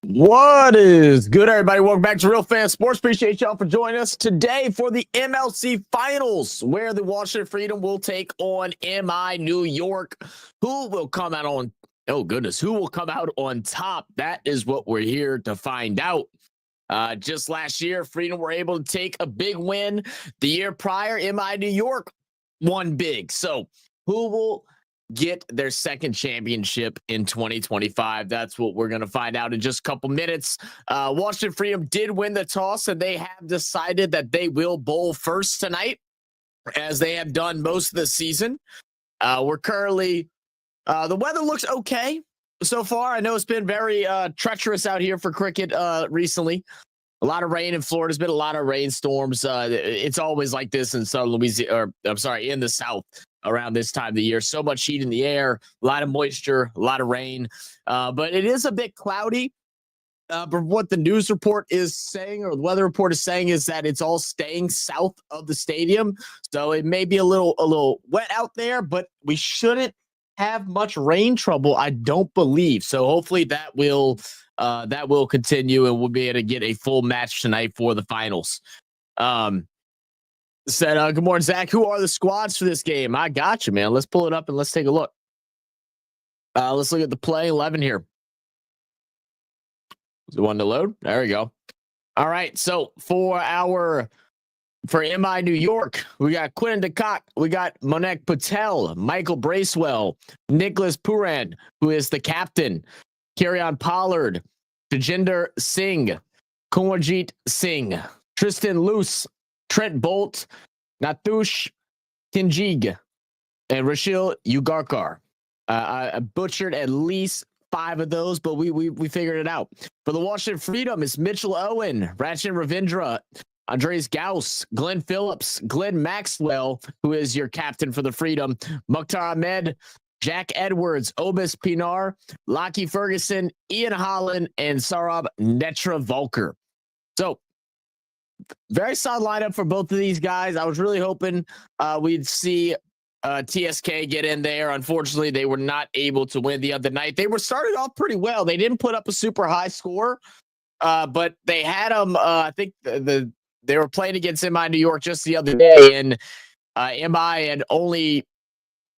What is good, everybody? Welcome back to Real Fan Sports. Appreciate y'all for joining us today for the MLC Finals, where the Washington Freedom will take on MI New York. Who will come out on, oh goodness, who will come out on top? That is what we're here to find out. Just last year, Freedom were able to take a big win. The year prior, MI New York won big. So who will get their second championship in 2025? That's what we're going to find out in just a couple minutes. Washington Freedom did win the toss, and they have decided that they will bowl first tonight, as they have done most of the season. We're currently, the weather looks okay so far. I know it's been very treacherous out here for cricket recently. A lot of rain in Florida. There's been a lot of rainstorms. It's always like this in Southern Louisiana, or I'm sorry, in the South around this time of the year. So much heat in the air, a lot of moisture, a lot of rain. But it is a bit cloudy. But what the news report is saying, or the weather report is saying, is that it's all staying south of the stadium. So it may be a little wet out there, but we shouldn't have much rain trouble, I don't believe. So hopefully that will continue, and we'll be able to get a full match tonight for the finals. Said, good morning, Zach. Who are the squads for this game? I got you, man. Let's pull it up and let's take a look. Let's look at the play 11 here. Is the one to load? There we go. All right. So for MI New York, we got Quinton DeCock, we got Monek Patel, Michael Bracewell, Nicholas Puran, who is the captain, Kerryon Pollard, Tejinder Singh, Kunwarjit Singh, Tristan Luce, Trent Bolt, Natush Kinjig, and Rashil Ugarkar. I butchered at least 5 of those, but we figured it out. For the Washington Freedom, it's Mitchell Owen, Rachin Ravindra, Andres Gauss, Glenn Phillips, Glenn Maxwell, who is your captain for the Freedom, Mukhtar Ahmed, Jack Edwards, Obis Pinar, Lockie Ferguson, Ian Holland, and Sarab Netravolker. So, very solid lineup for both of these guys. I was really hoping we'd see TSK get in there. Unfortunately, they were not able to win the other night. They were started off pretty well. They didn't put up a super high score, but they had them. I think they were playing against MI New York just the other day, and MI had only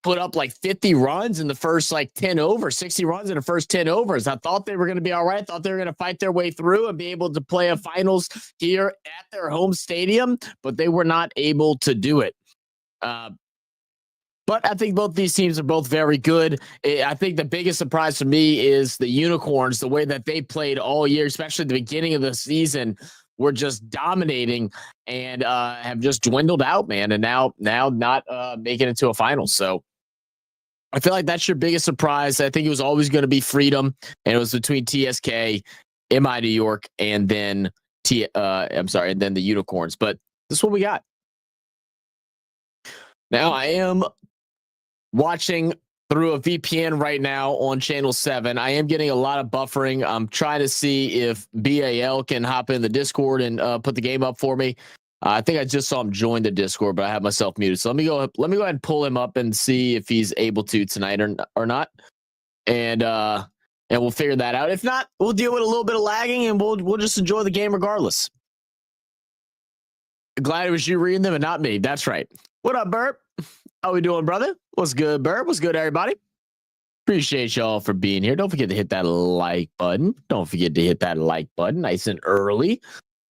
put up like 50 runs in the first 10 overs, 60 runs in the first 10 overs. I thought they were going to be all right. I thought they were going to fight their way through and be able to play a finals here at their home stadium, but they were not able to do it. But I think both these teams are both very good. I think the biggest surprise for me is the Unicorns, the way that they played all year, especially at the beginning of the season, were just dominating and have just dwindled out, man. And now not making it to a final. So I feel like that's your biggest surprise. I think it was always going to be Freedom, and it was between TSK, MI New York, and then and then the Unicorns. But this is what we got. Now I am watching through a VPN right now on channel 7. I am getting a lot of buffering. I'm trying to see if BAL can hop in the Discord and put the game up for me. I think I just saw him join the Discord, but I have myself muted. So let me go ahead and pull him up and see if he's able to tonight or not. And we'll figure that out. If not, we'll deal with a little bit of lagging, and we'll just enjoy the game regardless. Glad it was you reading them and not me. That's right. What up, Burp? How we doing, brother? What's good, Burp? What's good, everybody? Appreciate y'all for being here. Don't forget to hit that like button. Don't forget to hit that like button nice and early.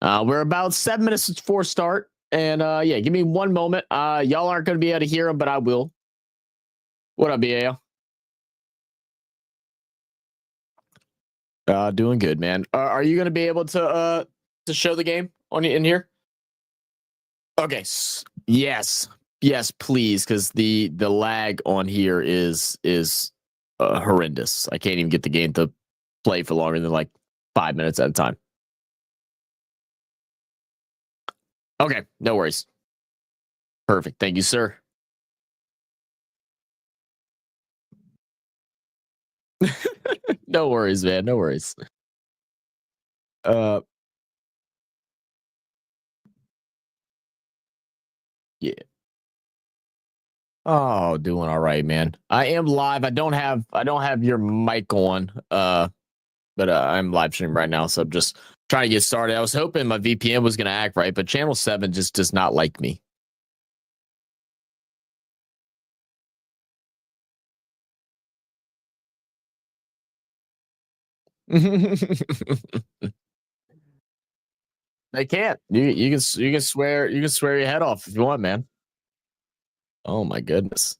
We're about 7 minutes before start. And yeah, give me one moment. Y'all aren't going to be able to hear them, but I will. What up, BAL? Doing good, man. Are you going to be able to show the game in here? Okay. Yes, please, because the lag on here is horrendous. I can't even get the game to play for longer than 5 minutes at a time. Okay, no worries. Perfect. Thank you, sir. No worries, man. No worries. Uh, yeah. Oh, doing all right, man. I am live. I don't have your mic on. But I'm live streaming right now, so I'm just trying to get started. I was hoping my VPN was gonna act right, but channel 7 just does not like me. They can't. You can swear your head off if you want, man. Oh my goodness.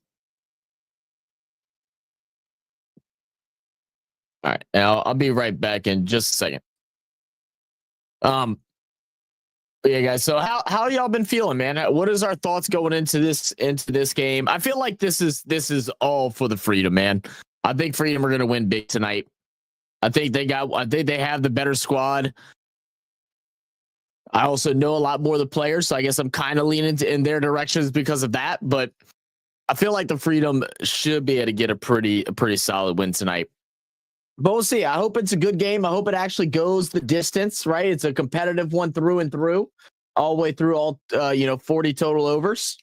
All right, now I'll be right back in just a second. Um, but yeah, guys. So how y'all been feeling, man? What is our thoughts going into this game? I feel like this is all for the Freedom, man. I think Freedom are gonna win big tonight. I think they have the better squad. I also know a lot more of the players, so I guess I'm kind of leaning in their directions because of that. But I feel like the Freedom should be able to get a pretty solid win tonight. But we'll see. I hope it's a good game. I hope it actually goes the distance. Right, it's a competitive one through and through, all the way through all 40 total overs,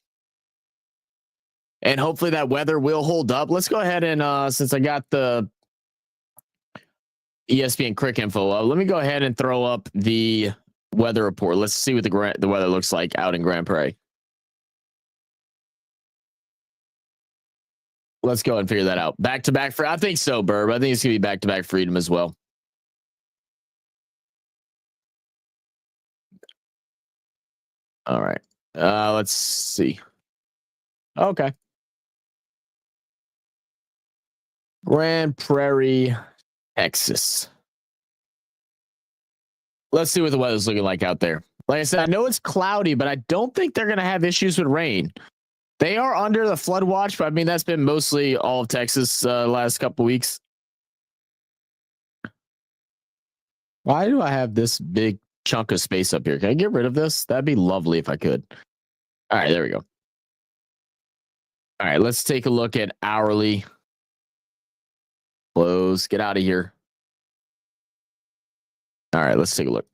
and hopefully that weather will hold up. Let's go ahead and since I got the ESPN Crick info, let me go ahead and throw up the weather report. Let's see what the weather looks like out in Grand Prairie. Let's go and figure that out. Back to back for I think so, Burb. I think it's gonna be back to back Freedom as well. All right. Let's see. Okay. Grand Prairie, Texas. Let's see what the weather's looking like out there. Like I said, I know it's cloudy, but I don't think they're gonna have issues with rain. They are under the flood watch, but I mean that's been mostly all of Texas last couple weeks. Why do I have this big chunk of space up here? Can I get rid of this? That'd be lovely if I could. All right, there we go. All right, let's take a look at hourly. Close. Get out of here. All right, let's take a look.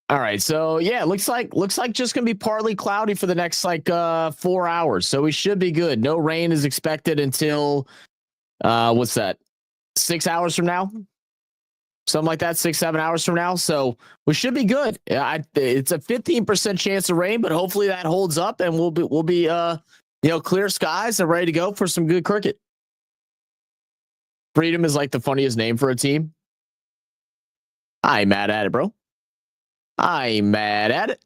All right, so yeah, looks like just gonna be partly cloudy for the next 4 hours. So we should be good. No rain is expected until what's that? 6 hours from now, something like that. 6-7 hours from now. So we should be good. Yeah, it's a 15% chance of rain, but hopefully that holds up, and we'll be clear skies and ready to go for some good cricket. Freedom is like the funniest name for a team. I ain't mad at it, bro. I ain't mad at it.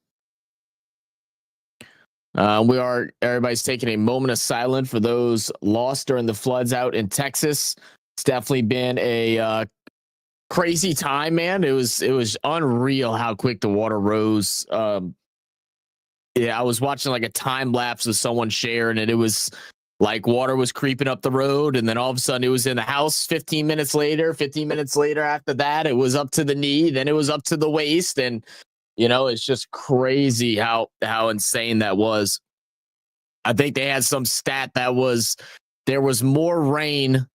Everybody's taking a moment of silence for those lost during the floods out in Texas. It's definitely been a crazy time, man. It was unreal how quick the water rose. Yeah, I was watching like a time lapse of someone sharing, and it was like water was creeping up the road, and then all of a sudden it was in the house 15 minutes later. 15 minutes later after that, it was up to the knee, then it was up to the waist, and it's just crazy how insane that was. I think they had some stat that there was more rain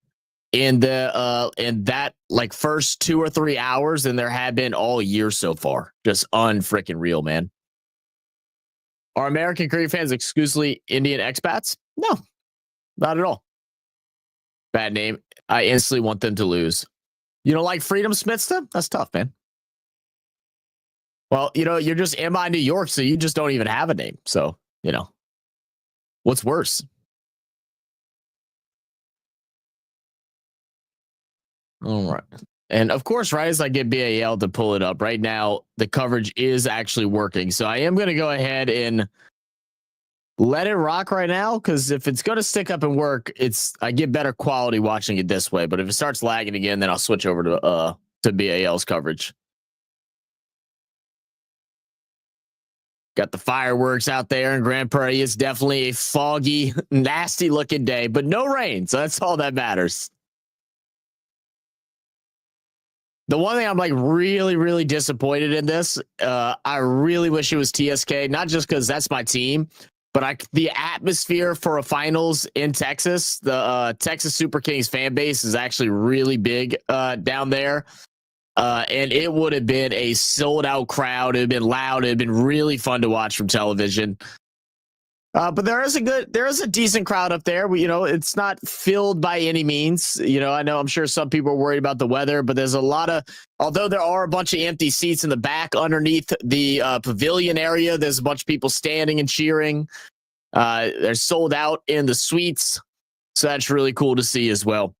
in that like first 2 or 3 hours than there had been all year so far. Just unfreaking real, man. Are American cricket fans exclusively Indian expats? No, not at all. Bad name. I instantly want them to lose. You don't like Freedom Smithsta? That's tough, man. Well, you're just MI New York, so you just don't even have a name. So, what's worse? All right. And of course, right as I get BAL to pull it up right now, the coverage is actually working. So I am going to go ahead and let it rock right now, because if it's going to stick up and work, I get better quality watching it this way. But if it starts lagging again, then I'll switch over to BAL's coverage. Got the fireworks out there in Grand Prairie. It's definitely a foggy, nasty looking day, but no rain. So that's all that matters. The one thing I'm like really, really disappointed in this, I really wish it was TSK, not just because that's my team, but the atmosphere for a finals in Texas, the Texas Super Kings fan base is actually really big down there. And it would have been a sold out crowd. It would have been loud. It would have been really fun to watch from television. But there is a decent crowd up there. It's not filled by any means. I'm sure some people are worried about the weather, but there's although there are a bunch of empty seats in the back underneath the pavilion area, there's a bunch of people standing and cheering. They're sold out in the suites. So that's really cool to see as well.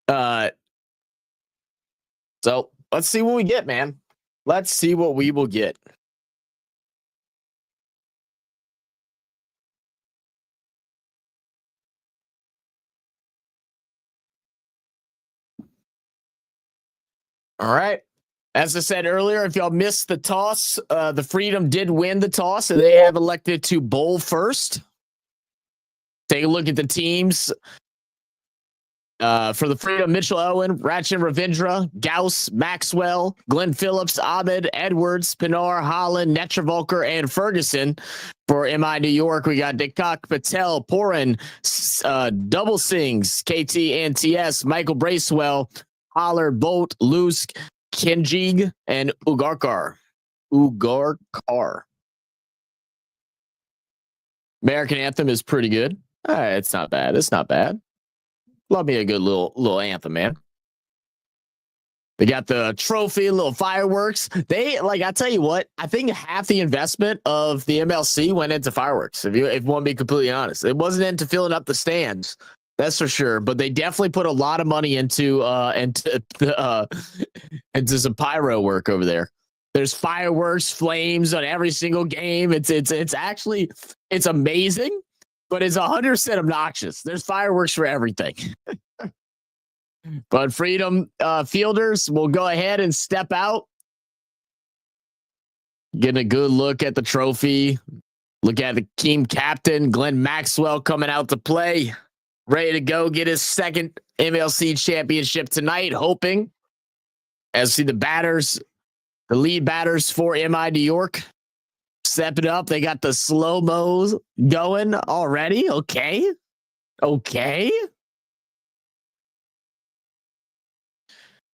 So let's see what we get, man. Let's see what we will get. All right. As I said earlier, if y'all missed the toss, the Freedom did win the toss, and they have elected to bowl first. Take a look at the teams. For the Freedom, Mitchell Owen, Ratchin Ravindra, Gauss, Maxwell, Glenn Phillips, Ahmed, Edwards, Pinar, Holland, Netravolker, and Ferguson. For MI New York, we got Dekak, Patel, Porin, Double Sings, KT and TS, Michael Bracewell, Holler, Bolt, Lusk, Kenjig, and Ugarkar. American Anthem is pretty good. It's not bad. It's not bad. Love me a good little anthem, man. They got the trophy, little fireworks. I tell you what, I think half the investment of the MLC went into fireworks. If you want to be completely honest, it wasn't into filling up the stands. That's for sure. But they definitely put a lot of money into some pyro work over there. There's fireworks, flames on every single game. It's actually amazing, but it's 100% obnoxious. There's fireworks for everything. But Freedom fielders will go ahead and step out. Getting a good look at the trophy. Look at the team captain, Glenn Maxwell, coming out to play. Ready to go get his second MLC championship tonight, hoping. As see the lead batters for MI New York. Stepping up. They got the slow-mos going already. Okay.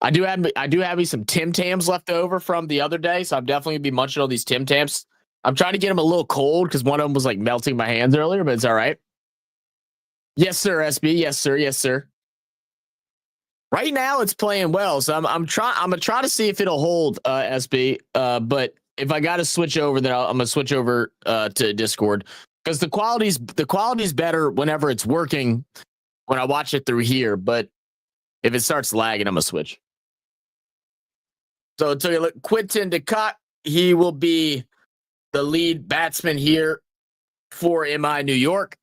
I do have me some Tim Tams left over from the other day, so I'm definitely gonna be munching on these Tim Tams. I'm trying to get them a little cold because one of them was like melting my hands earlier, but it's all right. Yes, sir, SB. Yes, sir. Yes, sir. Right now, it's playing well, so I'm gonna try to see if it'll hold, SB. But if I got to switch over, then I'm gonna switch over to Discord because the quality's better whenever it's working when I watch it through here. But if it starts lagging, I'm gonna switch. So until you look, Quinton DeCock, he will be the lead batsman here for MI New York.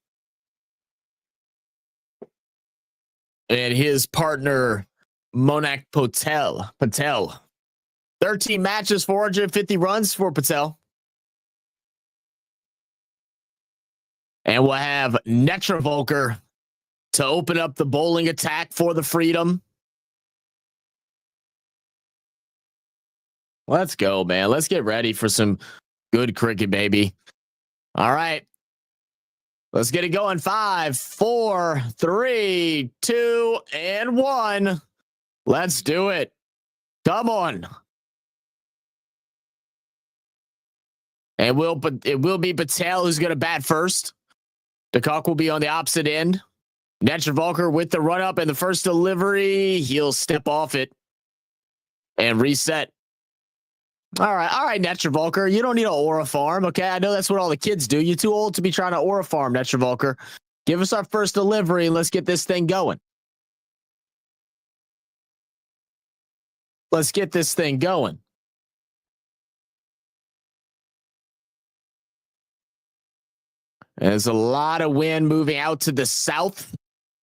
And his partner, Monak Patel. 13 matches, 450 runs for Patel. And we'll have Netravolker to open up the bowling attack for the Freedom. Let's go, man. Let's get ready for some good cricket, baby. All right. Let's get it going. 5, 4, 3, 2, and 1. Let's do it. Come on. And it will be Patel who's going to bat first. DeCock will be on the opposite end. Netravolker with the run up and the first delivery. He'll step off it and reset. All right, Netravolker. You don't need an aura farm, okay? I know that's what all the kids do. You're too old to be trying to aura farm, Netravolker. Give us our first delivery and let's get this thing going. Let's get this thing going. There's a lot of wind moving out to the south,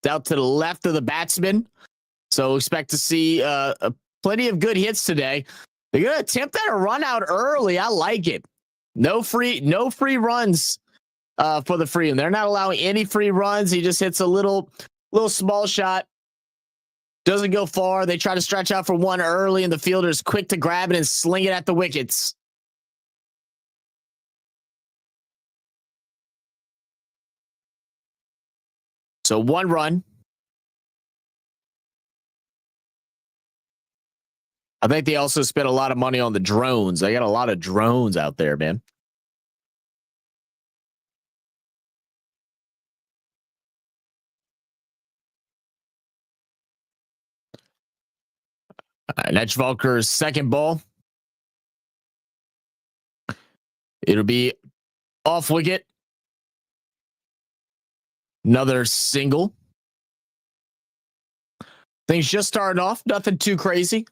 out to the left of the batsman. So expect to see plenty of good hits today. They're going to attempt that a run out early. I like it. No free runs for the Freedom. They're not allowing any free runs. He just hits a little small shot. Doesn't go far. They try to stretch out for one early, and the fielder is quick to grab it and sling it at the wickets. So 1 run. I think they also spent a lot of money on the drones. They got a lot of drones out there, man. Netchvalker's second ball. It'll be off wicket. Another single. Things just starting off. Nothing too crazy.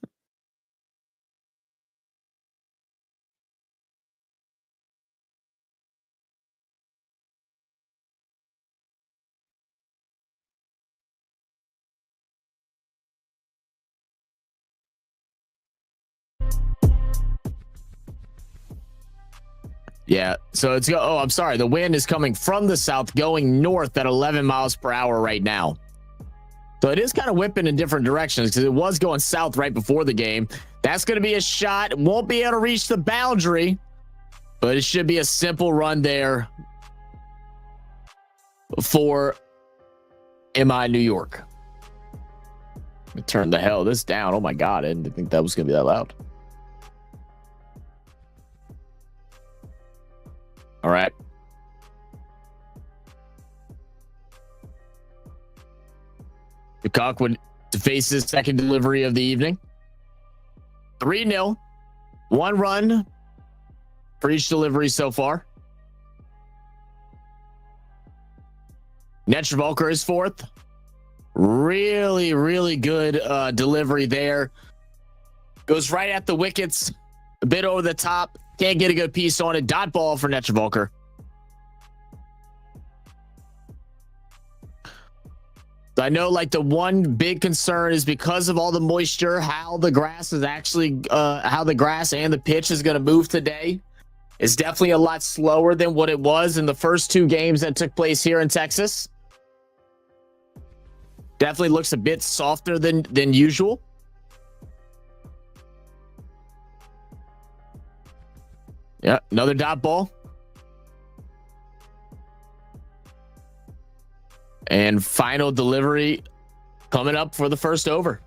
Yeah, so it's oh, I'm sorry. The wind is coming from the south, going north at 11 miles per hour right now. So it is kind of whipping in different directions because it was going south right before the game. That's going to be a shot. Won't be able to reach the boundary, but it should be a simple run there for MI New York. Let me turn the hell this down. Oh my God, I didn't think that was going to be that loud. All right. DeCock would face his second delivery of the evening. 3-0. 1 run for each delivery so far. Netchvalker is 4th. Really, really good delivery there. Goes right at the wickets. A bit over the top. Can't get a good piece on it. Dot ball for Netchvalker. I know, like, the one big concern is because of all the moisture, how the grass is actually, how the grass and the pitch is going to move today. It's definitely a lot slower than what it was in the first 2 games that took place here in Texas. Definitely looks a bit softer than usual. Yeah, another dot ball. And final delivery coming up for the first over.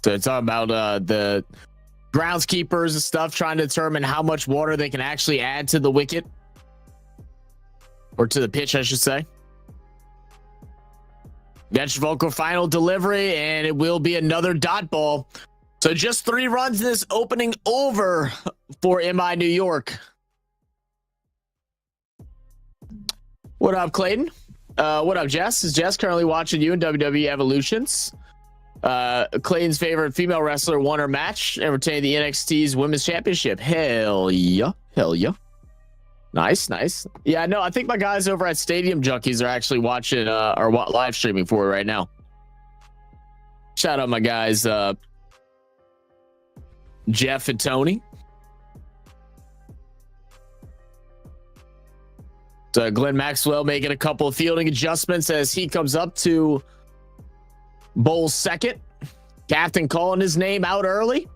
So it's all about the groundskeepers and stuff trying to determine how much water they can actually add to the wicket. Or to the pitch, I should say. Netchvalker final delivery, and it will be another dot ball. So just 3 runs in this opening over for MI New York. What up, Clayton? What up, Jess? Is Jess currently watching you in WWE Evolutions? Clayton's favorite female wrestler won her match and retained the NXT's Women's Championship. Hell yeah. Hell yeah. Nice, nice. Yeah, no, I think my guys over at Stadium Junkies are actually watching or live streaming for it right now. Shout out my guys, Jeff and Tony. So Glenn Maxwell making a couple of fielding adjustments as he comes up to bowl second. Captain calling his name out early.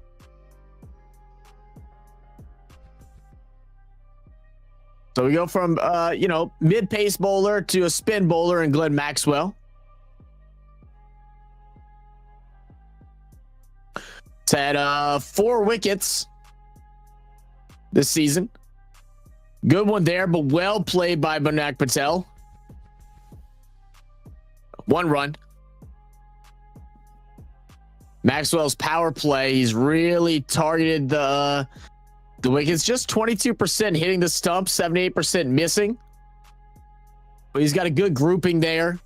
So we go from, mid-pace bowler to a spin bowler in Glenn Maxwell. It's had 4 wickets this season. Good one there, but well played by Monak Patel. 1 run. Maxwell's power play, he's really targeted the wickets. Just 22% hitting the stump, 78% missing. But he's got a good grouping there.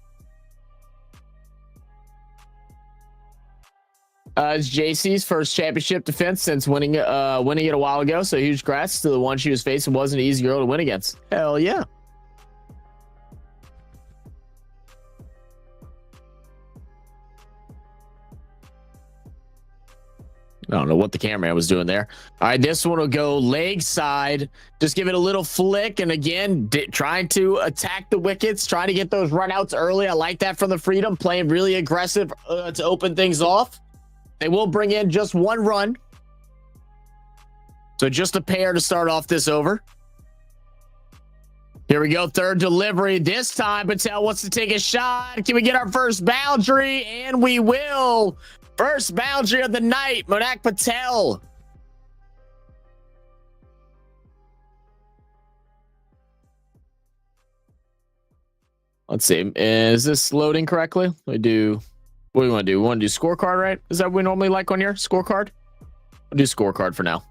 It's JC's first championship defense since winning it a while ago. So huge congrats to the one she was facing. Wasn't an easy girl to win against. Hell yeah. I don't know what the cameraman was doing there. All right, this one will go leg side. Just give it a little flick. And again, trying to attack the wickets, trying to get those runouts early. I like that from the Freedom, playing really aggressive to open things off. They will bring in just one run. So just a pair to start off this over. Here we go, third delivery. This time, Patel wants to take a shot. Can we get our first boundary? And we will. First boundary of the night, Monak Patel. Let's see. Is this loading correctly? What do we want to do? We want to do scorecard, right? Is that what we normally like on here? Scorecard? We'll do scorecard for now.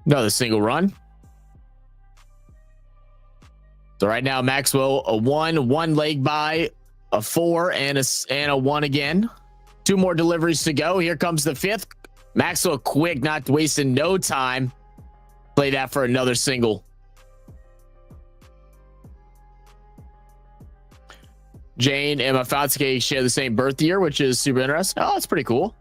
Another single run. So right now, Maxwell, a one leg by, a 4, and a 1 again. 2 more deliveries to go. Here comes the 5th. Maxwell quick, not wasting no time. Play that for another single. Jane and Mafatsuke share the same birth year, which is super interesting. Oh, that's pretty cool.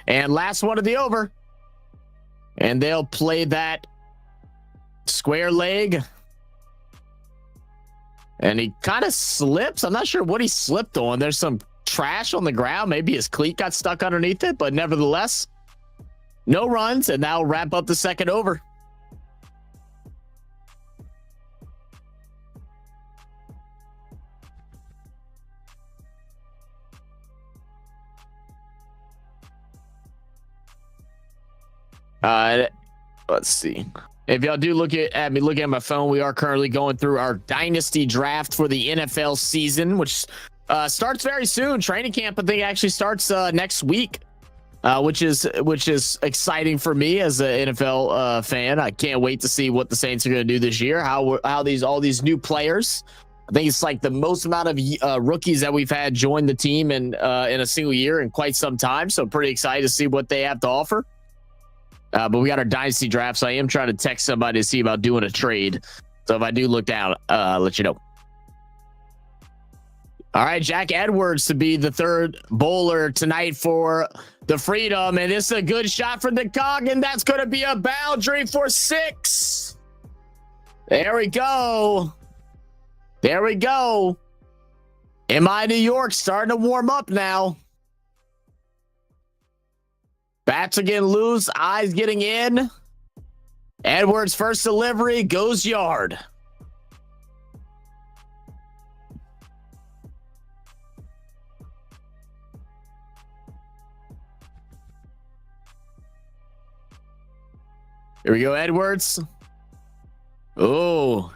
And last one of the over. And they'll play that square leg. And he kind of slips. I'm not sure what he slipped on. There's some trash on the ground. Maybe his cleat got stuck underneath it. But nevertheless, no runs. And that'll wrap up the second over. Let's see. If y'all do look at me looking at my phone, we are currently going through our dynasty draft for the NFL season, which starts very soon. Training camp, I think, actually starts next week, which is exciting for me as an NFL fan. I can't wait to see what the Saints are going to do this year. How all these new players. I think it's like the most amount of rookies that we've had join the team in a single year in quite some time. So pretty excited to see what they have to offer. But we got our dynasty draft, so I am trying to text somebody to see about doing a trade. So if I do look down, I'll let you know. All right, Jack Edwards to be the third bowler tonight for the Freedom. And this is a good shot from the Cog, and that's going to be a boundary for 6. There we go. There we go. MI New York starting to warm up now. Bats are getting loose, eyes getting in. Edwards' first delivery goes yard. Here we go, Edwards. Oh.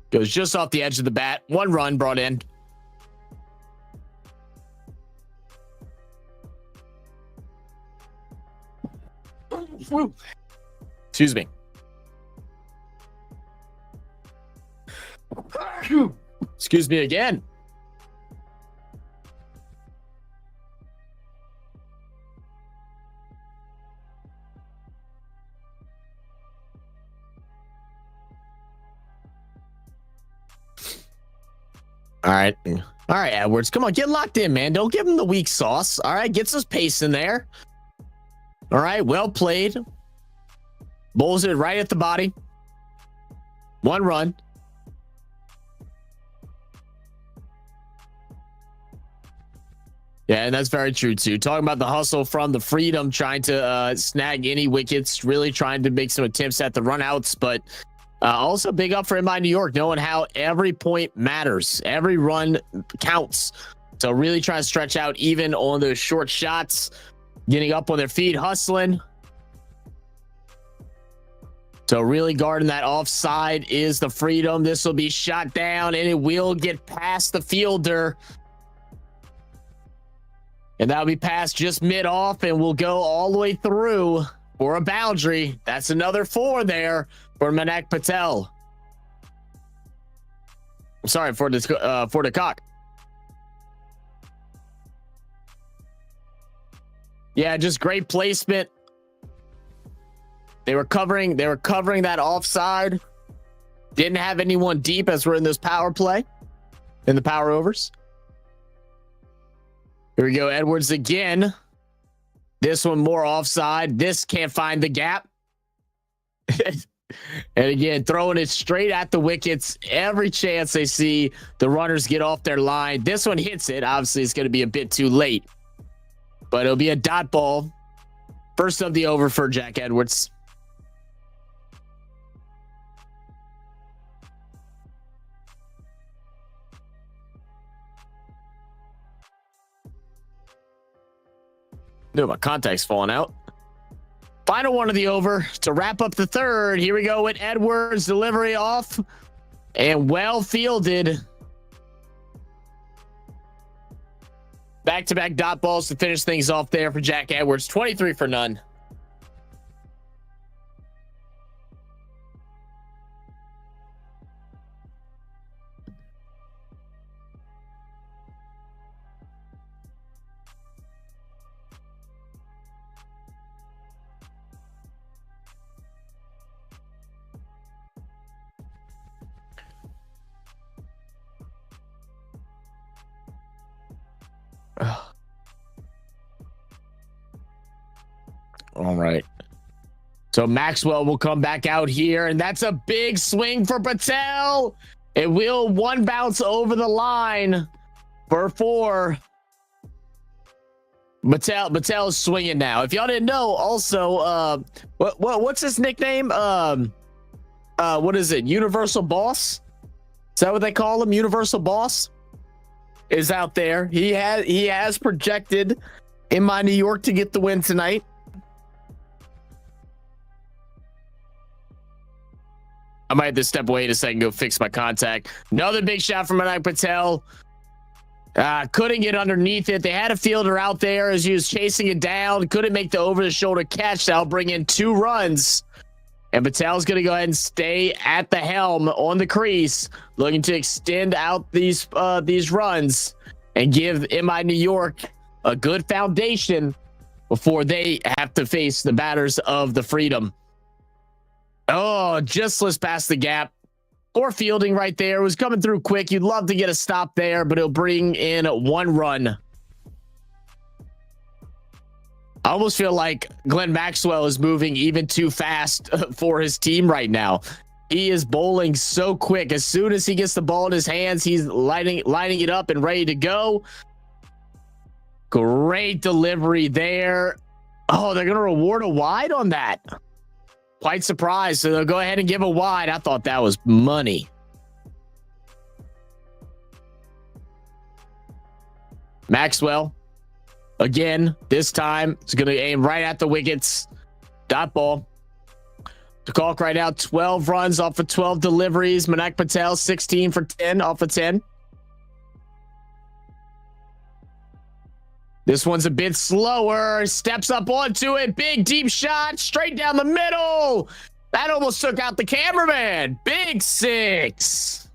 Goes just off the edge of the bat. 1 run brought in. Excuse me. Excuse me again. All right. All right, Edwards. Come on, get locked in, man. Don't give him the weak sauce. All right, get some pace in there. All right, well played. Bowls it right at the body. 1 run. Yeah, and that's very true, too. Talking about the hustle from the Freedom, trying to snag any wickets, really trying to make some attempts at the runouts, but also big up for MI New York, knowing how every point matters. Every run counts. So really trying to stretch out even on those short shots. Getting up on their feet, hustling. So really guarding that offside is the Freedom. This will be shot down, and it will get past the fielder. And that'll be passed just mid-off, and we'll go all the way through for a boundary. That's another 4 there for Monak Patel. I'm sorry, for the Cock. Yeah, just great placement. They were covering that offside. Didn't have anyone deep as we're in this power play, in the power overs. Here we go, Edwards again. This one more offside. This can't find the gap. And again, throwing it straight at the wickets. Every chance they see the runners get off their line. This one hits it. Obviously, it's going to be a bit too late. But it'll be a dot ball. First of the over for Jack Edwards. No, my contact's falling out. Final one of the over to wrap up the third. Here we go with Edwards. Delivery off and well fielded. Back-to-back dot balls to finish things off there for Jack Edwards. 23 for none. All right. So Maxwell will come back out here, and that's a big swing for Patel. It will one bounce over the line for 4. Patel's swinging now. If y'all didn't know, also, what's his nickname? What is it? Universal Boss? Is that what they call him? Universal Boss is out there. He has projected in my New York to get the win tonight. I might have to step away in a second, go fix my contact. Another big shot from Manaik Patel. Couldn't get underneath it. They had a fielder out there as he was chasing it down. Couldn't make the over-the-shoulder catch. That'll bring in 2 runs. And Patel's going to go ahead and stay at the helm on the crease, looking to extend out these runs and give MI New York a good foundation before they have to face the batters of the Freedom. Oh, just slips past the gap. Poor fielding right there. It was coming through quick. You'd love to get a stop there, but it'll bring in 1 run. I almost feel like Glenn Maxwell is moving even too fast for his team right now. He is bowling so quick. As soon as he gets the ball in his hands, he's lining it up and ready to go. Great delivery there. Oh, they're going to reward a wide on that. Quite surprised. So they'll go ahead and give a wide. I thought that was money. Maxwell. Again, this time it's going to aim right at the wickets. Dot ball. The call right now, 12 runs off of 12 deliveries. Manaik Patel, 16 for 10 off of 10. This one's a bit slower. Steps up onto it. Big deep shot straight down the middle. That almost took out the cameraman. Big 6.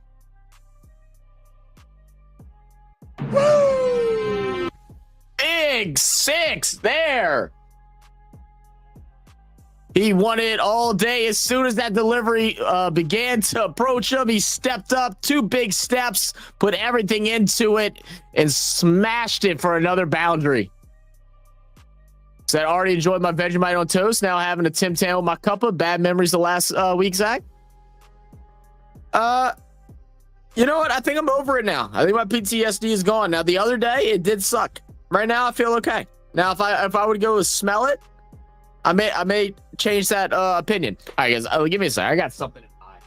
Woo! Big 6 there. He won it all day. As soon as that delivery began to approach him, he stepped up, 2 big steps, put everything into it, and smashed it for another boundary. So I already enjoyed my Vegemite on toast. Now having a Tim Tam with my cuppa. Bad memories the last week, Zach. You know what? I think I'm over it now. I think my PTSD is gone. Now, the other day, it did suck. Right now, I feel okay. Now, if I would go smell it, I may change that opinion. All right, guys, give me a second. I got something in mind.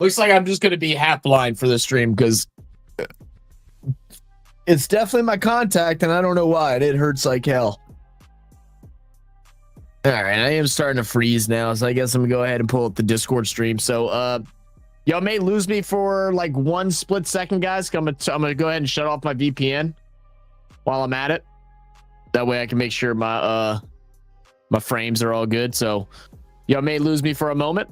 Looks like I'm just going to be half blind for this stream because it's definitely my contact, and I don't know why. It hurts like hell. All right, I am starting to freeze now, so I guess I'm going to go ahead and pull up the Discord stream. So, y'all may lose me for like 1 split second, guys. I'm gonna go ahead and shut off my VPN while I'm at it. That way I can make sure my my frames are all good. So y'all may lose me for a moment.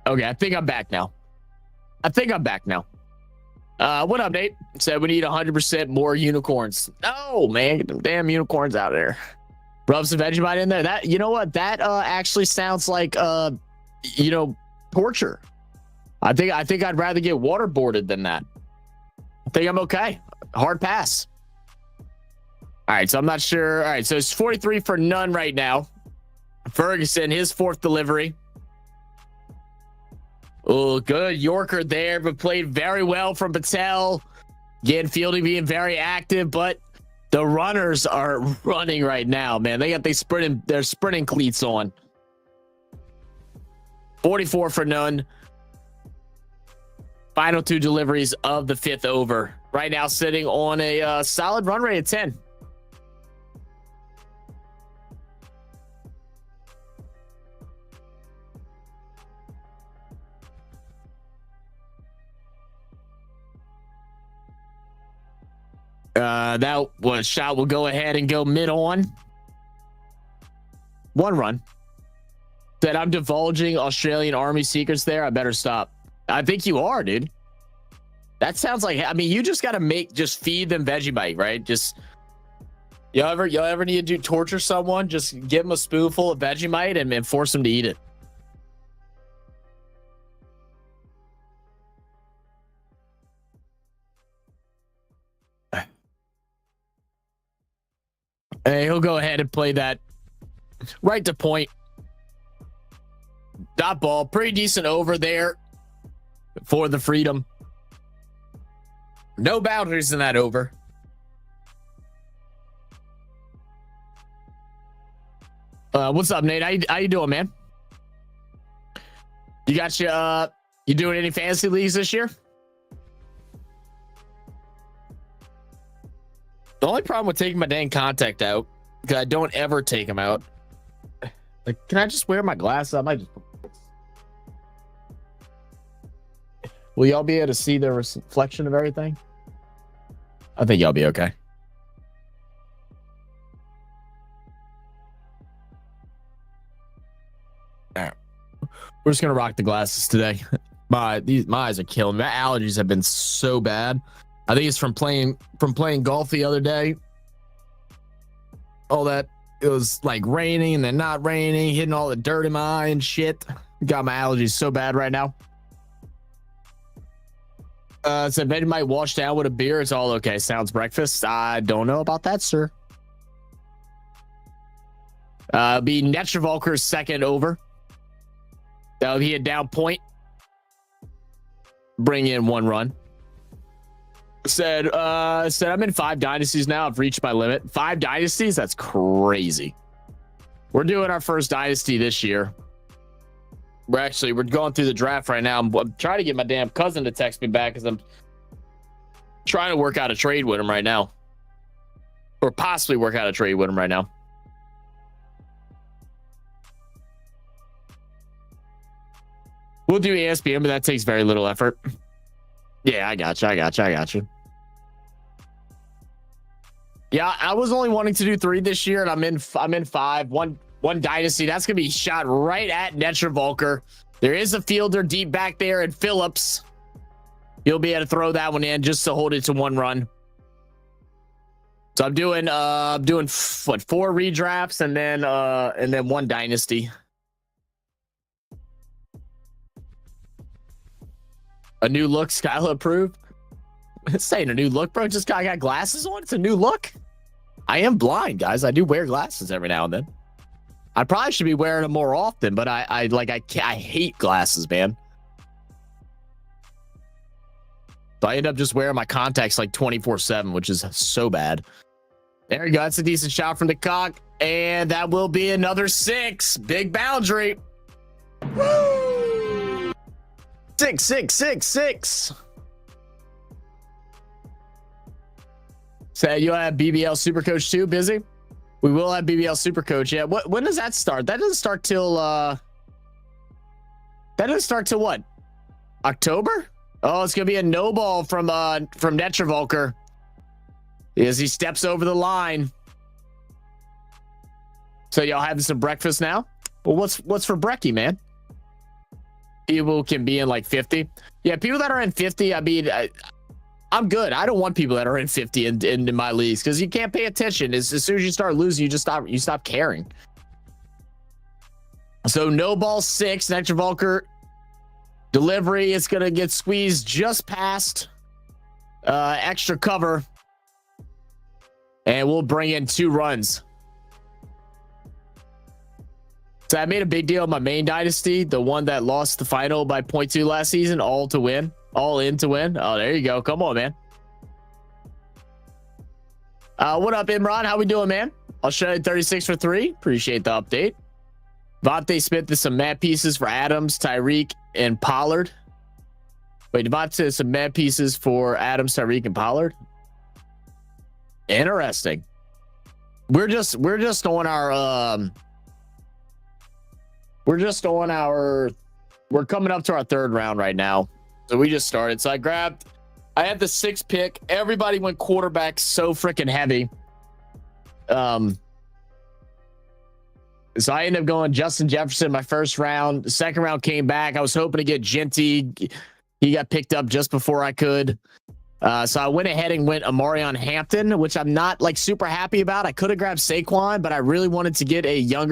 Okay, I think I'm back now. What up, Nate? Said we need 100% more unicorns. No, man, get them damn unicorns out of there. Rub some Vegemite in there. That, you know what? That actually sounds like you know, torture. I think I'd rather get waterboarded than that. I think I'm okay. Hard pass. All right, so I'm not sure. All right, so it's 43 for none right now. Ferguson, his 4th delivery. Oh, good Yorker there, but played very well from Patel. Again, fielding being very active, but the runners are running right now, man. They got their sprinting cleats on. 44 for none. Final 2 deliveries of the 5th over. Right now sitting on a solid run rate of 10. That was shot will go ahead and go mid on. 1 run. That I'm divulging Australian Army secrets there. I better stop. I think you are, dude. That sounds like, I mean, you just got to just feed them Vegemite, right? Just, y'all ever need to torture someone? Just give them a spoonful of Vegemite and force them to eat it. Hey, he'll go ahead and play that right to point. Dot ball, pretty decent over there for the freedom. No boundaries in that over. What's up, Nate? How you doing, man? You got you doing any fantasy leagues this year? The only problem with taking my dang contact out, because I don't ever take them out. Like, can I just wear my glasses? I might just. Will y'all be able to see the reflection of everything? I think y'all be okay. All right. We're just gonna rock the glasses today. My eyes are killing me. My allergies have been so bad. I think it's from playing golf the other day. All that, it was like raining and then not raining, hitting all the dirt in my eye and shit. Got my allergies so bad right now. Said Vegemite washed down with a beer. It's all okay. Sounds breakfast. I don't know about that, sir. Be Netravolker's 2nd over. That'll be a down point. Bring in 1 run. Said I'm in 5 dynasties now. I've reached my limit. 5 dynasties? That's crazy. We're doing our first dynasty this year. We're going through the draft right now. I'm trying to get my damn cousin to text me back because I'm trying to work out a trade with him right now. Or possibly work out a trade with him right now. We'll do ESPN, but that takes very little effort. Yeah, I got you. Yeah, I was only wanting to do 3 this year, and I'm in 5. One dynasty. That's gonna be shot right at Netravolker. There is a fielder deep back there, and Phillips. He'll be able to throw that one in just to hold it to 1 run. So I'm doing what, 4 redrafts and then 1 dynasty. A new look, Skyla approved. It's ain't a new look, bro. Just I got glasses on. It's a new look. I am blind, guys. I do wear glasses every now and then. I probably should be wearing them more often, but I hate glasses, man. So I end up just wearing my contacts like 24/7, which is so bad. There we go. That's a decent shot from the cock. And that will be another 6. Big boundary. Woo! 6, 6, 6, 6. So you'll have BBL Supercoach 2 busy? We will have BBL Supercoach. Yeah. When does that start? That doesn't start till what? October? Oh, it's gonna be a no ball from Netravolker as he steps over the line. So y'all having some breakfast now? Well, what's for brekkie, man? People can be in like 50. Yeah, people that are in 50. I mean, I'm good. I don't want people that are in 50 in my leagues because you can't pay attention. As soon as you start losing, you stop caring. So no ball 6. Netravolker delivery. It's gonna get squeezed just past extra cover, and we'll bring in 2 runs. So I made a big deal of my main dynasty, the one that lost the final by 0.2 last season, all in to win. Oh, there you go. Come on, man. What up, Imran? How we doing, man? Australian 36 for 3. Appreciate the update. Devontae Smith is some mad pieces for Adams, Tyreek, and Pollard. Wait, Devontae is some mad pieces for Adams, Tyreek, and Pollard. Interesting. We're just on our we're coming up to our 3rd round right now. So we just started. So I had the 6th pick. Everybody went quarterback so freaking heavy. So I ended up going Justin Jefferson my 1st round. The 2nd round came back. I was hoping to get Genty. He got picked up just before I could. So I went ahead and went Amarion Hampton, which I'm not like super happy about. I could have grabbed Saquon, but I really wanted to get a young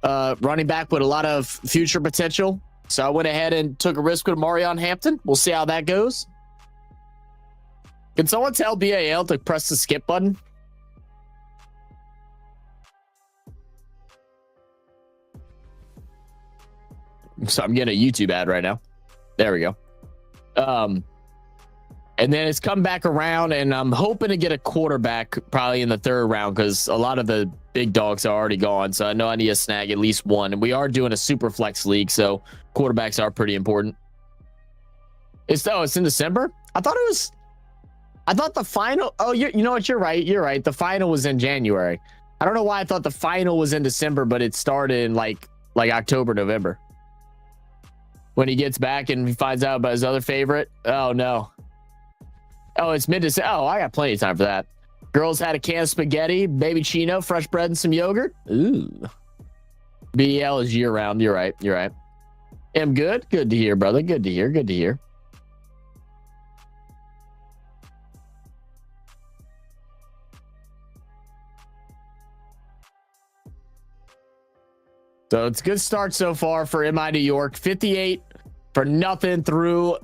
running back with a lot of future potential. So I went ahead and took a risk with Amarion Hampton. We'll see how that goes. Can someone tell BAL to press the skip button? So I'm getting a YouTube ad right now. There we go. And then it's come back around, and I'm hoping to get a quarterback probably in the 3rd round because a lot of the big dogs are already gone. So I know I need to snag at least one. And we are doing a super flex league, so quarterbacks are pretty important. It's in December? I thought the final. Oh, you know what? You're right. You're right. The final was in January. I don't know why I thought the final was in December, but it started in like October, November. When he gets back and he finds out about his other favorite. Oh no. Oh, it's mid-December. Oh, I got plenty of time for that. Girls had a can of spaghetti, baby chino, fresh bread, and some yogurt. Ooh. BL is year-round. You're right. You're right. Am good? Good to hear, brother. Good to hear. Good to hear. So it's a good start so far for MI New York. 58 for nothing through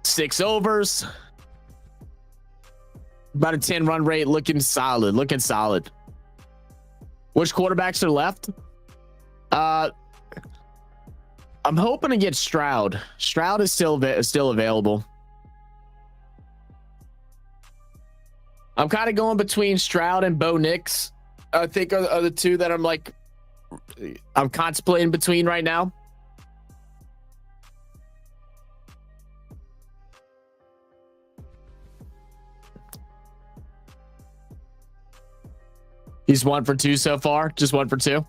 6 overs. About a 10 run rate. Looking solid. Looking solid. Which quarterbacks are left? I'm hoping to get Stroud. Stroud is still available. I'm kind of going between Stroud and Bo Nix. I think are the two that I'm contemplating between right now. He's 1 for 2 so far. Just 1 for 2.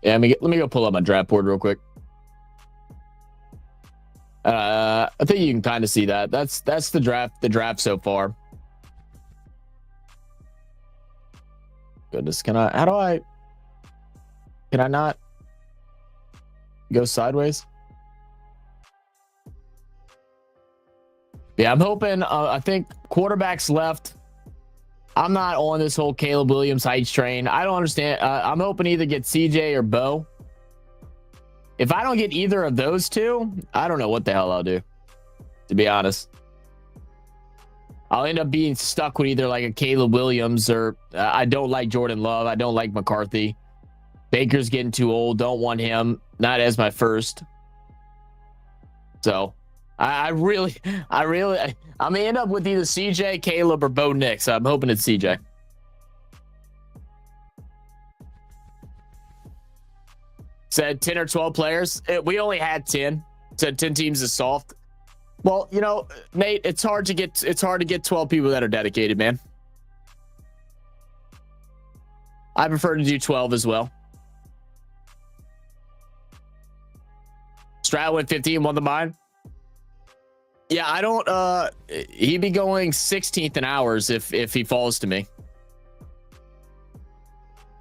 Yeah, let me go pull up my draft board real quick. I think you can kind of see that. That's the draft so far. Goodness, can I not go sideways? Yeah, I'm hoping, I think quarterbacks left. I'm not on this whole Caleb Williams Heights train. I don't understand. I'm hoping to either get CJ or Bo. If I don't get either of those two, I don't know what the hell I'll do, to be honest. I'll end up being stuck with either like a Caleb Williams or I don't like Jordan Love. I don't like McCarthy. Baker's getting too old. Don't want him. Not as my first. So I'm gonna end up with either CJ, Caleb, or Bo Nix. So I'm hoping it's CJ. Said 10 or 12 players. We only had 10. Said 10 teams is soft. Well, you know, Nate, it's hard to get 12 people that are dedicated, man. I prefer to do 12 as well. Strat went 15, won the mine. Yeah, I don't he'd be going 16th in hours if he falls to me.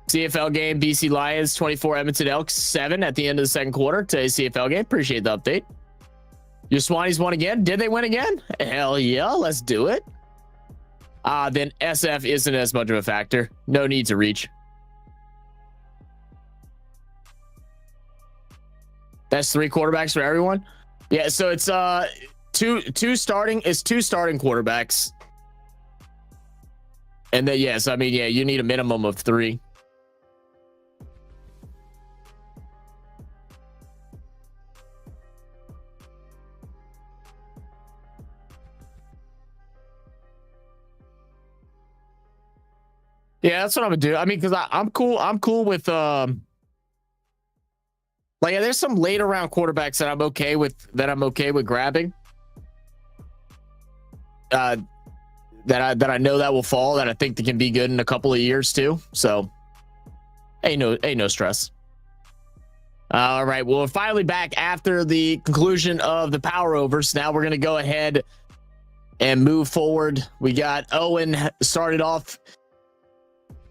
CFL game, BC Lions 24, Edmonton Elks 7 at the end of the second quarter. Today's CFL game. Appreciate the update. Your Swannies won again. Did they win again? Hell yeah, let's do it. Then SF isn't as much of a factor. No need to reach. That's 3 quarterbacks for everyone. Yeah, so it's two starting quarterbacks. And then yes, I mean, yeah, you need a minimum of 3. Yeah, that's what I'm gonna do. I mean, because I'm cool with like there's some later round quarterbacks that I'm okay with grabbing. That I know that will fall, that I think they can be good in a couple of years too. So ain't no stress. All right, well, we're finally back after the conclusion of the power overs. Now we're gonna go ahead and move forward. We got Owen started off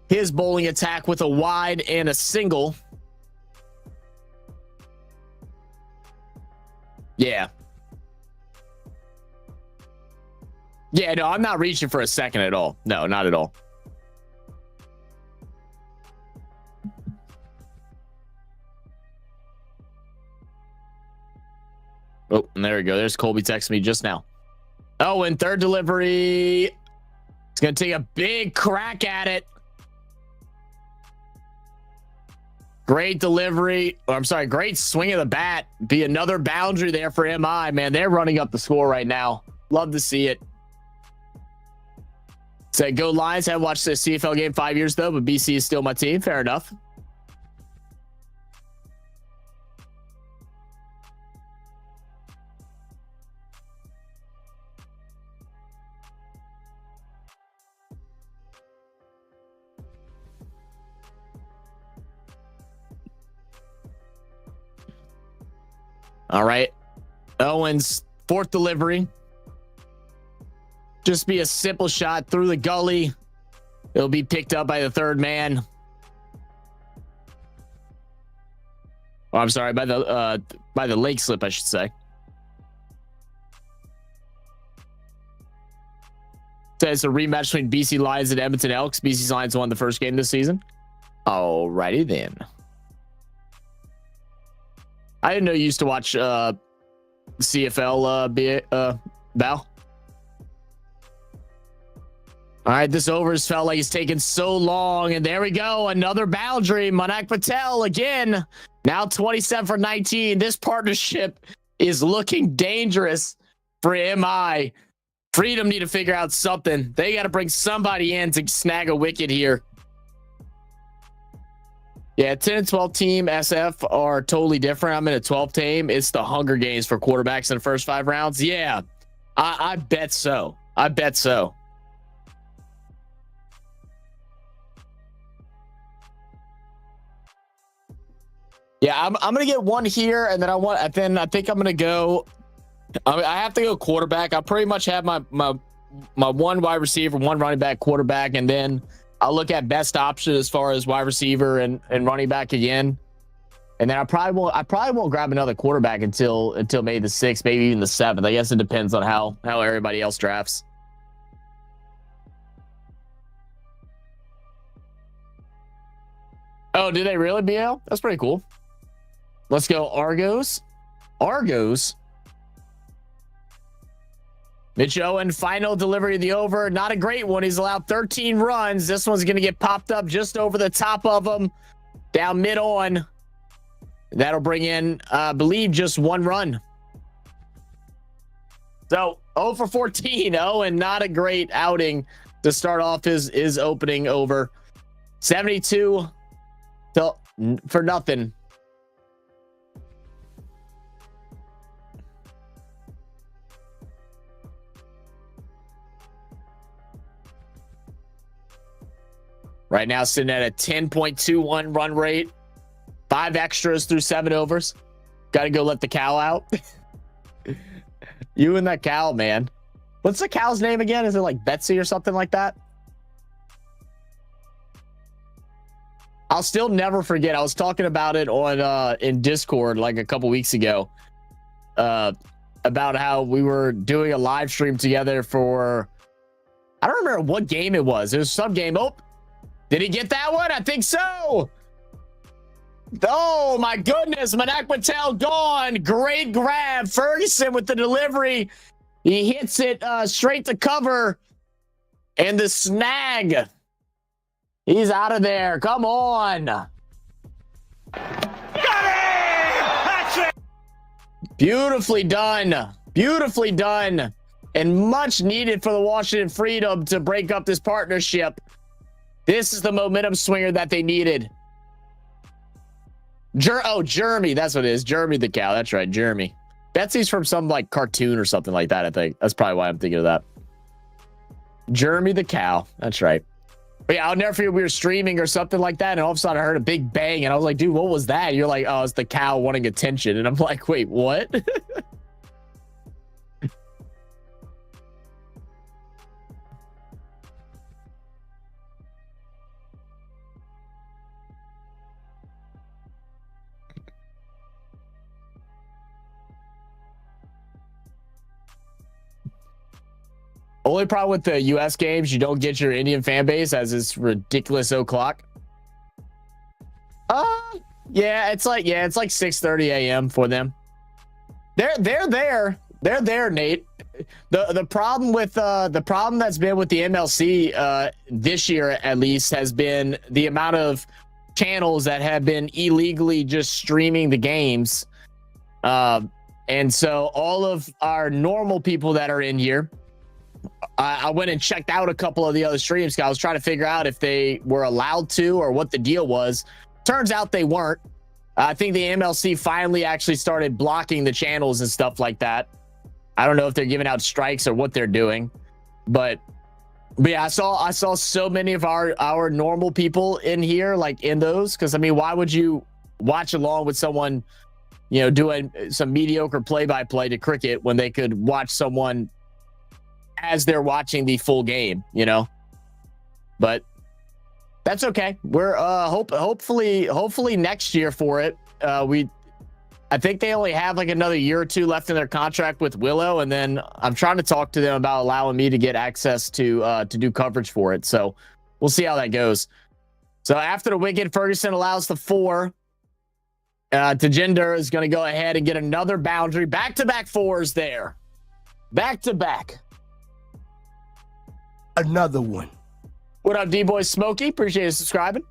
his bowling attack with a wide and a single. Yeah. Yeah, no, I'm not reaching for a second at all. No, not at all. Oh, and there we go. There's Colby texting me just now. Oh, and third delivery. It's going to take a big crack at it. Great delivery. Or I'm sorry, great swing of the bat. Be another boundary there for MI. Man, they're running up the score right now. Love to see it. Said go Lions. Haven't watched the CFL game 5 years though, but BC is still my team. Fair enough. All right. Owens, fourth delivery. Just be a simple shot through the gully. It'll be picked up by the third man. Oh, I'm sorry, by the leg slip, I should say. Says a rematch between BC Lions and Edmonton Elks. BC Lions won the first game this season. Alrighty then. I didn't know you used to watch CFL Val. All right, this overs felt like it's taken so long, and there we go, another boundary. Monak Patel again, now 27 for 19. This partnership is looking dangerous for MI. Freedom need to figure out something. They got to bring somebody in to snag a wicket here. Yeah, 10 and 12 team SF are totally different. I'm in a 12 team. It's the Hunger Games for quarterbacks in the first 5 rounds. Yeah, I bet so. I bet so. Yeah, I'm gonna get one here, and then I think I'm gonna go. I have to go quarterback. I pretty much have my one wide receiver, one running back, quarterback, and then I'll look at best option as far as wide receiver and running back again. And then I probably won't grab another quarterback until maybe the 6th, maybe even the 7th. I guess it depends on how everybody else drafts. Oh, do they really, BL? That's pretty cool. Let's go Argos. Argos. Mitch Owen, final delivery of the over. Not a great one. He's allowed 13 runs. This one's going to get popped up just over the top of him. Down mid on. That'll bring in, I believe, just 1 run. So 0 for 14. Owen, not a great outing to start off his opening over. 72 for nothing. Right now, sitting at a 10.21 run rate. 5 extras through 7 overs. Got to go let the cow out. You and that cow, man. What's the cow's name again? Is it like Betsy or something like that? I'll still never forget. I was talking about it on in Discord like a couple weeks ago. About how we were doing a live stream together for, I don't remember what game it was. It was some game. Oh, did he get that one? I think so. Oh my goodness, Monek Patel gone. Great grab. Ferguson with the delivery. He hits it straight to cover. And the snag. He's out of there. Come on. Got it! Beautifully done. Beautifully done. And much needed for the Washington Freedom to break up this partnership. This is the momentum swinger that they needed. Jeremy, that's what it is. Jeremy the cow. That's right, Jeremy. Betsy's from some like cartoon or something like that, I think. That's probably why I'm thinking of that. Jeremy the cow. That's right. But yeah, I'll never forget we were streaming or something like that, and all of a sudden I heard a big bang, and I was like, dude, what was that? And you're like, oh, it's the cow wanting attention. And I'm like, wait, what? Only problem with the U.S. games, you don't get your Indian fan base as it's ridiculous o'clock. Yeah, it's like 6:30 a.m. for them. They're there. They're there, Nate. The problem with the problem that's been with the MLC this year at least has been the amount of channels that have been illegally just streaming the games. And so all of our normal people that are in here, I went and checked out a couple of the other streams. I was trying to figure out if they were allowed to or what the deal was. Turns out they weren't. I think the MLC finally actually started blocking the channels and stuff like that. I don't know if they're giving out strikes or what they're doing, but yeah, I saw so many of our normal people in here, like in those, because I mean, why would you watch along with someone, you know, doing some mediocre play-by-play to cricket when they could watch someone as they're watching the full game, you know? But that's okay. We're hopefully next year for it. I think they only have like another year or two left in their contract with Willow, and then I'm trying to talk to them about allowing me to get access to do coverage for it. So we'll see how that goes. So after the wicket, Ferguson allows the 4. Tejinder is going to go ahead and get another boundary. Back-to-back 4s there. Back-to-back. Another one. What up, D-Boy Smokey? Appreciate you subscribing.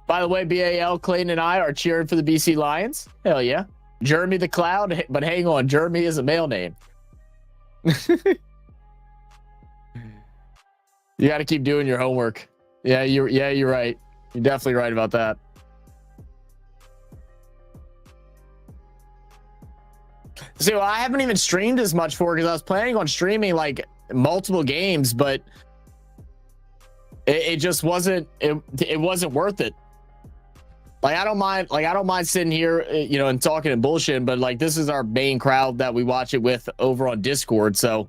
By the way, BAL, Clayton, and I are cheering for the BC Lions. Hell yeah. Jeremy the Cloud, but hang on, Jeremy is a male name. You got to keep doing your homework. Yeah, you're right. You're definitely right about that. See, well, I haven't even streamed as much for because I was planning on streaming like multiple games, but it just wasn't. It wasn't worth it. Like I don't mind sitting here, you know, and talking and bullshitting, but like this is our main crowd that we watch it with over on Discord. So,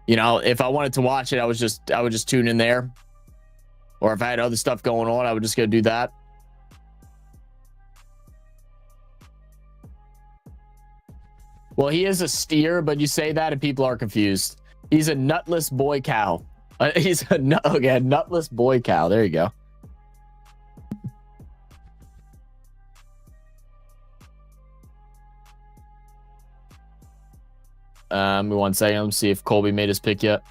you know, if I wanted to watch it, I would just tune in there, or if I had other stuff going on, I would just go do that. Well, he is a steer, but you say that and people are confused. He's a nutless boy cow. He's a nutless boy cow. There you go. Give me 1 second. Let's see if Colby made his pick yet.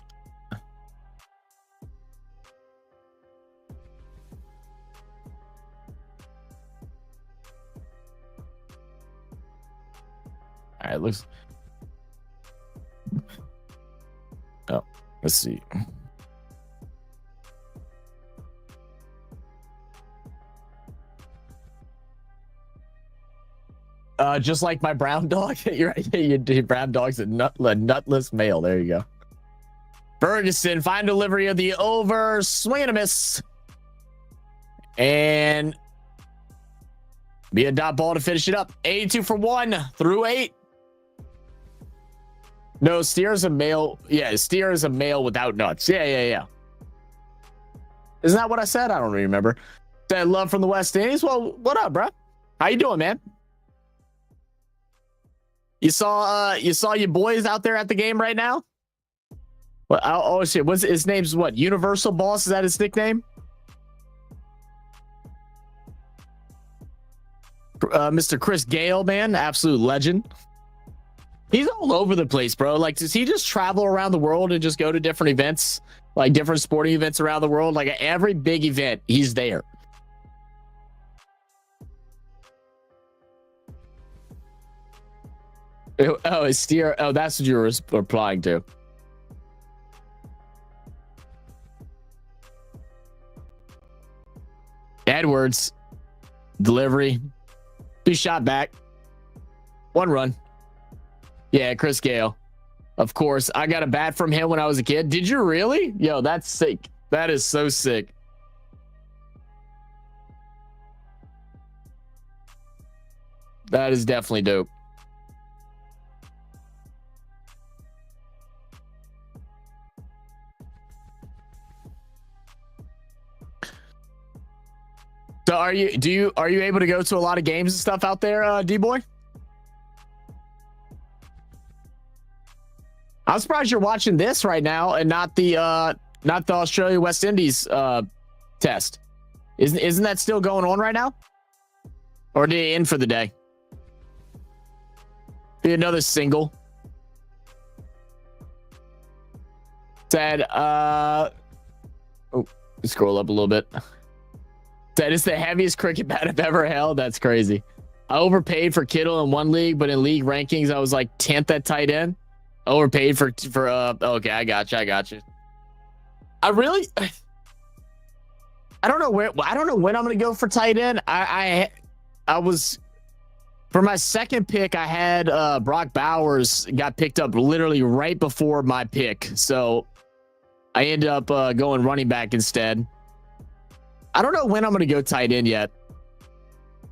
All right, looks. Oh, let's see. Just like my brown dog. You're right. Your brown dog's a nutless male. There you go. Ferguson, fine delivery of the over, swing and a miss. And be a dot ball to finish it up. 82 for 1 through 8. No, Steer is a male. Yeah, Steer is a male without nuts. Yeah. Isn't that what I said? I don't remember. Said love from the West Indies. Well, what up, bro? How you doing, man? You saw your boys out there at the game right now? Well, oh shit, what's his name's what? Universal Boss, is that his nickname? Mr. Chris Gale, man, absolute legend. He's all over the place, bro. Like, does he just travel around the world and just go to different events, like different sporting events around the world? Like every big event, he's there. Oh, it's Steer. Oh, that's what you were replying to. Edwards, delivery, 2 shot back, 1 run. Yeah, Chris Gale. Of course, I got a bat from him when I was a kid. Did you really? Yo, that's sick. That is so sick. That is definitely dope. So are you able to go to a lot of games and stuff out there, D-boy? I'm surprised you're watching this right now and not the Australia West Indies test. Isn't that still going on right now? Or did it end for the day? Be another single. Said scroll up a little bit. That is the heaviest cricket bat I've ever held. That's crazy. I overpaid for Kittle in 1 league, but in league rankings, I was like 10th at tight end. Overpaid for okay, I got you. I don't know when I'm gonna go for tight end. I was for my second pick, I had Brock Bowers got picked up literally right before my pick. So I ended up going running back instead. I don't know when I'm going to go tight end yet.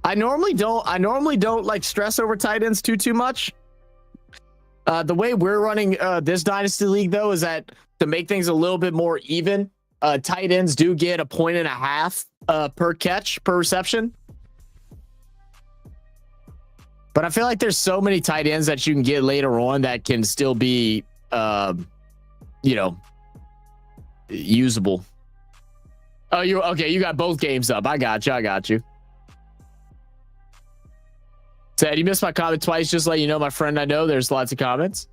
I normally don't like stress over tight ends too much. The way we're running this dynasty league though is that to make things a little bit more even, tight ends do get 1.5 points per catch per reception. But I feel like there's so many tight ends that you can get later on that can still be usable. Oh, you okay? You got both games up. I got you. Said you missed my comment twice. Just let you know, my friend. I know there's lots of comments.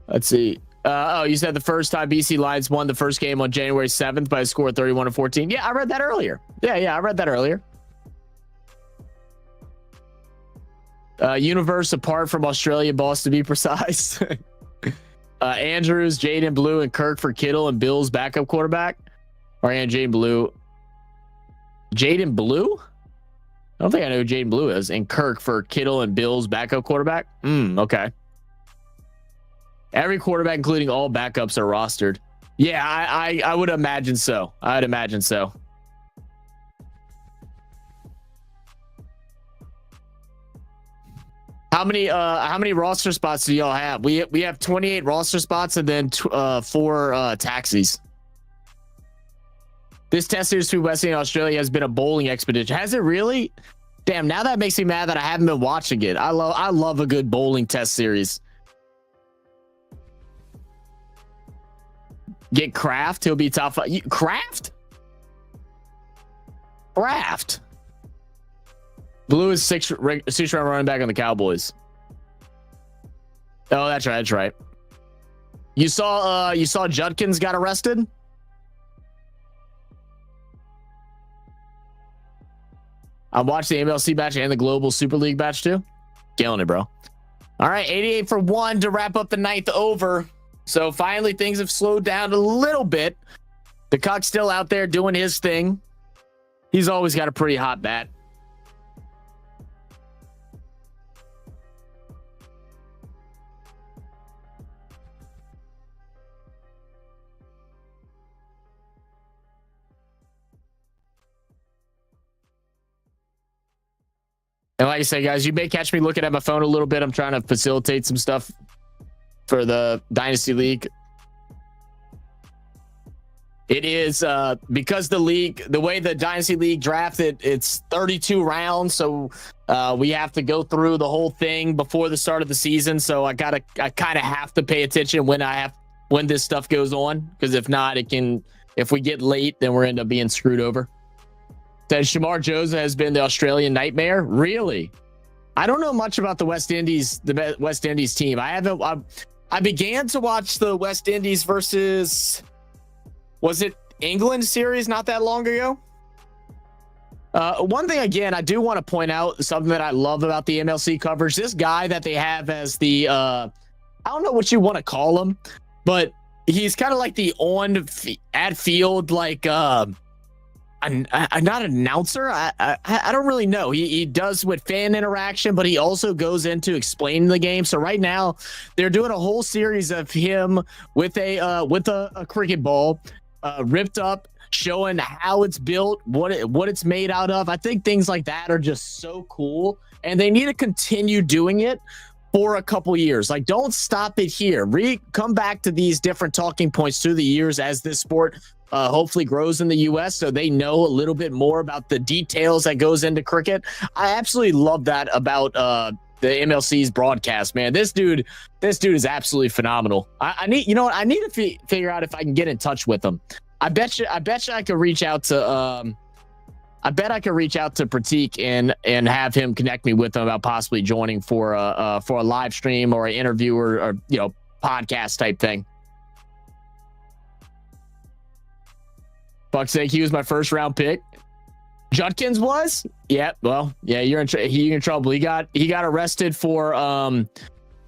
Let's see. You said the first time BC Lions won the first game on January 7th by a score of 31-14. Yeah, I read that earlier. Yeah, I read that earlier. Universe apart from Australia, boss to be precise. Andrews, Jaden Blue, and Kirk for Kittle and Bill's backup quarterback. Or Jaden Blue. Jaden Blue? I don't think I know who Jaden Blue is. And Kirk for Kittle and Bill's backup quarterback. Okay. Every quarterback, including all backups, are rostered. Yeah, I would imagine so. I'd imagine so. How many roster spots do y'all have? We have 28 roster spots and then 4 taxis. This test series between West Indies and Australia has been a bowling expedition. Has it really? Damn, now that makes me mad that I haven't been watching it. I love a good bowling test series. Get Kraft. He'll be top 5. Kraft? Blue is 6 round running back on the Cowboys. Oh, that's right. That's right. You saw Judkins got arrested? I watched the MLC batch and the Global Super League batch too. Killing it, bro. All right, 88 for 1 to wrap up the 9th over. So finally things have slowed down a little bit. The Cock's still out there doing his thing. He's always got a pretty hot bat. And like I say, guys, you may catch me looking at my phone a little bit. I'm trying to facilitate some stuff for the Dynasty League. It is because the league, the way the Dynasty League drafted, it's 32 rounds. So we have to go through the whole thing before the start of the season. So I kind of have to pay attention when this stuff goes on, because if not, if we get late, then we're end up being screwed over. Said Shamar Josa has been the Australian nightmare. Really? I don't know much about the West Indies team. I began to watch the West Indies versus, was it England series not that long ago? One thing, again, I do want to point out something that I love about the MLC coverage. This guy that they have as the, I don't know what you want to call him, but he's kind of like the at field, like, I'm not an announcer. I don't really know. He does with fan interaction, but he also goes into explaining the game. So right now they're doing a whole series of him with a cricket ball, ripped up, showing how it's built, what it's made out of. I think things like that are just so cool, and they need to continue doing it for a couple years. Like, don't stop it here. Come back to these different talking points through the years as this sport hopefully grows in the US, so they know a little bit more about the details that goes into cricket. I absolutely love that about the MLC's broadcast, man. This dude is absolutely phenomenal. I need to figure out if I can get in touch with him. I bet you I could reach out to Pratik and have him connect me with him about possibly joining for a live stream or an interview or podcast type thing. Fuck's sake, he was my first round pick. Judkins was? Yeah, well, yeah, you're in trouble. He got arrested for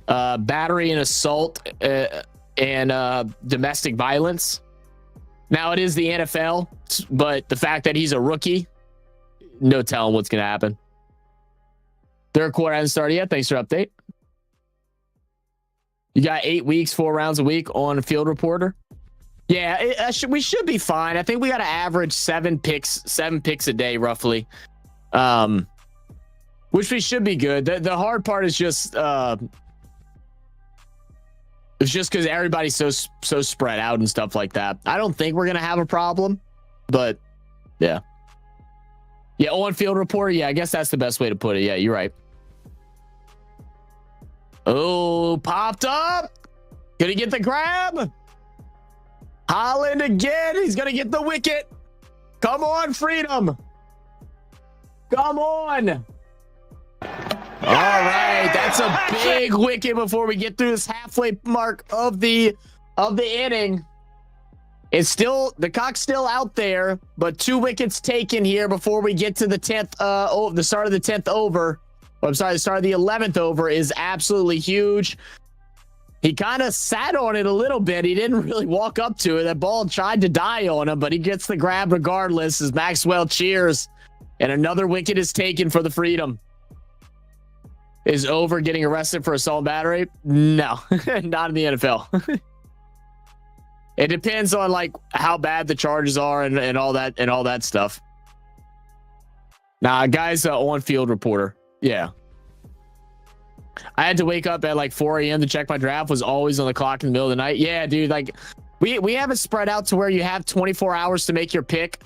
battery and assault and domestic violence. Now it is the NFL, but the fact that he's a rookie, no telling what's gonna happen. Third quarter hasn't started yet. Thanks for update. You got 8 weeks, 4 rounds a week on Field Reporter. Yeah, we should be fine. I think we got to average 7 picks a day, roughly, which we should be good. The hard part is just it's just because everybody's so spread out and stuff like that. I don't think we're gonna have a problem, but yeah, on Field Reporter. Yeah, I guess that's the best way to put it. Yeah, you're right. Oh, popped up. Gonna get the grab. Holland again. He's going to get the wicket. Come on, Freedom. Come on. All right. That's a big wicket before we get through this halfway mark of the inning. It's still, the Cock's still out there, but 2 wickets taken here before we get to the 10th, the start of the 10th over. The start of the 11th over is absolutely huge. He kind of sat on it a little bit. He didn't really walk up to it. That ball tried to die on him, but he gets the grab regardless as Maxwell cheers. And another wicket is taken for the Freedom. Is Over getting arrested for assault and battery? No, not in the NFL. It depends on like how bad the charges are and all that stuff. Nah, guy's on Field Reporter. Yeah. I had to wake up at like 4 a.m. to check my draft. Was always on the clock in the middle of the night. Yeah, dude. Like we have it spread out to where you have 24 hours to make your pick,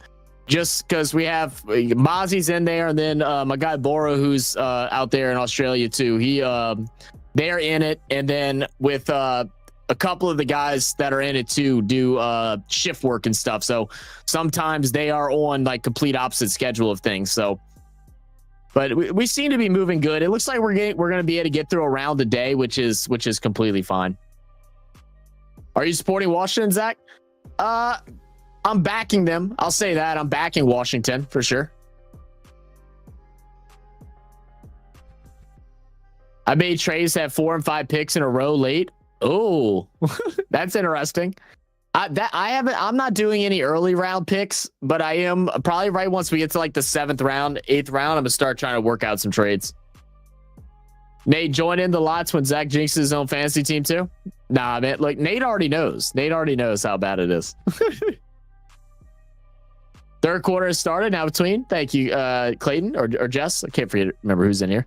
just because we have Mozzie's in there, and then my guy Bora, who's out there in Australia too. They're in it, and then with a couple of the guys that are in it too do shift work and stuff. So sometimes they are on like complete opposite schedule of things. So But we seem to be moving good. It looks like we're going to be able to get through a round a day, which is completely fine. Are you supporting Washington, Zach? I'm backing them. I'll say that. I'm backing Washington for sure. I made trades have 4 and 5 picks in a row late. Oh, that's interesting. I'm not doing any early round picks, but I am probably right once we get to like the 7th round, 8th round, I'm gonna start trying to work out some trades. Nate, join in the lots when Zach jinxes his own fantasy team too. Nah, man, like Nate already knows. Nate already knows how bad it is. Third quarter has started now between. Thank you, Clayton or Jess. I can't remember who's in here.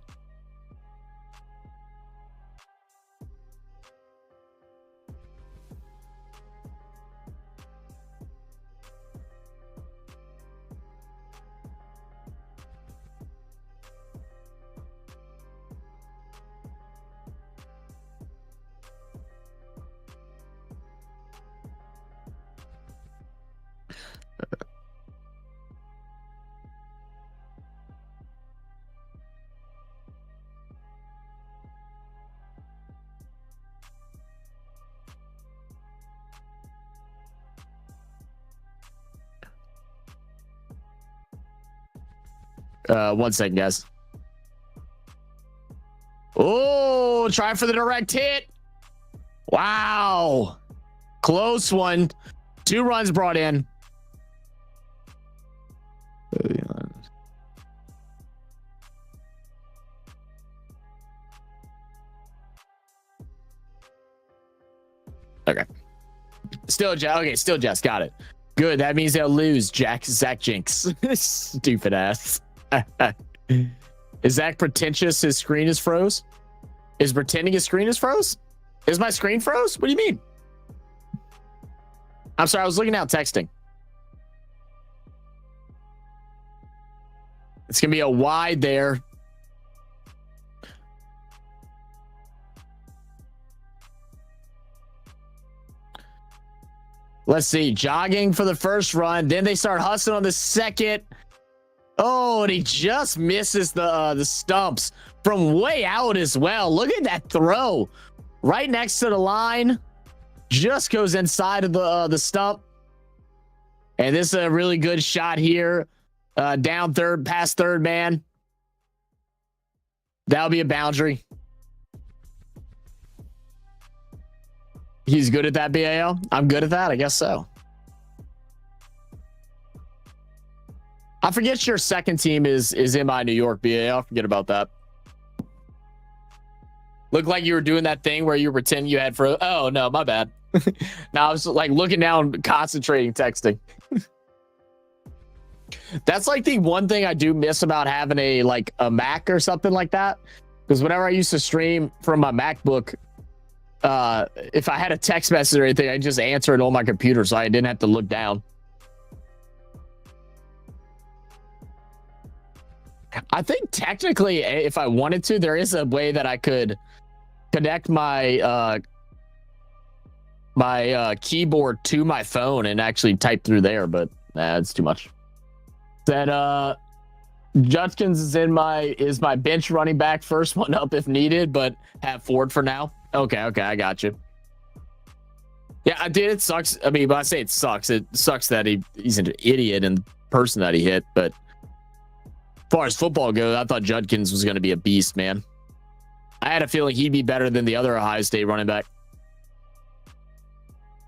One second, guys. Oh, try for the direct hit. Wow. Close one. 2 runs brought in. Okay. Still Jess. Got it. Good. That means they'll lose. Zach Jinx. Stupid ass. Is Zach pretentious? His screen is froze. Is pretending his screen is froze? Is my screen froze? What do you mean? I'm sorry. I was looking out texting. It's going to be a wide there. Let's see. Jogging for the first run. Then they start hustling on the second. Oh, and he just misses the stumps from way out as well. Look at that throw. Right next to the line. Just goes inside of the stump. And this is a really good shot here. Down third, past third man. That'll be a boundary. He's good at that, BAL. I'm good at that. I guess so. I forget your second team is MI New York, BAL. Forget about that. Looked like you were doing that thing where you pretend you had for. Oh no, my bad. Now I was like looking down, concentrating, texting. That's like the one thing I do miss about having a Mac or something like that. Because whenever I used to stream from my MacBook, if I had a text message or anything, I just answer it on my computer, so I didn't have to look down. I think technically, if I wanted to, there is a way that I could connect my keyboard to my phone and actually type through there, but it's too much. That Judkins is my bench running back, first one up if needed, but have Ford for now. Okay, I got you. Yeah, I did. It sucks. I mean, when I say it sucks that he's an idiot and the person that he hit, but as far as football goes, I thought Judkins was going to be a beast, man. I had a feeling he'd be better than the other Ohio State running back.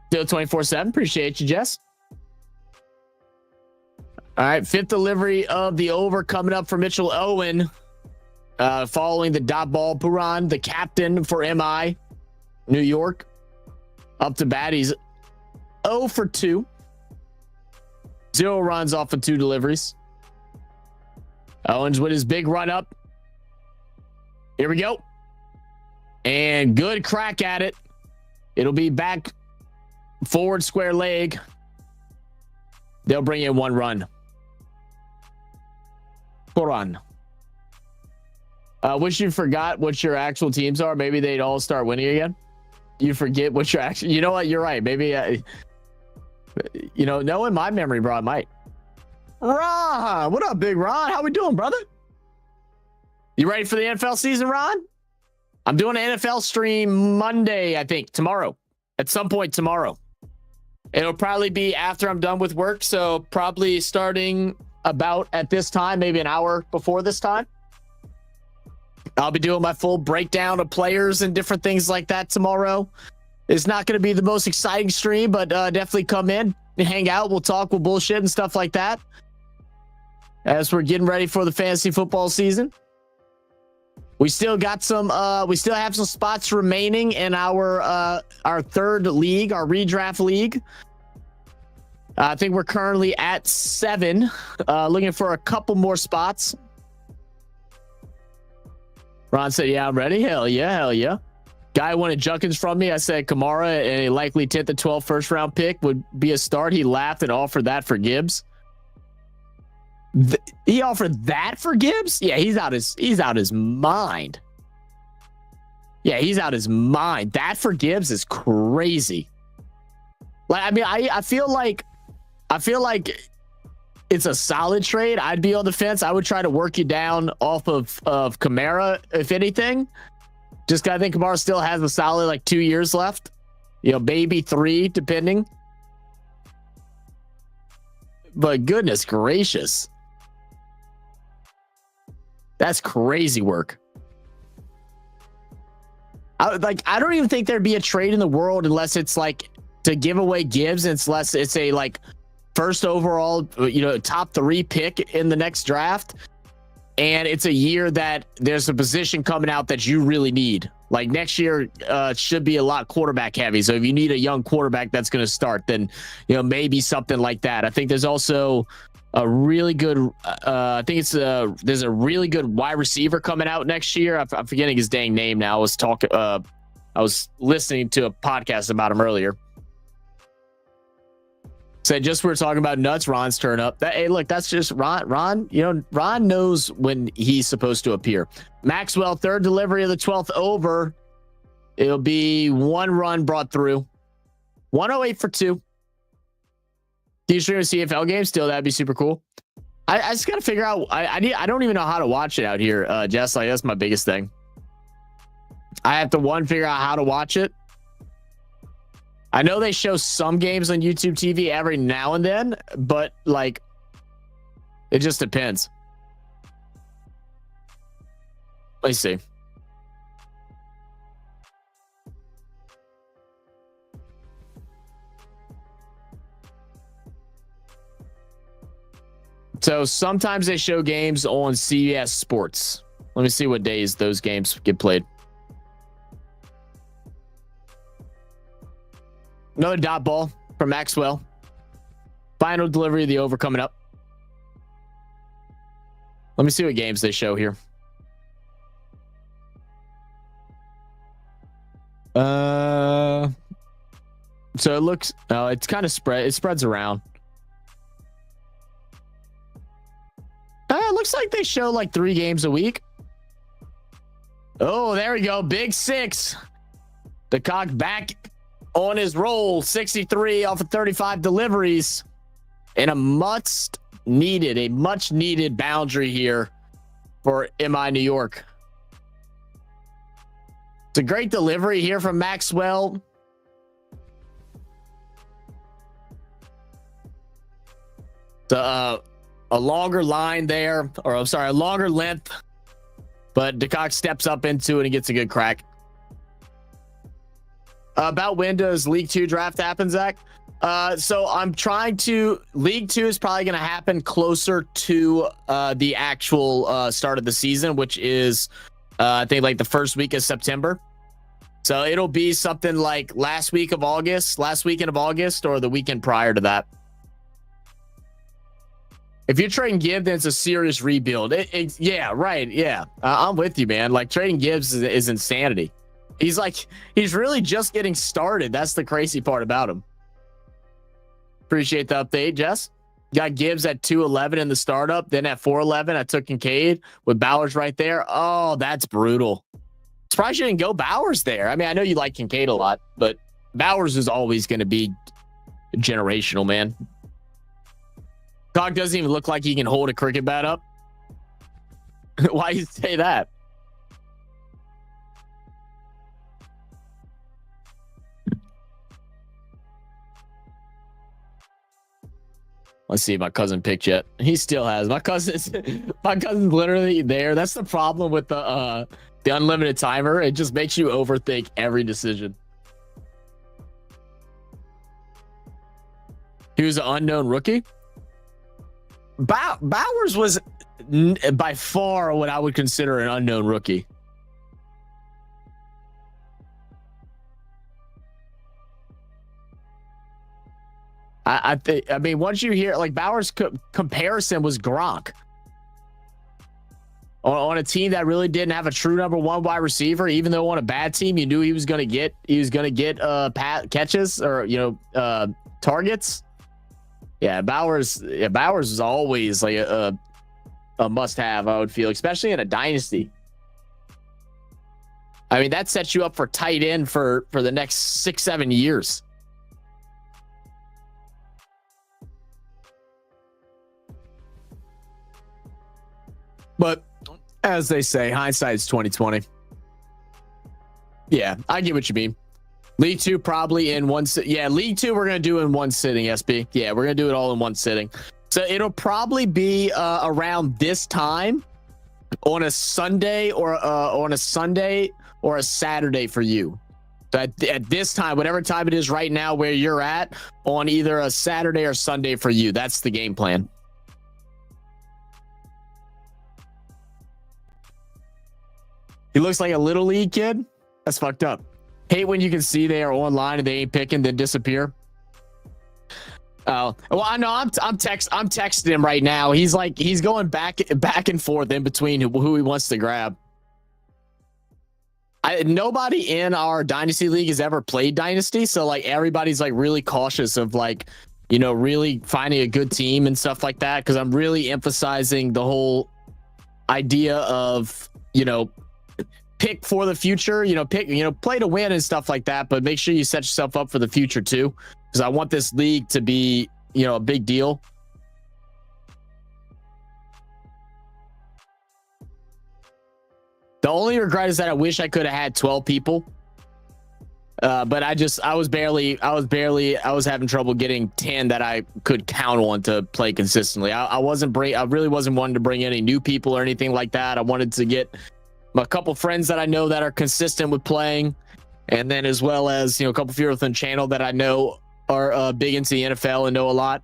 Still 24/7. Appreciate you, Jess. All right, 5th delivery of the over coming up for Mitchell Owen. Following the dot ball, Puran, the captain for MI New York. Up to bat, he's 0 for 2. 0 runs off of 2 deliveries. Owens with his big run up. Here we go. And good crack at it. It'll be back forward square leg. They'll bring in 1 run. Puran. Wish you forgot what your actual teams are. Maybe they'd all start winning again. You forget what your actual. You know what? You're right. Maybe. Knowing my memory, bro, I might. Ron, what up, big Ron? How we doing, brother? You ready for the NFL season, Ron? I'm doing an NFL stream Monday, I think, tomorrow. At some point tomorrow. It'll probably be after I'm done with work, so probably starting about at this time, maybe an hour before this time. I'll be doing my full breakdown of players and different things like that tomorrow. It's not going to be the most exciting stream, but definitely come in and hang out. We'll talk, we'll bullshit and stuff like that as we're getting ready for the fantasy football season. We still got some. We still have some spots remaining in our third league, our redraft league. I think we're currently at 7, looking for a couple more spots. Ron said, "Yeah, I'm ready." Hell yeah, hell yeah. Guy wanted Junkins from me. I said Kamara and a likely 10th to 12th first round pick would be a start. He laughed and offered that for Gibbs. He offered that for Gibbs? Yeah, he's out his mind. Yeah, he's out his mind. That for Gibbs is crazy. Like, I mean, I feel like it's a solid trade. I'd be on the fence. I would try to work you down off of Kamara, if anything. Just I think Kamara still has a solid like 2 years left. You know, maybe 3, depending. But goodness gracious. That's crazy work. I don't even think there'd be a trade in the world unless it's like to give away Gibbs, unless it's a like first overall, top 3 pick in the next draft. And it's a year that there's a position coming out that you really need. Like next year should be a lot quarterback heavy. So if you need a young quarterback that's going to start, then, maybe something like that. I think there's also a really good, there's a really good wide receiver coming out next year. I'm forgetting his dang name now. I was listening to a podcast about him earlier. Said just we were talking about nuts. Ron's turn up. Hey, look, that's just Ron. Ron knows when he's supposed to appear. Maxwell, third delivery of the 12th over. It'll be 1 run brought through. 108 for 2. Do you stream a CFL game still? That'd be super cool. I just gotta figure out. I don't even know how to watch it out here, Jess. Like that's my biggest thing. I have to figure out how to watch it. I know they show some games on YouTube TV every now and then, but like it just depends. Let me see. So sometimes they show games on CBS Sports. Let me see what days those games get played. Another dot ball from Maxwell. Final delivery of the over coming up. Let me see what games they show here. So it looks, it's kind of spread. It spreads around. It looks like they show like 3 games a week. Oh, there we go. Big 6. The cock back on his roll. 63 off of 35 deliveries. And a much needed boundary here for MI New York. It's a great delivery here from Maxwell. A longer line there, or I'm sorry, a longer length, but DeCock steps up into it and gets a good crack. About when does League 2 draft happen, Zach? So I'm trying to, League 2 is probably going to happen closer to the actual start of the season, which is, I think, like the first week of September. So it'll be something like last weekend of August, or the weekend prior to that. If you're trading Gibbs, then it's a serious rebuild. Yeah, right. Yeah, I'm with you, man. Like trading Gibbs is insanity. He's really just getting started. That's the crazy part about him. Appreciate the update, Jess. Got Gibbs at 211 in the startup. Then at 411, I took Kincaid with Bowers right there. Oh, that's brutal. Surprised you didn't go Bowers there. I mean, I know you like Kincaid a lot, but Bowers is always going to be generational, man. Cock doesn't even look like he can hold a cricket bat up. Why you say that? Let's see if my cousin picked yet. He still has. My cousin's literally there. That's the problem with the unlimited timer. It just makes you overthink every decision. He was an unknown rookie. Bowers was by far what I would consider an unknown rookie. I mean, once you hear like Bowers' comparison was Gronk on a team that really didn't have a true number one wide receiver, even though on a bad team you knew he was going to get catches or targets. Yeah, Bowers is always like a must-have. I would feel, especially in a dynasty. I mean, that sets you up for tight end for the next 6-7 years. But as they say, hindsight's 2020. Yeah, I get what you mean. League 2 probably in one. Yeah, League 2 we're gonna do in one sitting. SB. Yeah, we're gonna do it all in one sitting. So it'll probably be around this time on a Sunday or a Saturday for you. But at this time, whatever time it is right now, where you're at, on either a Saturday or Sunday for you. That's the game plan. He looks like a little league kid. That's fucked up. Hate when you can see they are online and they ain't picking, then disappear. Oh, well, I know. I'm texting him right now. He's going back and forth in between who he wants to grab. Nobody in our Dynasty League has ever played Dynasty, so like everybody's like really cautious of like, really finding a good team and stuff like that, because I'm really emphasizing the whole idea of pick for the future, play to win and stuff like that, but make sure you set yourself up for the future too, because I want this league to be, a big deal. The only regret is that I wish I could have had 12 people. But I was having trouble getting 10 that I could count on to play consistently. I really wasn't wanting to bring any new people or anything like that. I wanted to get a couple friends that I know that are consistent with playing, and then as well as a couple viewers on the channel that I know are big into the NFL and know a lot.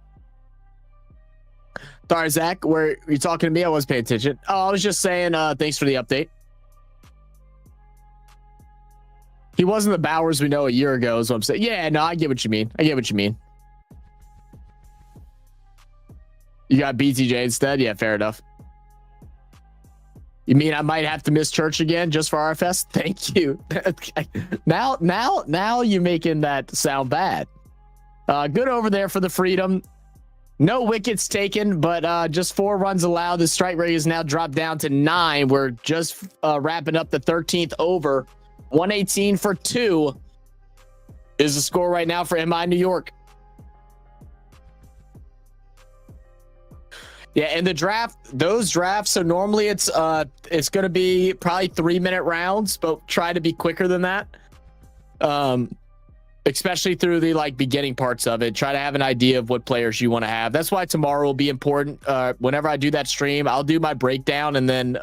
Sorry, Zach, were you talking to me? I wasn't paying attention. Oh, I was just saying thanks for the update. He wasn't the Bowers we know a year ago, is what I'm saying. Yeah, no, I get what you mean. You got BTJ instead? Yeah, fair enough. You mean I might have to miss church again just for RFS? Thank you. now you're making that sound bad. Good over there for the freedom. No wickets taken, but just 4 runs allowed. The strike rate is now dropped down to 9. We're just wrapping up the 13th over. 118 for 2 is the score right now for MI New York. Yeah, and those drafts, so normally it's going to be probably 3-minute rounds, but try to be quicker than that. Especially through the beginning parts of it. Try to have an idea of what players you want to have. That's why tomorrow will be important. Whenever I do that stream, I'll do my breakdown, and then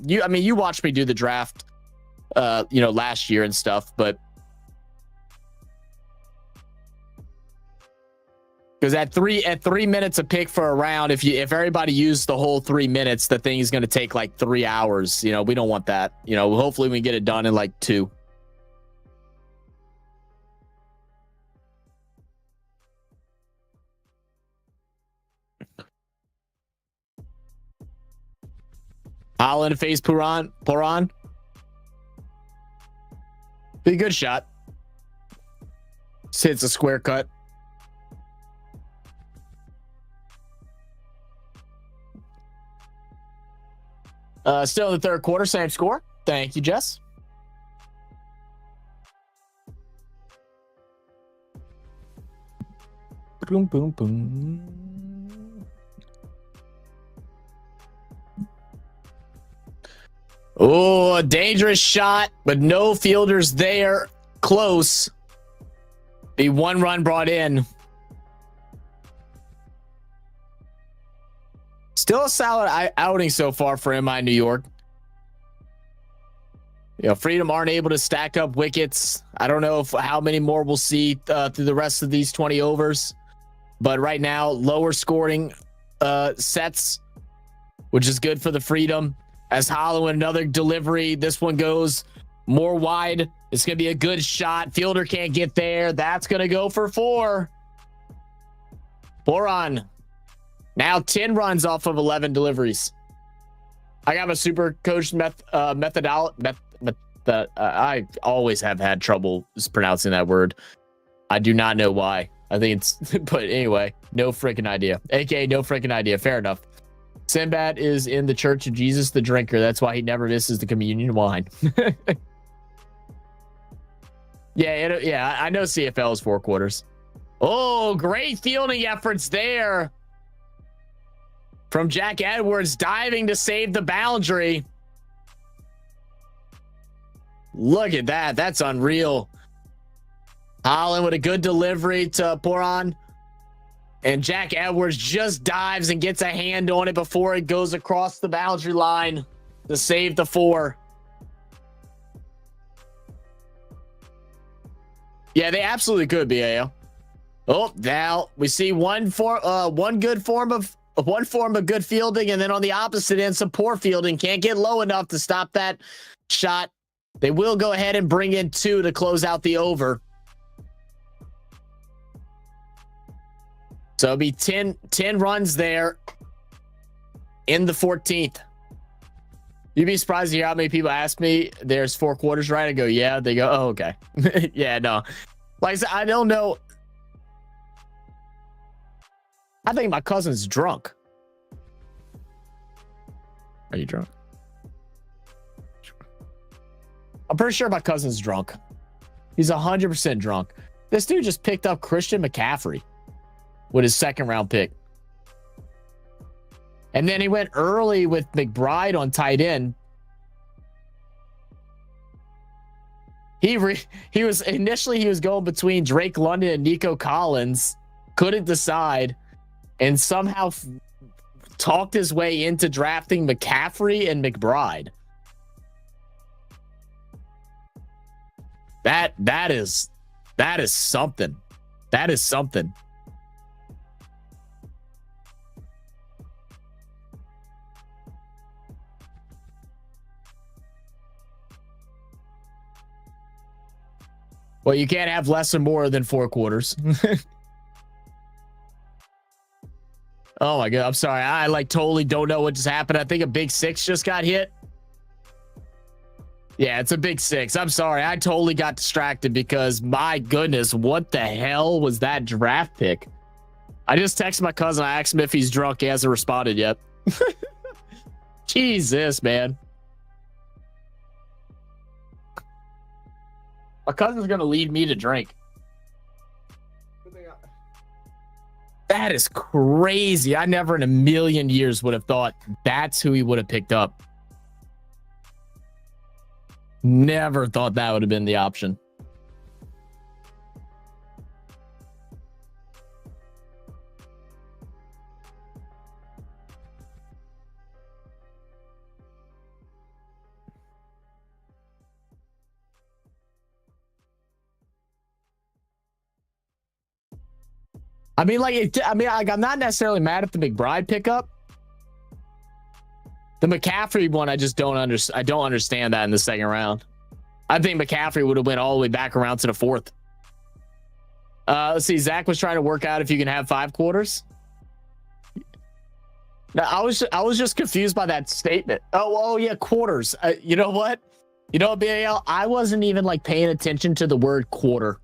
you watched me do the draft last year and stuff, but because at 3 minutes a pick for a round, if everybody used the whole 3 minutes, the thing is going to take like 3 hours. We don't want that. Hopefully we get it done in like 2. Holland face Puran. Be a good shot. Hits a square cut. Still in the third quarter, same score. Thank you, Jess. Boom, boom, boom. Oh, a dangerous shot, but no fielders there. Close. The 1 run brought in. Still a solid outing so far for MI New York. You know, Freedom aren't able to stack up wickets. I don't know how many more we'll see through the rest of these 20 overs. But right now, lower scoring sets, which is good for the Freedom. As Hollow, another delivery. This one goes more wide. It's going to be a good shot. Fielder can't get there. That's going to go for 4. 4 on. Now 10 runs off of 11 deliveries. I got my super coach I always have had trouble pronouncing that word. I do not know why. I think it's, but anyway, no freaking idea. AKA no freaking idea. Fair enough. Sinbad is in the Church of Jesus the Drinker. That's why he never misses the communion wine. Yeah, I know CFL is 4 quarters. Oh, great fielding efforts there from Jack Edwards, diving to save the boundary. Look at that. That's unreal. Holland with a good delivery to Poran. And Jack Edwards just dives and gets a hand on it before it goes across the boundary line to save the 4. Yeah, they absolutely could, BAL. Oh, now we see one good form of good fielding, and then on the opposite end, some poor fielding. Can't get low enough to stop that shot. They will go ahead and bring in 2 to close out the over. So it'll be 10 runs there in the 14th. You'd be surprised to hear how many people ask me, there's 4 quarters, right? I go, yeah. They go, oh, okay. Yeah, no. Like I said, I don't know. I think my cousin's drunk. Are you drunk? I'm pretty sure my cousin's drunk. He's 100% drunk. This dude just picked up Christian McCaffrey with his 2nd round pick. And then he went early with McBride on tight end. He was going between Drake London and Nico Collins, couldn't decide, and somehow talked his way into drafting McCaffrey and McBride. That is something. That is something. Well, you can't have less or more than 4 quarters. Oh my God. I'm sorry. I totally don't know what just happened. I think a big 6 just got hit. Yeah, it's a big 6. I'm sorry. I totally got distracted because my goodness, what the hell was that draft pick? I just texted my cousin. I asked him if he's drunk. He hasn't responded yet. Jesus, man. My cousin's going to lead me to drink. That is crazy. I never in a million years would have thought that's who he would have picked up. Never thought that would have been the option. I mean, I'm not necessarily mad at the McBride pickup. The McCaffrey one, I just don't understand. I don't understand that in the 2nd round. I think McCaffrey would have went all the way back around to the 4th. Let's see. Zach was trying to work out if you can have 5 quarters. No, I was just confused by that statement. Oh yeah, quarters. You know what? BAL, I wasn't even paying attention to the word quarter.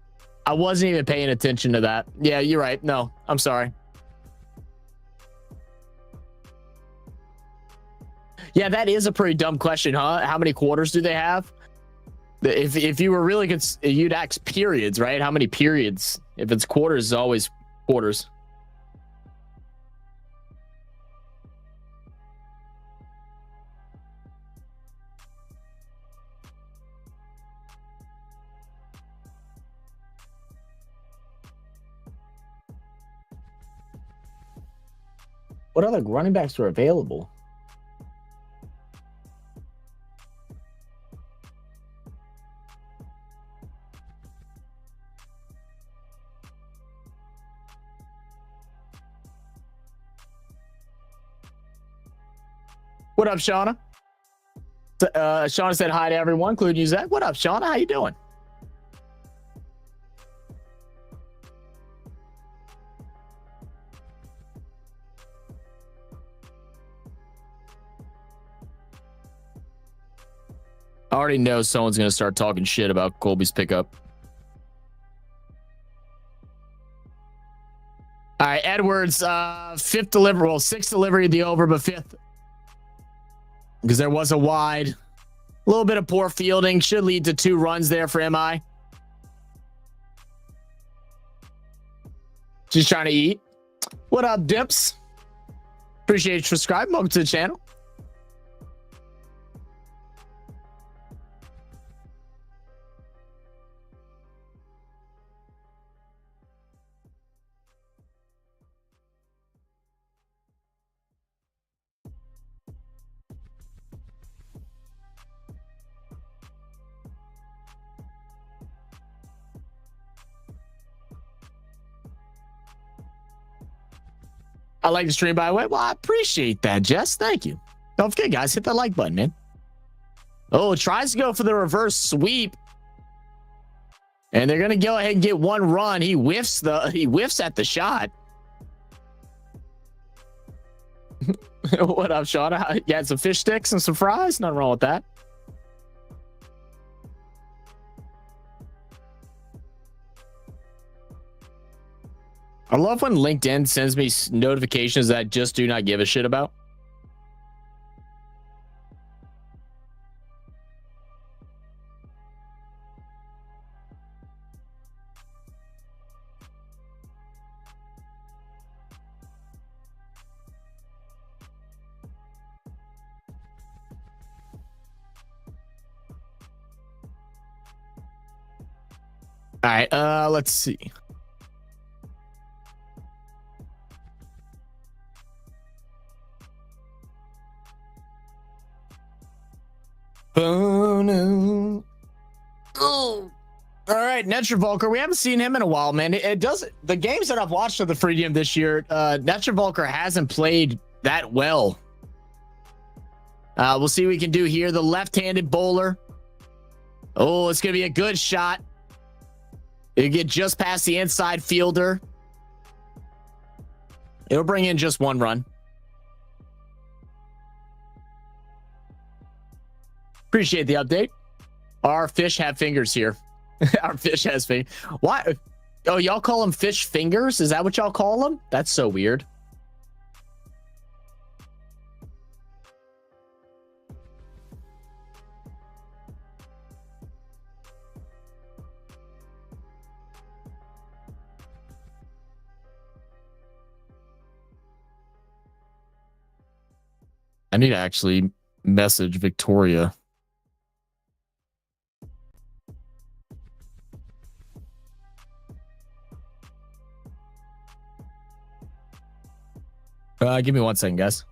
I wasn't even paying attention to that. Yeah, you're right. No, I'm sorry. Yeah, that is a pretty dumb question, huh? How many quarters do they have? If you were really good, you'd ask periods, right? How many periods? If it's quarters, it's always quarters. What other running backs were available? What up, Shauna? Shauna said hi to everyone, including you, Zach. What up, Shauna? How you doing? I already know someone's going to start talking shit about Colby's pickup. All right, Edwards, fifth delivery, well, sixth delivery of the over, but fifth because there was a wide. A little bit of poor fielding should lead to 2 runs there for MI. Just trying to eat. What up, Dips? Appreciate you subscribing. Welcome to the channel. I like the stream, by the way. Well, I appreciate that, Jess. Thank you. Don't forget, guys, hit that like button, man. Oh, tries to go for the reverse sweep. And they're gonna go ahead and get 1 run. He whiffs at the shot. What up, Sean? You had some fish sticks and some fries? Nothing wrong with that. I love when LinkedIn sends me notifications that I just do not give a shit about. All right, let's see. Oh no. Oh. All right, Netravolker. We haven't seen him in a while, man. It does the games that I've watched of the Freedom this year, Netravolker hasn't played that well. We'll see what we can do here. The left-handed bowler. Oh, it's gonna be a good shot. It'll get just past the inside fielder. It'll bring in just 1 run. Appreciate the update. Our fish have fingers here. Our fish has fingers. Why? Oh, y'all call them fish fingers? Is that what y'all call them? That's so weird. I need to actually message Victoria. Give me 1 second, guys.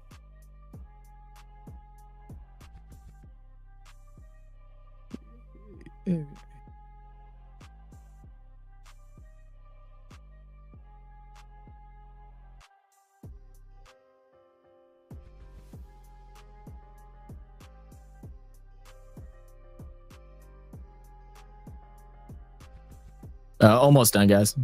Almost done, guys.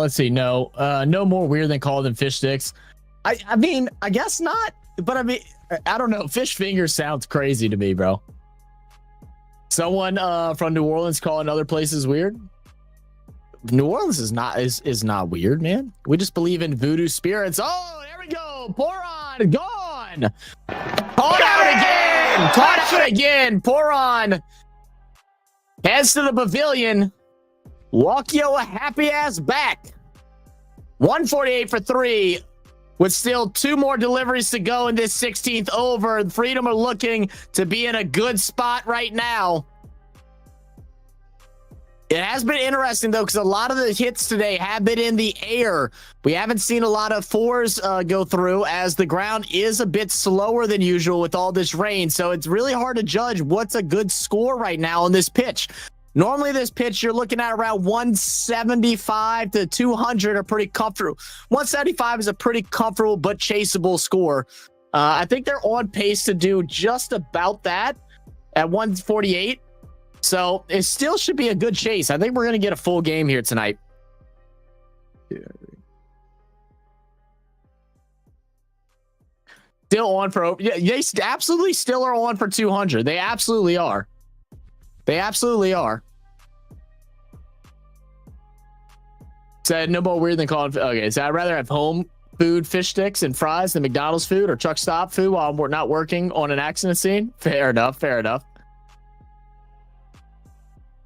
Let's see. No more weird than called them fish sticks. I mean, I guess not, but I mean, I don't know. Fish fingers sounds crazy to me, bro. Someone from New Orleans calling other places weird. New Orleans is not weird, man. We just believe in voodoo spirits. Oh, there we go. Poron gone. Caught out again. Caught out again. Poron Heads to the pavilion. Walk your happy ass back. 148 for 3 with still 2 more deliveries to go in this 16th over. Freedom are looking to be in a good spot right now. It has been interesting, though, because a lot of the hits today have been in the air. We haven't seen a lot of 4s go through, as the ground is a bit slower than usual with all this rain. So it's really hard to judge what's a good score right now on this pitch. Normally, this pitch, you're looking at around 175 to 200 are pretty comfortable. 175 is a pretty comfortable but chaseable score. I think they're on pace to do just about that at 148. So it still should be a good chase. I think we're going to get a full game here tonight. Yeah. Still on for, yeah, they absolutely still are on for 200. They absolutely are. They absolutely are. Said no more weird than calling. Okay, so I'd rather have home food fish sticks and fries than McDonald's food or truck stop food while we're not working on an accident scene. Fair enough. Fair enough.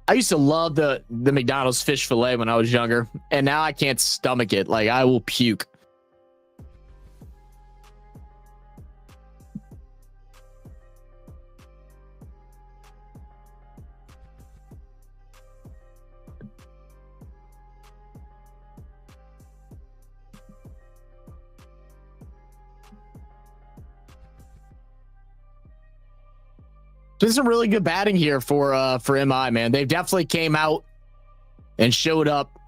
I used to love the McDonald's fish fillet when I was younger, and now I can't stomach it. Like, I will puke. There's some really good batting here for MI, man. They definitely came out and showed up.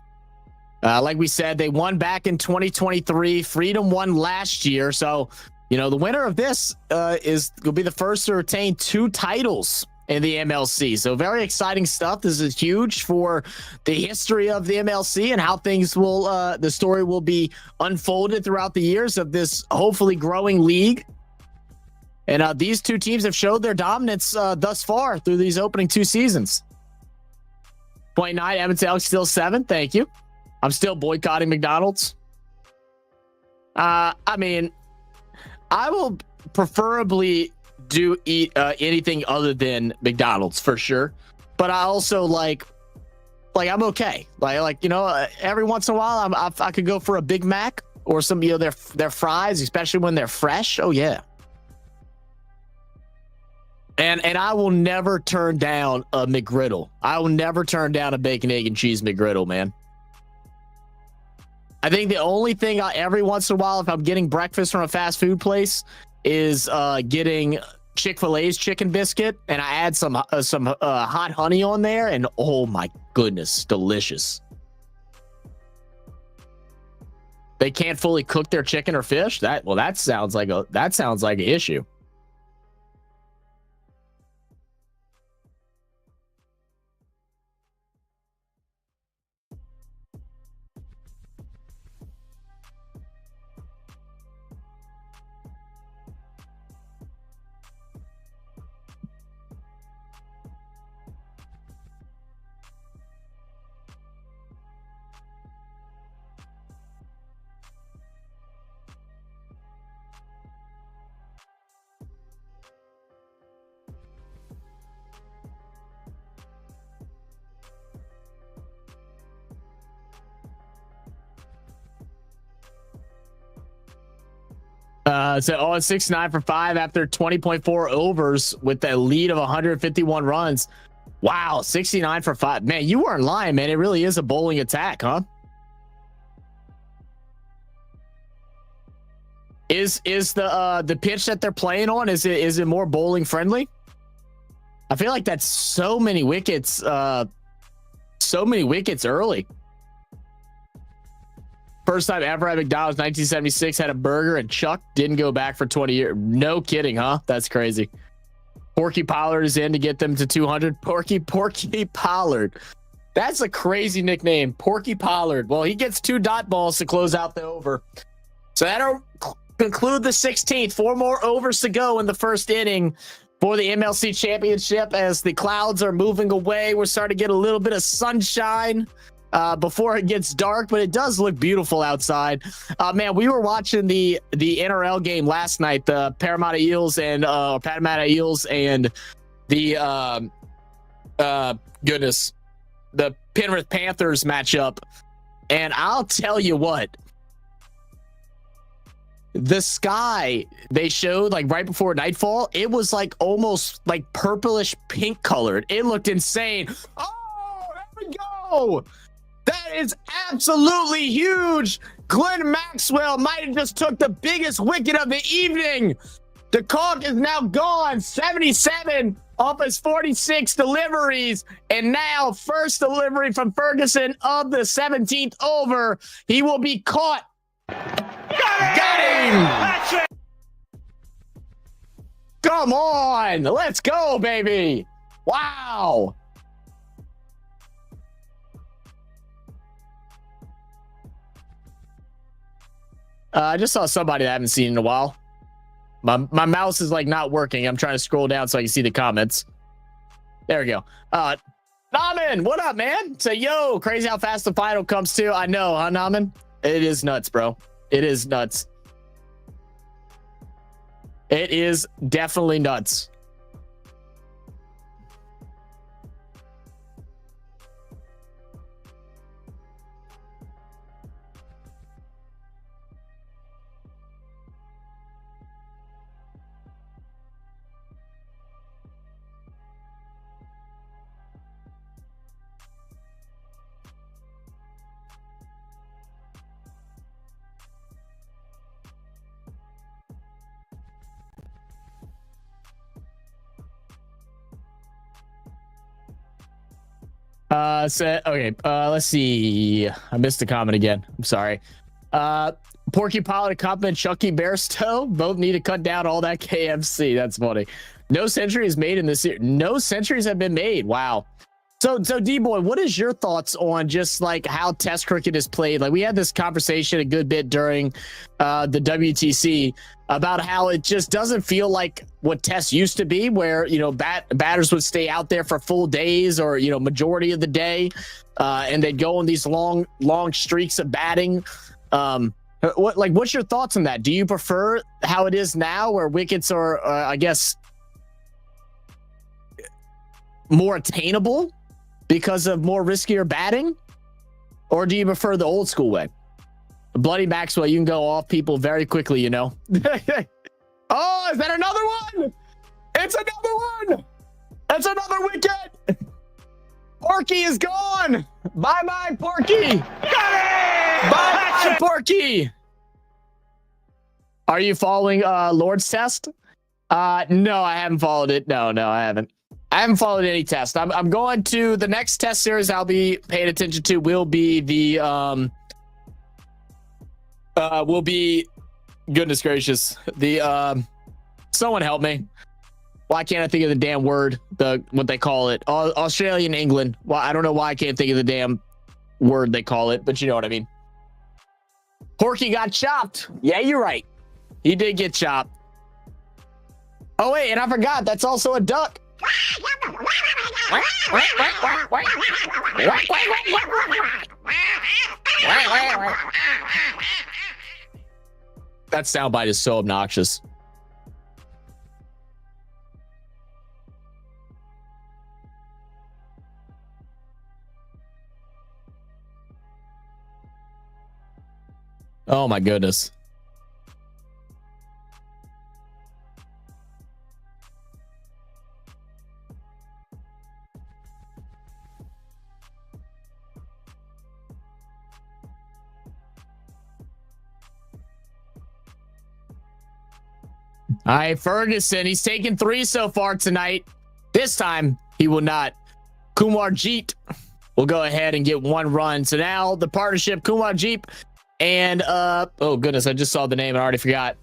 Like we said, they won back in 2023. Freedom won last year. So, you know, the winner of this will be the first to retain 2 titles in the MLC. So very exciting stuff. This is huge for the history of the MLC and how things will, the story will be unfolded throughout the years of this hopefully growing league. And these 2 teams have showed their dominance thus far through these opening 2 seasons. 0.9, Edmonton Elks still 7. Thank you. I'm still boycotting McDonald's. I mean, I will preferably eat anything other than McDonald's for sure. But I also like I'm okay. Like you know, every once in a while I could go for a Big Mac or some, you know, their fries, especially when they're fresh. Oh yeah. And I will never turn down a McGriddle. I will never turn down a bacon, egg, and cheese McGriddle, man. I think the only thing every once in a while, if I'm getting breakfast from a fast food place, is getting Chick-fil-A's chicken biscuit, and I add some hot honey on there, and oh my goodness, delicious. They can't fully cook their chicken or fish. That sounds like an issue. So on 6-9 for 5 after 20.4 overs with a lead of 151 runs. Wow, 69 for 5. Man, you weren't lying, man. It really is a bowling attack, huh? Is the pitch that they're playing on, is it more bowling friendly? I feel like that's so many wickets early. First time ever at McDonald's, 1976, had a burger and Chuck didn't go back for 20 years. No kidding, huh? That's crazy. Porky Pollard is in to get them to 200. Porky Pollard. That's a crazy nickname, Porky Pollard. Well, he gets 2 dot balls to close out the over. So that'll conclude the 16th. 4 more overs to go in the first inning for the MLC championship. As the clouds are moving away, we're starting to get a little bit of sunshine before it gets dark, but it does look beautiful outside. Man, we were watching the NRL game last night, the Parramatta Eels and the Goodness, the Penrith Panthers matchup. And I'll tell you what, the sky they showed like right before nightfall, it was like almost like purplish pink colored. It looked insane. Oh, there we go. That is absolutely huge. Glenn Maxwell might have just took the biggest wicket of the evening. The Caulk is now gone, 77 off his 46 deliveries. And now first delivery from Ferguson of the 17th over. He will be caught. Got him! That's it. Come on. Let's go, baby. Wow. I just saw somebody I haven't seen in a while. My mouse is like not working. I'm trying to scroll down so I can see the comments. There we go. Naman, what up, man? Say, yo, crazy how fast the final comes too. I know, huh, Naman? It is nuts, bro. It is nuts. It is definitely nuts. Let's see. I missed the comment again. I'm sorry. Porky Pilot and compliment Chucky Bairstow. Both need to cut down all that KFC. That's funny. No century is made in this year. No centuries have been made. Wow. So D-Boy, what is your thoughts on just like how Test cricket is played? Like we had this conversation a good bit during the WTC about how it just doesn't feel like what Test used to be, where, you know, batters would stay out there for full days or, you know, majority of the day, and they'd go on these long streaks of batting. What's your thoughts on that? Do you prefer how it is now, where wickets are, I guess, more attainable because of more riskier batting? Or do you prefer the old school way? Bloody Maxwell, you can go off people very quickly, you know. Oh, is that another one? It's another one. That's another wicket. Porky is gone. Bye-bye, Porky. Bye-bye, Porky. Are you following Lord's Test? No, I haven't followed it. No, I haven't. I haven't followed any test. I'm going to the next test series I'll be paying attention to will be the goodness gracious, the someone help me. Why can't I think of the damn word? What they call it? Australian England. Well, I don't know why I can't think of the damn word they call it, but you know what I mean. Porky got chopped. Yeah, you're right. He did get chopped. Oh wait, and I forgot that's also a duck. That soundbite is so obnoxious. Oh my goodness. All right, Ferguson, he's taken 3 so far tonight. This time, he will not. Kumarjeet will go ahead and get 1 run. So now the partnership, Kumarjeet and, oh goodness, I just saw the name. I already forgot.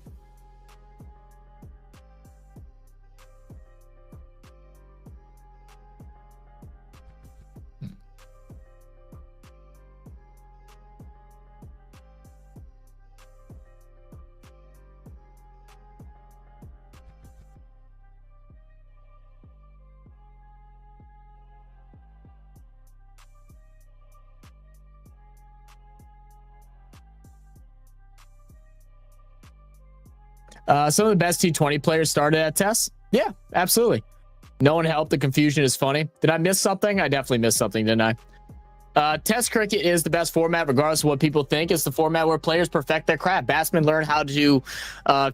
Some of the best T20 players started at Test. Yeah, absolutely. No one helped. The confusion is funny. Did I miss something? I definitely missed something, didn't I? Test cricket is the best format, regardless of what people think. It's the format where players perfect their craft. Batsmen learn how to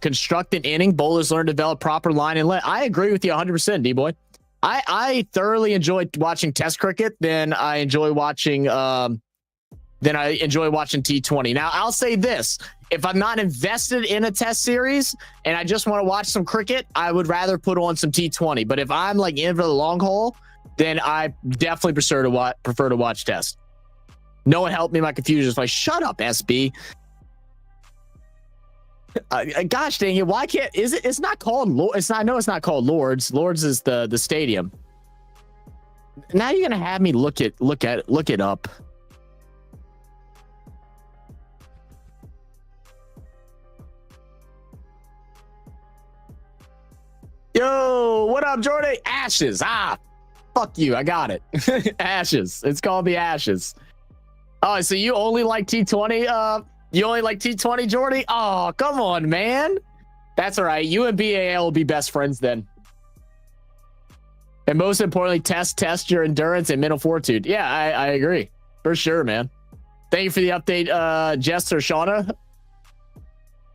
construct an inning. Bowlers learn to develop proper line and let. I agree with you 100%, D-boy. I thoroughly enjoy watching Test cricket. Then I enjoy watching T20. Now, I'll say this. If I'm not invested in a Test series and I just want to watch some cricket, I would rather put on some T20. But if I'm like in for the long haul, then I definitely prefer to watch Test. No one helped me. My confusion is like, shut up, SB. Gosh dang it! Why can't? Is it? It's not called Lord. It's not. No, it's not called Lords. Lords is the stadium. Now you're gonna have me look it up. Yo, what up, Jordy? Ashes. Fuck you. I got it. Ashes. It's called the Ashes. Oh, so you only like T20? You only like T20, Jordy? Oh, come on, man. That's all right. You and BAL will be best friends then. And most importantly, test your endurance and mental fortitude. Yeah, I agree. For sure, man. Thank you for the update, Jess or Shauna.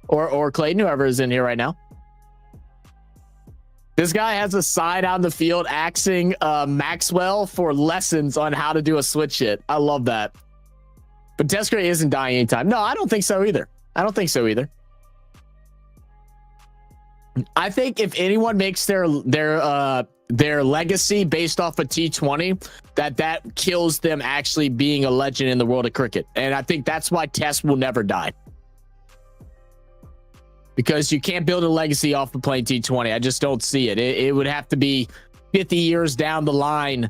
Or Clayton, whoever is in here right now. This guy has a sign out in the field axing Maxwell for lessons on how to do a switch hit. I love that. But Test cricket isn't dying anytime. No, I don't think so either. I think if anyone makes their legacy based off of T20, that kills them actually being a legend in the world of cricket. And I think that's why Test will never die. Because you can't build a legacy off of playing T20. I just don't see it. It would have to be 50 years down the line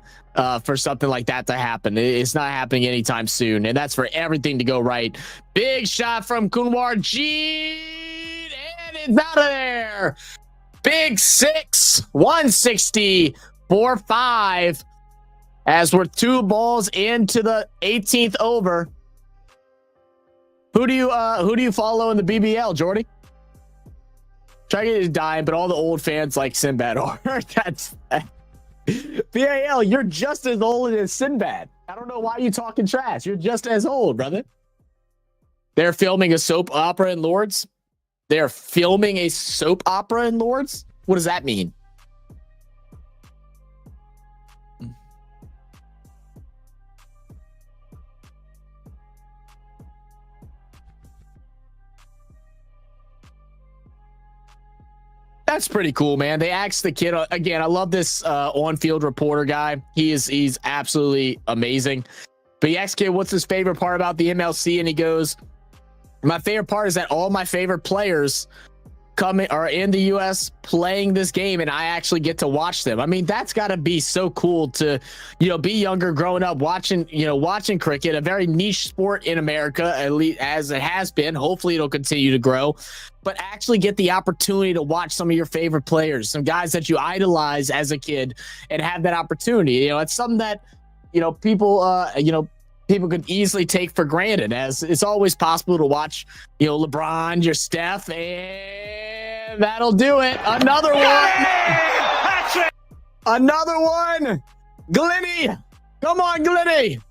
for something like that to happen. It's not happening anytime soon. And that's for everything to go right. Big shot from Kunwar Jeet. And it's out of there. Big six. 160. 4-5. As we're 2 balls into the 18th over. Who do you follow in the BBL, Jordy? Dragon is dying, but all the old fans like Sinbad are. That's BAL. You're just as old as Sinbad. I don't know why you talking trash. You're just as old, brother. They're filming a soap opera in Lords. They're filming a soap opera in Lords. What does that mean? That's pretty cool, man. They asked the kid again. I love this on-field reporter guy. He's absolutely amazing. But he asked kid, what's his favorite part about the MLC? And he goes, my favorite part is that all my favorite players are in the US playing this game, and I actually get to watch them. I mean, that's got to be so cool to, be younger, growing up, watching cricket, a very niche sport in America, at least as it has been. Hopefully it'll continue to grow, but actually get the opportunity to watch some of your favorite players, some guys that you idolize as a kid, and have that opportunity. It's something that, people could easily take for granted, as it's always possible to watch, LeBron, your Steph, and that'll do it. Another one. Another one. Glinny. Come on, Glinny.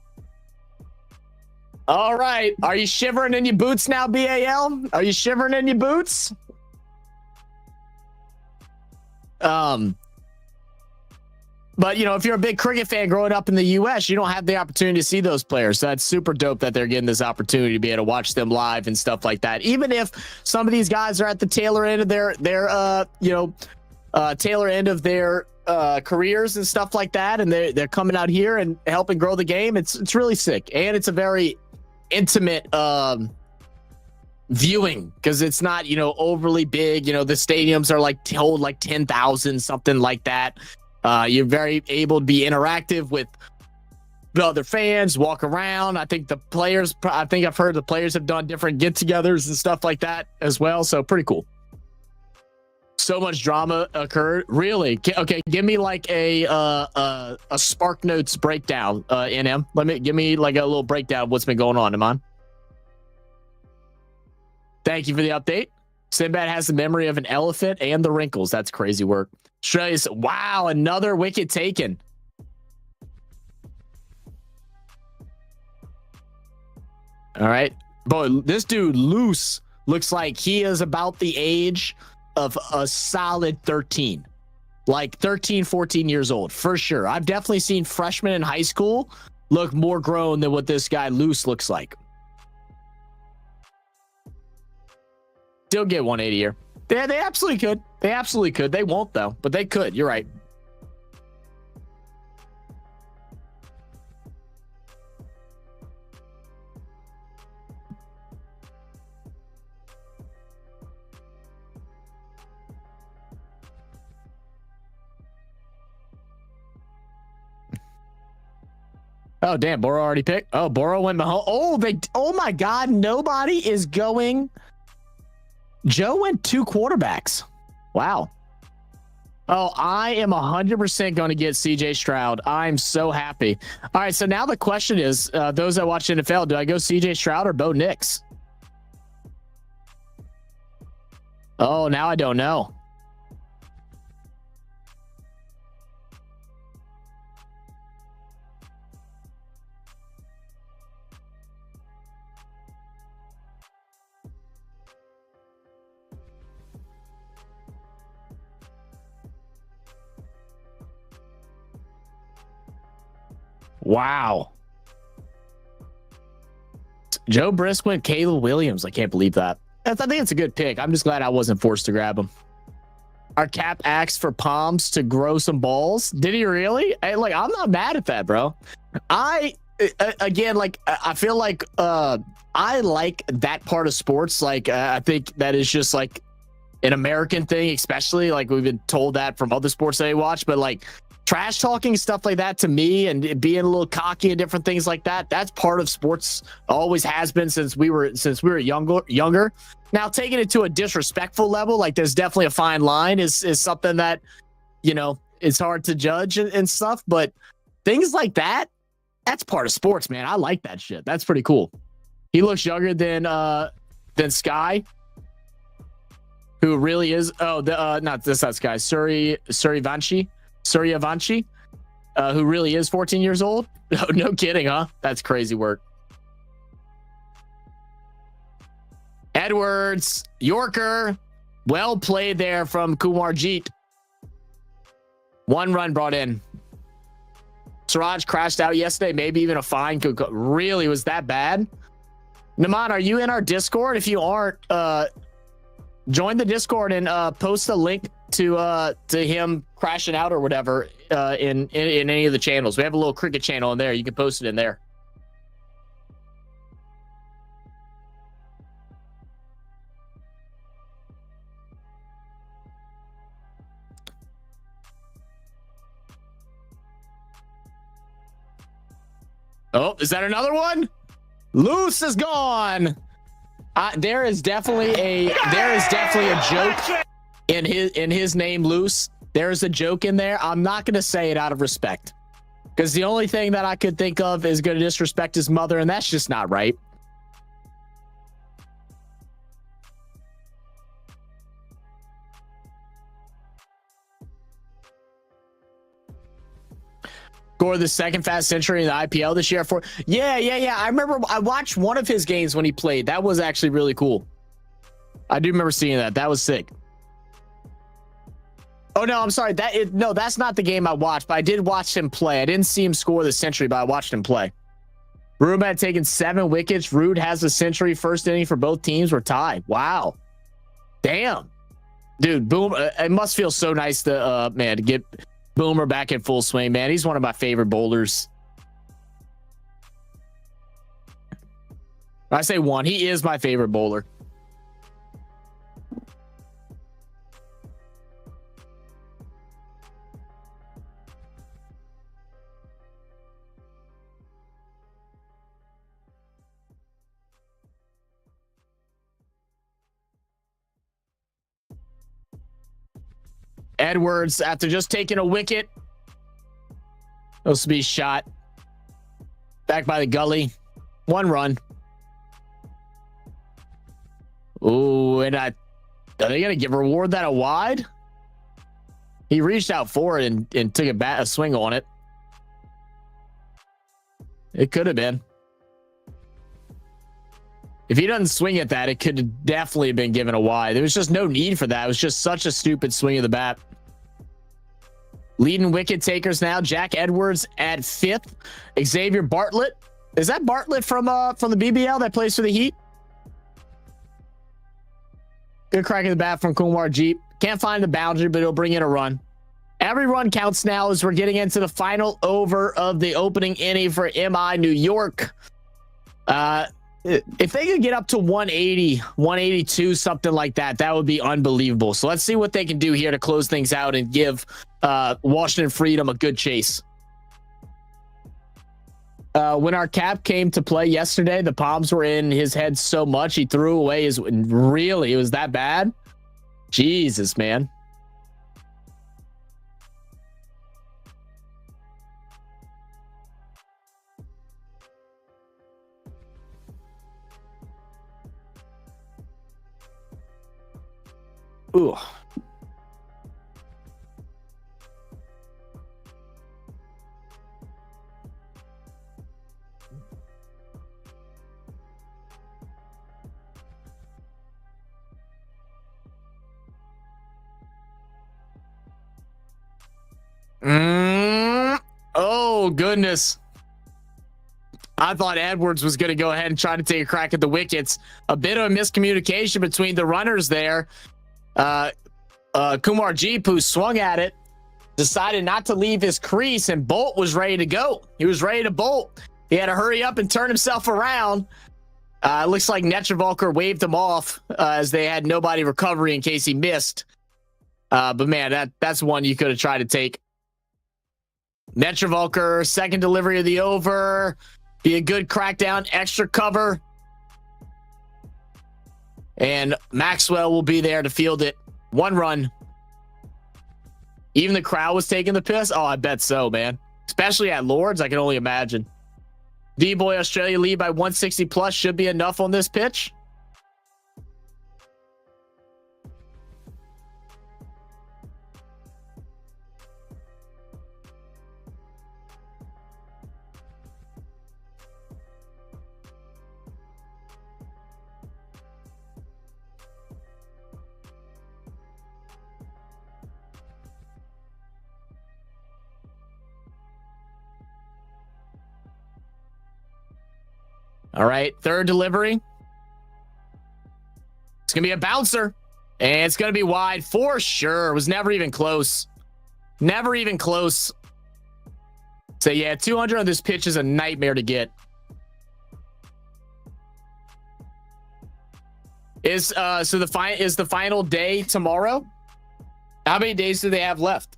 All right. Are you shivering in your boots now, BAL? Are you shivering in your boots? But, if you're a big cricket fan growing up in the U.S., you don't have the opportunity to see those players. So that's super dope that they're getting this opportunity to be able to watch them live and stuff like that. Even if some of these guys are at the tailor end of their careers and stuff like that, and they're coming out here and helping grow the game. It's really sick, and it's a very intimate viewing, because it's not overly big. The stadiums are hold 10,000, something like that. You're very able to be interactive with the other fans, walk around. I think I've heard the players have done different get-togethers and stuff like that as well. So pretty cool. So much drama occurred. Really? Okay, give me a Spark Notes breakdown, NM. Give me a little breakdown of what's been going on, Iman. Thank you for the update. Sinbad has the memory of an elephant and the wrinkles. That's crazy work. Australia's, wow, another wicket taken. All right. Boy, this dude, Loose, looks like he is about the age of a solid 13. Like 13, 14 years old, for sure. I've definitely seen freshmen in high school look more grown than what this guy, Loose, looks like. Still get 180 here. They absolutely could. They absolutely could. They won't, though, but they could. You're right. Oh, damn. Boro already picked. Oh, Boro went behind. Oh, my God. Nobody is going. Joe went 2 quarterbacks. Wow. Oh, I am 100% going to get CJ Stroud. I'm so happy. All right. So now the question is, those that watch NFL, do I go CJ Stroud or Bo Nix? Oh, now I don't know. Wow. Joe Brisk went Caleb Williams. I can't believe that. I think it's a good pick. I'm just glad I wasn't forced to grab him. Our cap asked for Palms to grow some balls. Did he really? I'm not mad at that, bro. I feel like I like that part of sports. I think that is just like an American thing, especially like we've been told that from other sports that I watch, but like trash talking, stuff like that, to me, and being a little cocky and different things like that, that's part of sports. Always has been since we were younger. Now, taking it to a disrespectful level, like there's definitely a fine line, is something that, it's hard to judge and stuff. But things like that, that's part of sports, man. I like that shit. That's pretty cool. He looks younger than Sky, who really is. Oh, not Sky. Suryavanshi, who really is 14 years old. Oh, no kidding, huh? That's crazy work. Edwards, Yorker, well played there from Kumarjeet. 1 run brought in. Siraj crashed out yesterday. Maybe even a fine could go. Really, was that bad? Naman, are you in our Discord? If you aren't, join the Discord and post a link to him crashing out or whatever in any of the channels. We have a little cricket channel in there. You can post it in there. Oh, is that another one? Loose is gone. There is definitely a joke in his name, Loose. There's a joke in there. I'm not going to say it out of respect, because the only thing that I could think of is going to disrespect his mother, and that's just not right. Scored the second fast century in the IPL this year. Yeah. I remember I watched one of his games when he played. That was actually really cool. I do remember seeing that. That was sick. Oh, no, I'm sorry. That's not the game I watched, but I did watch him play. I didn't see him score the century, but I watched him play. Room had taken 7 wickets. Root has a century. First inning for both teams were tied. Wow. Damn. Dude, Boom. It must feel so nice to get Boomer back in full swing, man. He's one of my favorite bowlers. I say one. He is my favorite bowler. Edwards, after just taking a wicket, supposed to be shot back by the gully. 1 run. Ooh, and Are they going to reward that a wide? He reached out for it and took a swing on it. It could have been. If he doesn't swing at that, it could have definitely been given a wide. There was just no need for that. It was just such a stupid swing of the bat. Leading wicket takers now. Jack Edwards at 5th. Xavier Bartlett. Is that Bartlett from the BBL that plays for the Heat? Good crack of the bat from Kumar Jeep. Can't find the boundary, but he'll bring in a run. Every run counts now as we're getting into the final over of the opening inning for MI New York. If they could get up to 180, 182, something like that, that would be unbelievable. So let's see what they can do here to close things out and give Washington Freedom a good chase. When our cap came to play yesterday, the palms were in his head so much he threw away his. Really, it was that bad? Jesus, man. Ooh. Oh, goodness. I thought Edwards was going to go ahead and try to take a crack at the wickets. A bit of a miscommunication between the runners there. Kumar Jeep, who swung at it, decided not to leave his crease, and Bolt was ready to go. He was ready to bolt. He had to hurry up and turn himself around. It looks like Netravalkar waved him off as they had nobody recovery in case he missed. But man, that's one you could have tried to take. Netravalkar, second delivery of the over. Be a good crackdown, extra cover. And Maxwell will be there to field it. 1 run. Even the crowd was taking the piss. Oh, I bet so, man. Especially at Lords, I can only imagine. D-Boy Australia lead by 160 plus should be enough on this pitch. All right, third delivery. It's going to be a bouncer, and it's going to be wide for sure. It was never even close. Never even close. So, yeah, 200 on this pitch is a nightmare to get. Is the final day tomorrow? How many days do they have left?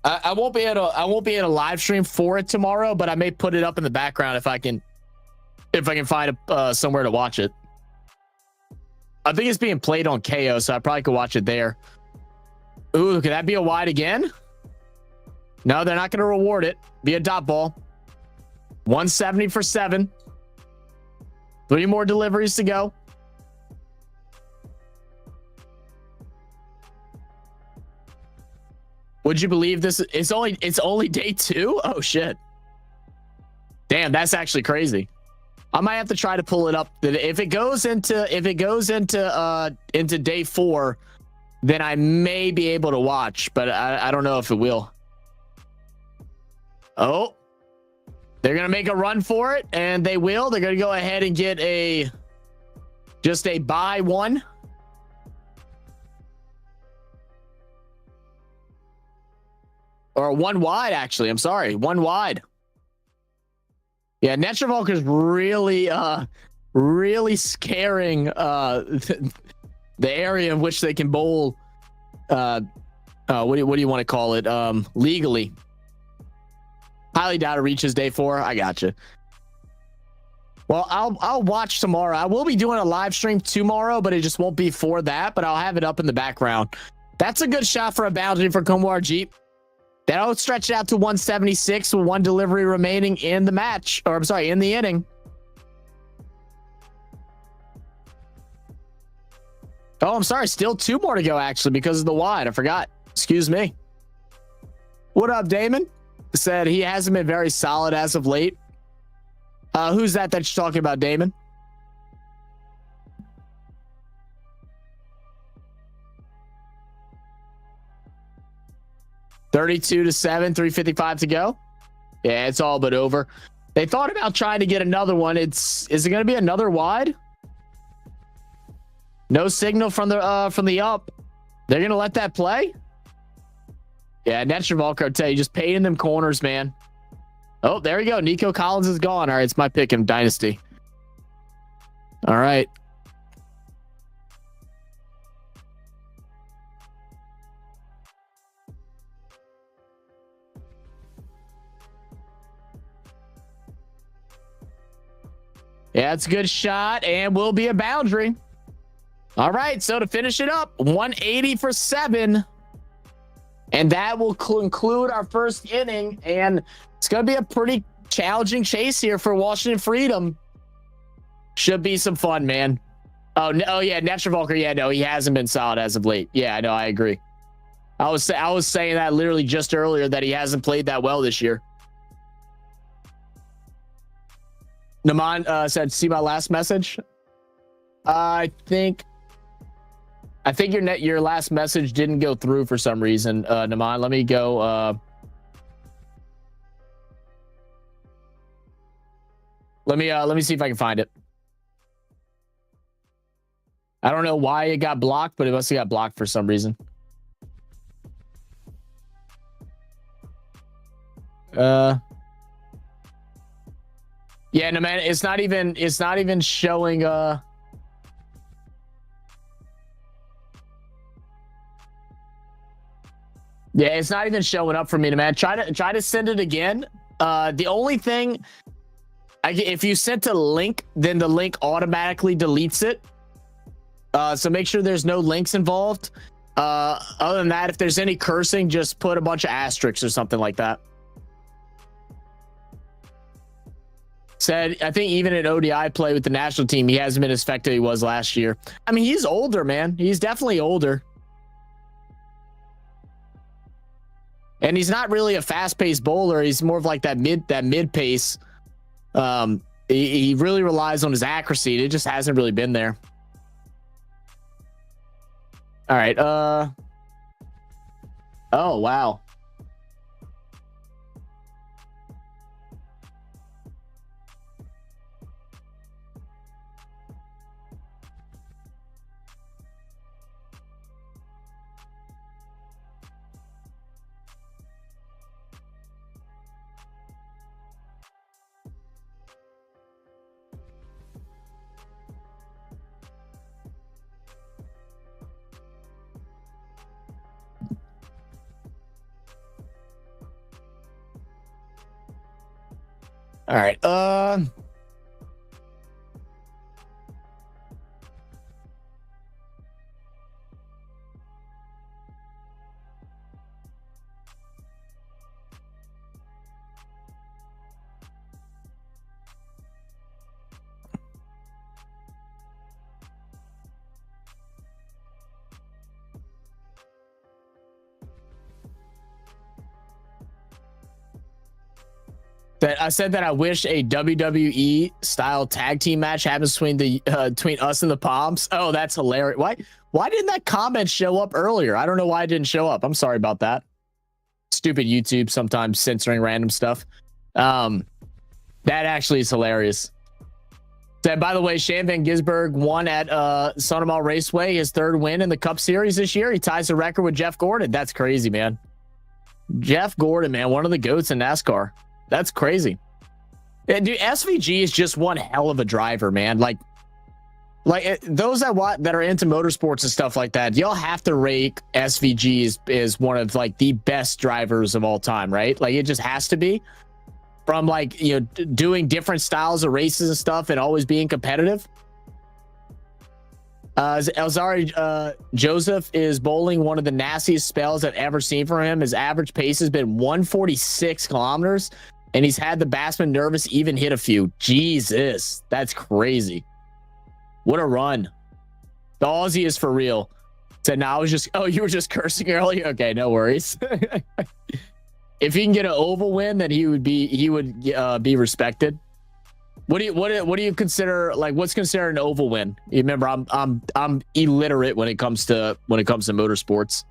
I won't be at a live stream for it tomorrow, but I may put it up in the background if I can find somewhere to watch it. I think it's being played on KO, so I probably could watch it there. Ooh, could that be a wide again? No, they're not going to reward it. Be a dot ball. 170 for 7. 3 more deliveries to go. Would you believe this? It's only day 2? Oh shit. Damn, that's actually crazy. I might have to try to pull it up. If it goes into day 4, then I may be able to watch, but I don't know if it will. Oh, they're gonna make a run for it, and they will. They're gonna go ahead and get just a bye 1. Or 1 wide, actually. I'm sorry, 1 wide. Yeah, Netravalkar's really scaring the area in which they can bowl. What do you want to call it? Legally. Highly doubt it reaches day 4. I gotcha. Well, I'll watch tomorrow. I will be doing a live stream tomorrow, but it just won't be for that. But I'll have it up in the background. That's a good shot for a boundary for Kumar Jeep. That'll stretch it out to 176 with 1 delivery remaining in the match. Or I'm sorry, in the inning. Oh, I'm sorry. Still 2 more to go, actually, because of the wide. I forgot. Excuse me. What up, Damon? Said he hasn't been very solid as of late. Who's that you're talking about, Damon? (32-7), 3:55 to go. Yeah, it's all but over. They thought about trying to get another one. Is it going to be another wide? No signal from the up. They're going to let that play? Yeah, Netravalkar, I tell you, just painting them corners, man. Oh, there we go. Nico Collins is gone. All right, it's my pick in Dynasty. All right. Yeah, it's a good shot and will be a boundary. All right, so to finish it up, 180 for 7. And that will conclude our first inning. And it's going to be a pretty challenging chase here for Washington Freedom. Should be some fun, man. Oh, no, yeah, Netravalkar, yeah, no, he hasn't been solid as of late. Yeah, I know, I agree. I was saying that literally just earlier that he hasn't played that well this year. Naman said, see my last message? I think your last message didn't go through for some reason. Naman, let me go. Let me see if I can find it. I don't know why it got blocked, but it must have got blocked for some reason. Yeah, no, man, it's not even showing. Yeah, it's not even showing up for me, man. Try to send it again. The only thing, if you sent a link, then the link automatically deletes it. So make sure there's no links involved. Other than that, if there's any cursing, just put a bunch of asterisks or something like that. Said, I think even in ODI play with the national team, he hasn't been as effective as he was last year. I mean, he's older, man. He's definitely older. And he's not really a fast-paced bowler. He's more of like that mid pace. He really relies on his accuracy. It just hasn't really been there. All right. Oh, wow. All right. That I said that I wish a WWE style tag team match happens between us and the Palms. Oh, that's hilarious. Why didn't that comment show up earlier? I don't know why it didn't show up. I'm sorry about that. Stupid YouTube sometimes censoring random stuff. That actually is hilarious. Said, by the way, Shane Van Gisbergen won at Sonoma Raceway, his 3rd win in the Cup Series this year. He ties the record with Jeff Gordon. That's crazy, man. Jeff Gordon, man, one of the GOATs in NASCAR. That's crazy. Yeah, dude, SVG is just one hell of a driver, man. Like those that are into motorsports and stuff like that, y'all have to rate SVG as one of like the best drivers of all time, right? Like it just has to be. From like, you know, doing different styles of races and stuff and always being competitive. Elzari Joseph is bowling one of the nastiest spells I've ever seen from him. His average pace has been 146 kilometers, and he's had the batsman nervous, even hit a few. Jesus, that's crazy. What a run. The Aussie is for real. So now I was just, oh, you were just cursing earlier? Okay, no worries. If he can get an oval win, then he would be respected. What do you consider, like, what's considered an oval win? You remember, I'm illiterate when it comes to motorsports.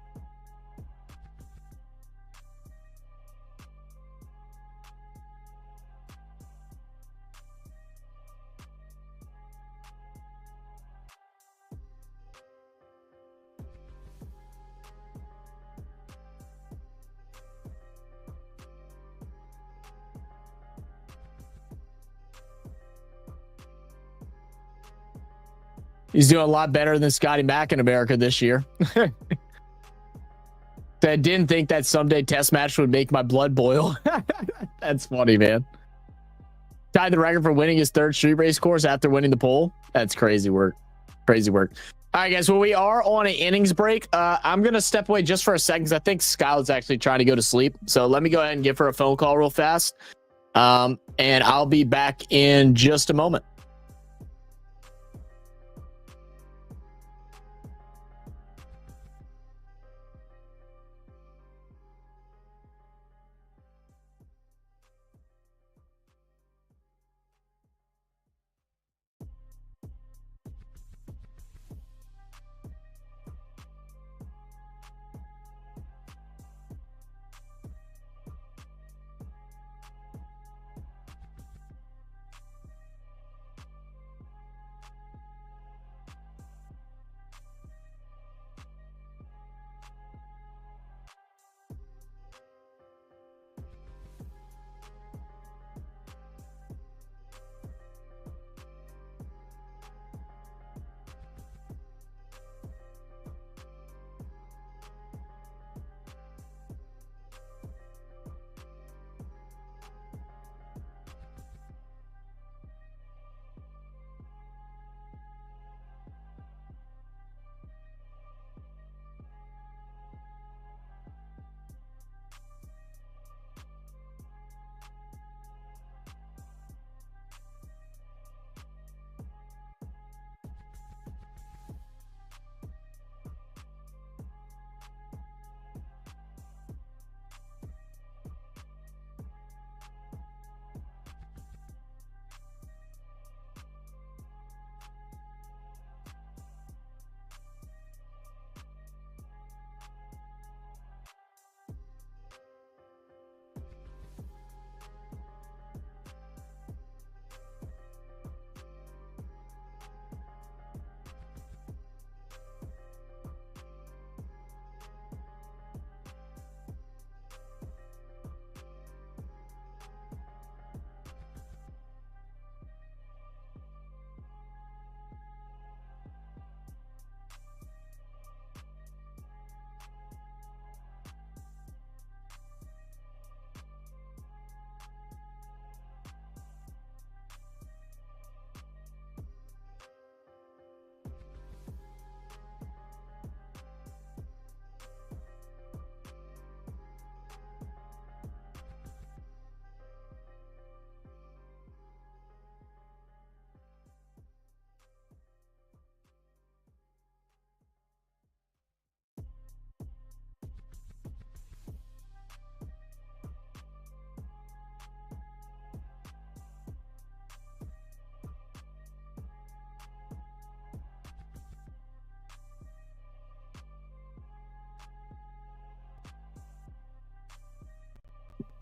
He's doing a lot better than Scotty Mack in America this year. I didn't think that someday test match would make my blood boil. That's funny, man. Tied the record for winning his third street race course after winning the pole. That's crazy work. Crazy work. All right, guys. Well, we are on an innings break. I'm going to step away just for a second because I think Skylar's actually trying to go to sleep. So let me go ahead and give her a phone call real fast. And I'll be back in just a moment.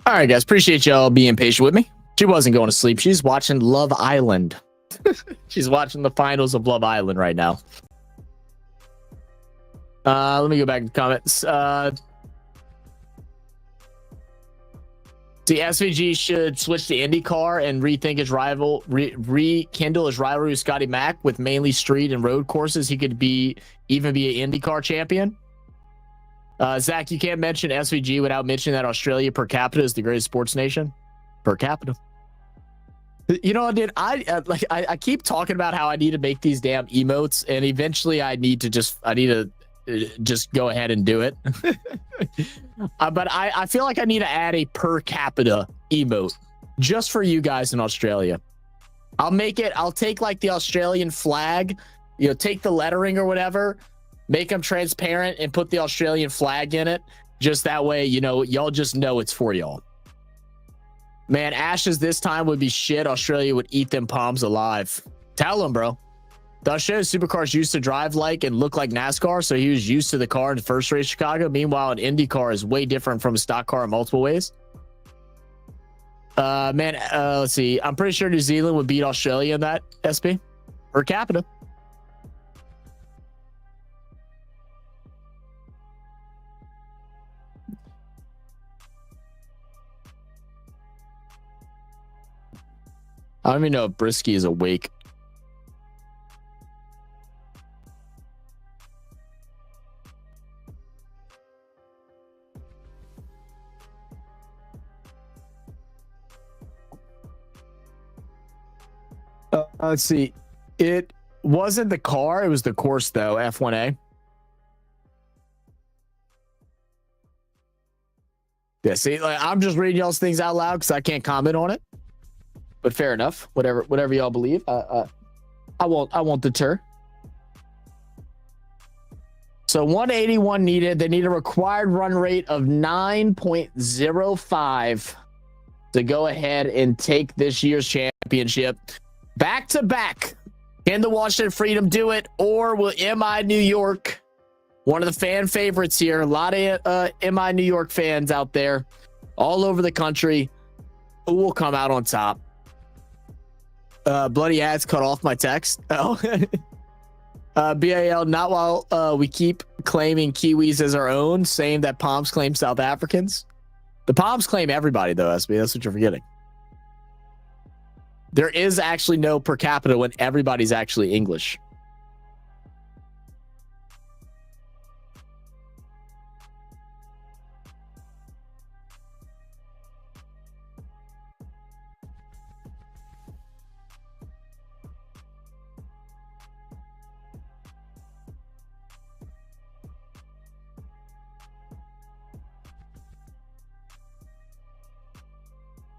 All right, guys. Appreciate y'all being patient with me. She wasn't going to sleep. She's watching Love Island. She's watching the finals of Love Island right now. Let me go back to the comments. See, SVG should switch to IndyCar and rethink his rekindle his rivalry with Scotty Mack with mainly street and road courses. He could even be an IndyCar champion. Zach, you can't mention SVG without mentioning that Australia per capita is the greatest sports nation. Per capita. You know, dude, I keep talking about how I need to make these damn emotes, and eventually I need to just go ahead and do it. But I feel like I need to add a per capita emote just for you guys in Australia. I'll take like the Australian flag You know, take the lettering or whatever, make them transparent, and put the Australian flag in it. Just that way, you know, y'all just know it's for y'all. Man, Ashes this time would be shit. Australia would eat them palms alive. Tell them, bro. The Australian supercars used to drive like and look like NASCAR, so he was used to the car in the first race Chicago. Meanwhile, an Indy car is way different from a stock car in multiple ways. Man, let's see. I'm pretty sure New Zealand would beat Australia in that SP per capita. I don't even know if Brisky is awake. Let's see. It wasn't the car. It was the course, though. F1A. Yeah, see, like, I'm just reading y'all's things out loud because I can't comment on it. But fair enough. Whatever y'all believe. I won't deter. So 181 needed. They need a required run rate of 9.05 to go ahead and take this year's championship. Back to back. Can the Washington Freedom do it? Or will MI New York, one of the fan favorites here, a lot of MI New York fans out there all over the country, who will come out on top? Bloody ads cut off my text. Oh. BAL, not while we keep claiming Kiwis as our own, saying that Palms claim South Africans. The Palms claim everybody, though, SB. That's what you're forgetting. There is actually no per capita when everybody's actually English.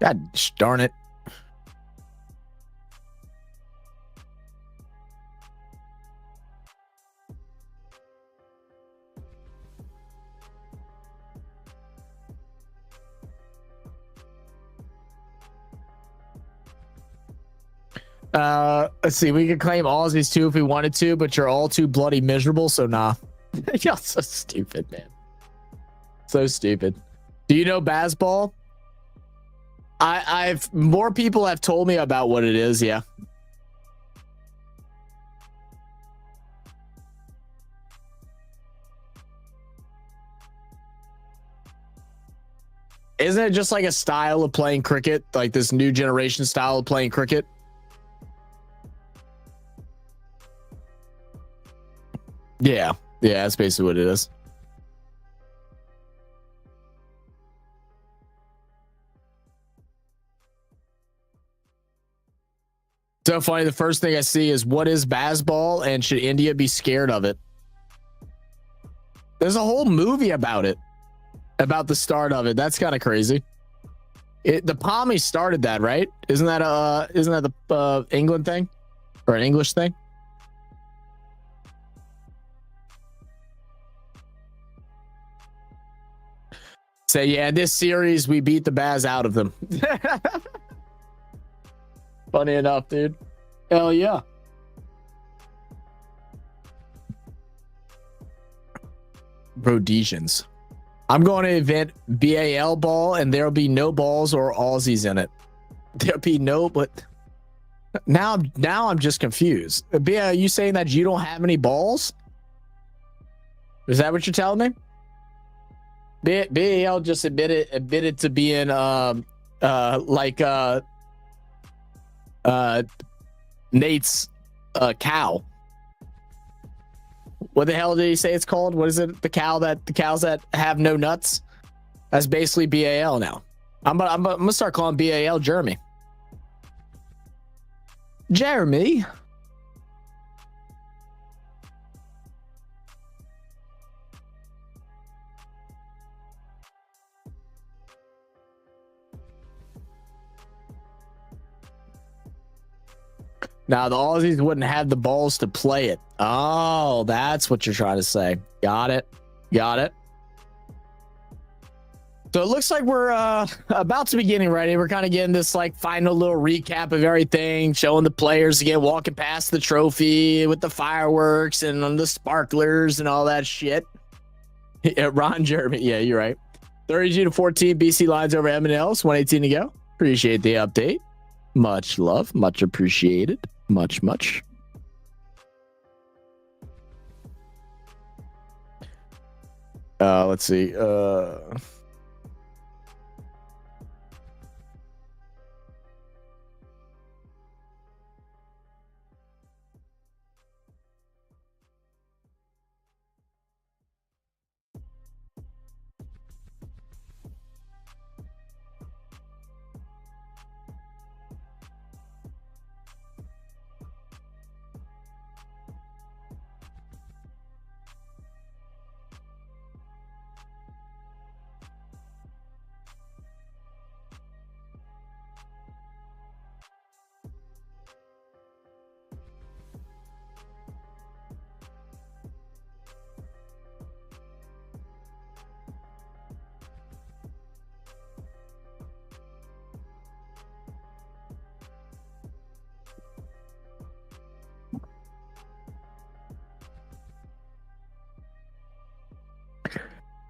God darn it. Let's see. We could claim Aussies too if we wanted to, but you're all too bloody miserable, so nah. Y'all so stupid, man. So stupid. Do you know Bazball? I've more people have told me about what it is. Yeah. Isn't it just like a style of playing cricket? Like this new generation style of playing cricket? Yeah. Yeah, that's basically what it is. So funny. The first thing I see is, what is Bazball and should India be scared of it? There's a whole movie about it, about the start of it. That's kind of crazy. The Palmies started that, right? Isn't that the England thing or an English thing? So yeah, in this series we beat the Baz out of them. Funny enough, dude. Hell yeah. Rhodesians. I'm going to invent BAL ball, and there'll be no balls or Aussies in it. There'll be no, but now I'm just confused. BAL, you saying that you don't have any balls? Is that what you're telling me? BAL just admitted to being Nate's cow. What the hell did he say it's called? What is it? The cows that have no nuts? That's basically BAL now. I'm gonna start calling BAL Jeremy. Jeremy. Now the Aussies wouldn't have the balls to play it. Oh, that's what you're trying to say. Got it. Got it. So it looks like we're about to be getting ready. We're kind of getting this like final little recap of everything, showing the players again, walking past the trophy with the fireworks and the sparklers and all that shit. Yeah, Ron Jeremy. Yeah, you're right. 32-14 BC Lions over M&Ls. 118 to go. Appreciate the update. Much love. Much appreciated. Much. Let's see.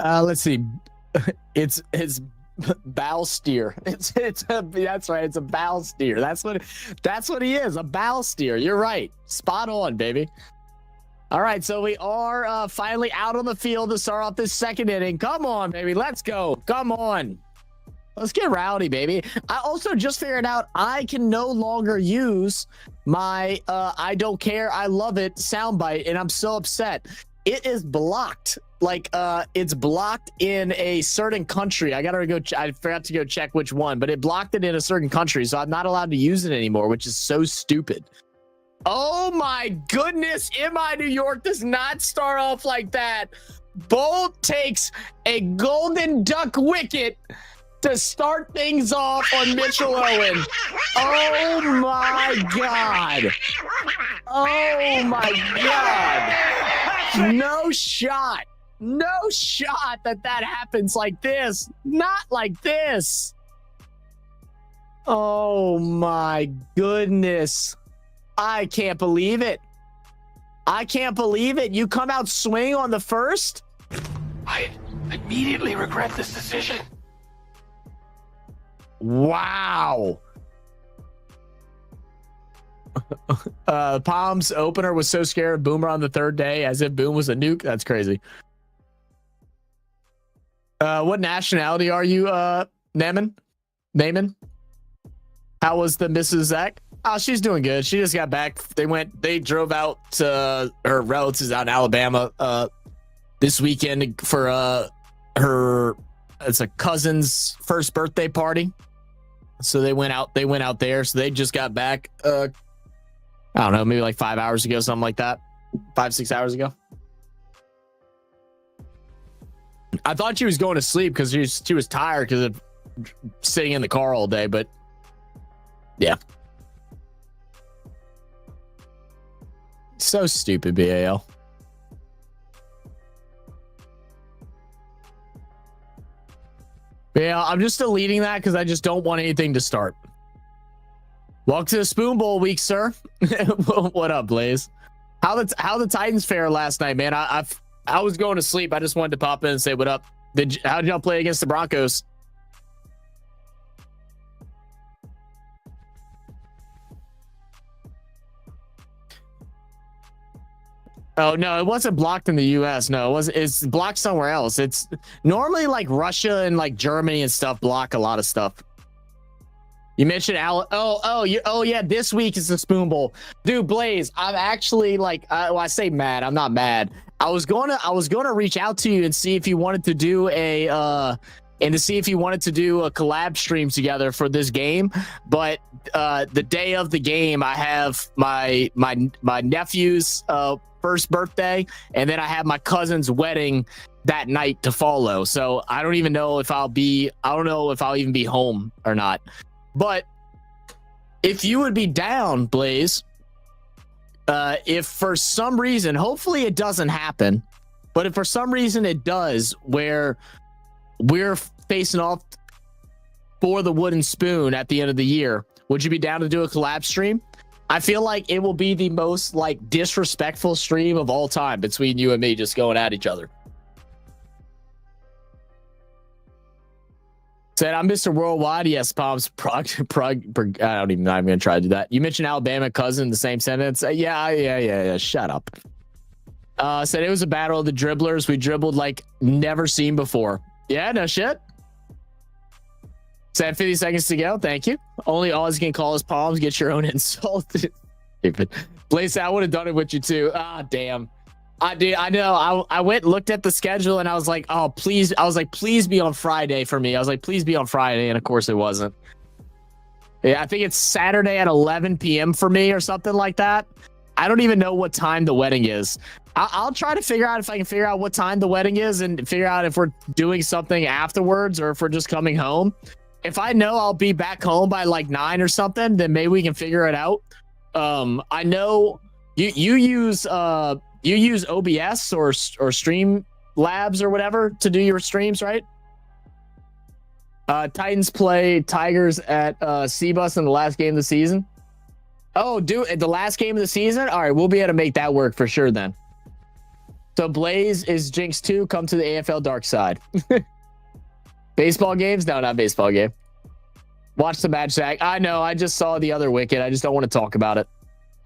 Let's see. It's bow steer. That's right. It's a bow steer. That's what he is. A bow steer. You're right. Spot on, baby. All right. So we are finally out on the field to start off this second inning. Come on, baby. Let's go. Come on. Let's get rowdy, baby. I also just figured out I can no longer use my I don't care, I love it soundbite, and I'm so upset. It is blocked. Like it's blocked in a certain country. I gotta go. I forgot to go check which one, but it blocked it in a certain country, so I'm not allowed to use it anymore, which is so stupid. Oh my goodness! MI New York does not start off like that. Bolt takes a golden duck wicket to start things off on Mitchell Owen. Oh my god! Oh my god! No shot. No shot that happens like this. Not like this. Oh my goodness. I can't believe it. I can't believe it. You come out swing on the first? I immediately regret this decision. Wow. Palm's opener was so scared of Boomer on the third day as if Boom was a nuke. That's crazy. What nationality are you, Naaman? How was the Mrs. Zach? Oh, she's doing good. She just got back. They drove out to her relatives out in Alabama this weekend for it's a cousin's first birthday party. So they went out there. So they just got back I don't know, maybe like 5 hours ago, something like that. 5-6 hours ago. I thought she was going to sleep because she was tired because of sitting in the car all day, but yeah. So stupid, BAL. Yeah, I'm just deleting that because I just don't want anything to start. Welcome to the Spoon Bowl week, sir. What up, Blaze? How the Titans fare last night, man? I was going to sleep. I just wanted to pop in and say what up. How did y'all play against the Broncos? Oh no, it wasn't blocked in the US. No, it's blocked somewhere else. It's normally like Russia and like Germany and stuff block a lot of stuff. You mentioned oh yeah, this week is the Spoon Bowl. Dude, Blaze, I'm actually like I say mad. I'm not mad. I was gonna reach out to you and see if you wanted to do a collab stream together for this game, but the day of the game I have my nephew's first birthday, and then I have my cousin's wedding that night to follow. So I don't even know if I'll even be home or not. But if you would be down, Blaze, If for some reason, hopefully it doesn't happen, but if for some reason it does, where we're facing off for the wooden spoon at the end of the year, would you be down to do a collab stream? I feel like it will be the most like disrespectful stream of all time between you and me just going at each other. Said, I'm Mr. Worldwide. Yes, Palms. I don't even know. I'm going to try to do that. You mentioned Alabama cousin in the same sentence. Yeah. Shut up. Said it was a battle of the dribblers. We dribbled like never seen before. Yeah, no shit. Said 50 seconds to go. Thank you. Only Oz can call us Palms. Get your own insult. Stupid. Blaze, I would have done it with you too. Ah, damn. I know. I went and looked at the schedule and I was like, oh, please. I was like, please be on Friday for me. I was like, please be on Friday. And of course it wasn't. Yeah, I think it's Saturday at 11 p.m. for me or something like that. I don't even know what time the wedding is. I'll try to figure out if I can figure out what time the wedding is and figure out if we're doing something afterwards or if we're just coming home. If I know I'll be back home by like 9 or something, then maybe we can figure it out. I know you use OBS or Stream Labs or whatever to do your streams, right? Titans play Tigers at C-Bus in the last game of the season. Oh, dude, the last game of the season? All right, we'll be able to make that work for sure then. So Blaze is Jinx 2. Come to the AFL dark side. Baseball games? No, not baseball game. Watch the match, Zach. I know. I just saw the other wicket. I just don't want to talk about it.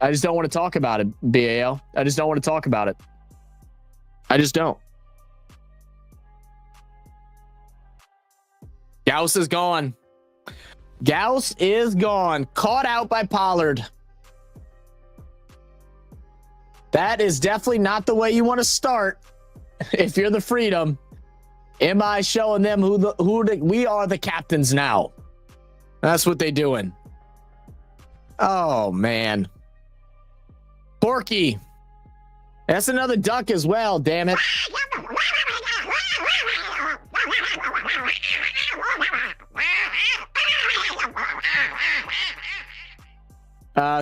I just don't want to talk about it, BAL. I just don't want to talk about it. I just don't. Gauss is gone. Gauss is gone. Caught out by Pollard. That is definitely not the way you want to start if you're the Freedom. Am I showing them we are the captains now? That's what they doing. Oh, man. Porky. That's another duck as well, damn it.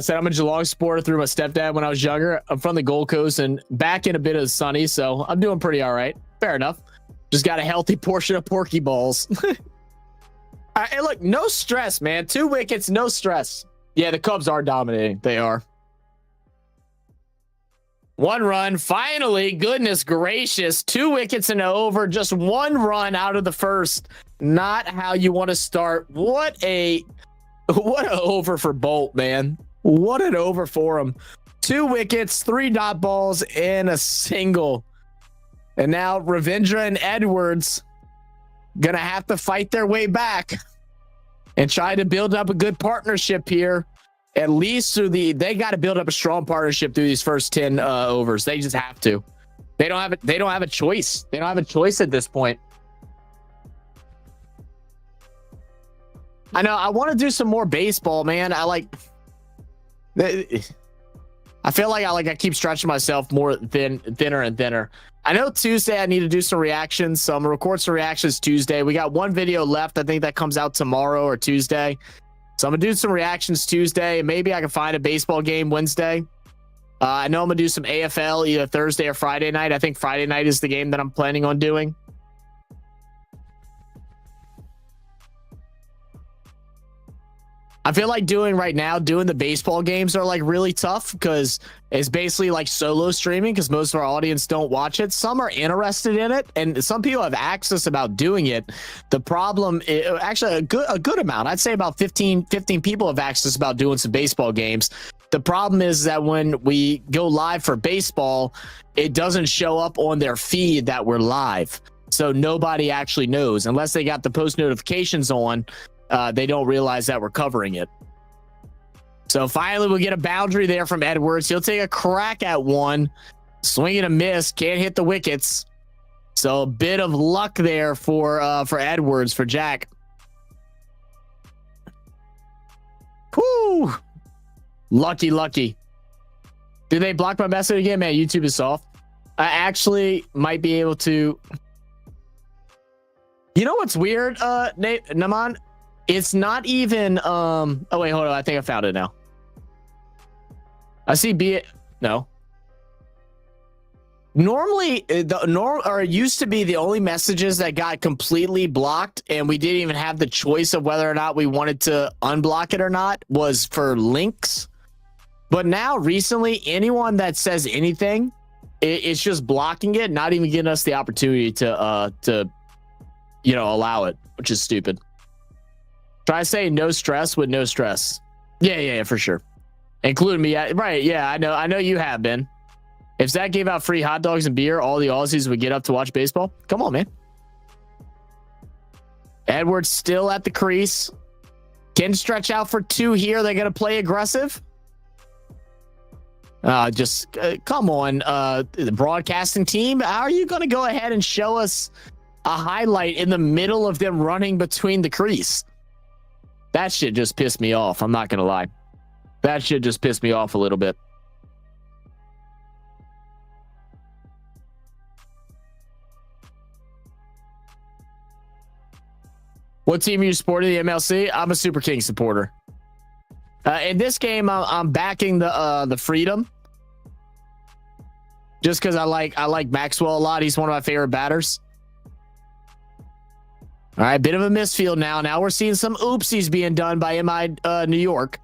Said I'm a Geelong supporter through my stepdad when I was younger. I'm from the Gold Coast and back in a bit of sunny, so I'm doing pretty all right. Fair enough. Just got a healthy portion of Porky balls. Hey, look, no stress, man. 2 wickets, no stress. Yeah, the Cubs are dominating. They are. 1 run. Finally, goodness gracious. 2 wickets and over. Just 1 run out of the first. Not how you want to start. What an over for Bolt, man. What an over for him. 2 wickets, 3 dot balls, and a single. And now Ravindra and Edwards gonna have to fight their way back and try to build up a good partnership here. At least through they got to build up a strong partnership through these first 10 overs. They just have to. They don't have a choice. They don't have a choice at this point. I know. I want to do some more baseball, man. I feel like I keep stretching myself more thinner and thinner. I know Tuesday I need to do some reactions. So I'm gonna record some reactions Tuesday. We got 1 video left. I think that comes out tomorrow or Tuesday. So I'm gonna do some reactions Tuesday. Maybe I can find a baseball game Wednesday. I know I'm gonna do some AFL either Thursday or Friday night. I think Friday night is the game that I'm planning on doing. I feel like doing the baseball games are like really tough because it's basically like solo streaming because most of our audience don't watch it. Some are interested in it and some people have access about doing it. The problem is actually a good amount. I'd say about 15 people have access about doing some baseball games. The problem is that when we go live for baseball, it doesn't show up on their feed that we're live. So nobody actually knows unless they got the post notifications on. They don't realize that we're covering it. So finally, we'll get a boundary there from Edwards. He'll take a crack at 1. Swing and a miss. Can't hit the wickets. So a bit of luck there for Edwards, for Jack. Whoo! Lucky. Did they block my message again? Man, YouTube is soft. I actually might be able to... You know what's weird, Naman? It's not even oh wait, hold on. I think I found it now. I see No. Normally, it used to be the only messages that got completely blocked, and we didn't even have the choice of whether or not we wanted to unblock it or not, was for links. But now, recently, anyone that says anything, it's just blocking it, not even giving us the opportunity to allow it, which is stupid. Try saying no stress with no stress. Yeah, for sure. Including me. Right, yeah, I know you have been. If Zach gave out free hot dogs and beer, all the Aussies would get up to watch baseball. Come on, man. Edwards still at the crease. Can stretch out for 2 here. They're going to play aggressive. Come on, the broadcasting team. How are you going to go ahead and show us a highlight in the middle of them running between the crease? That shit just pissed me off. I'm not going to lie. That shit just pissed me off a little bit. What team are you supporting? The MLC? I'm a Super King supporter. In this game, I'm backing the Freedom, just because I like Maxwell a lot. He's one of my favorite batters. All right, bit of a misfield now. Now we're seeing some oopsies being done by MI New York.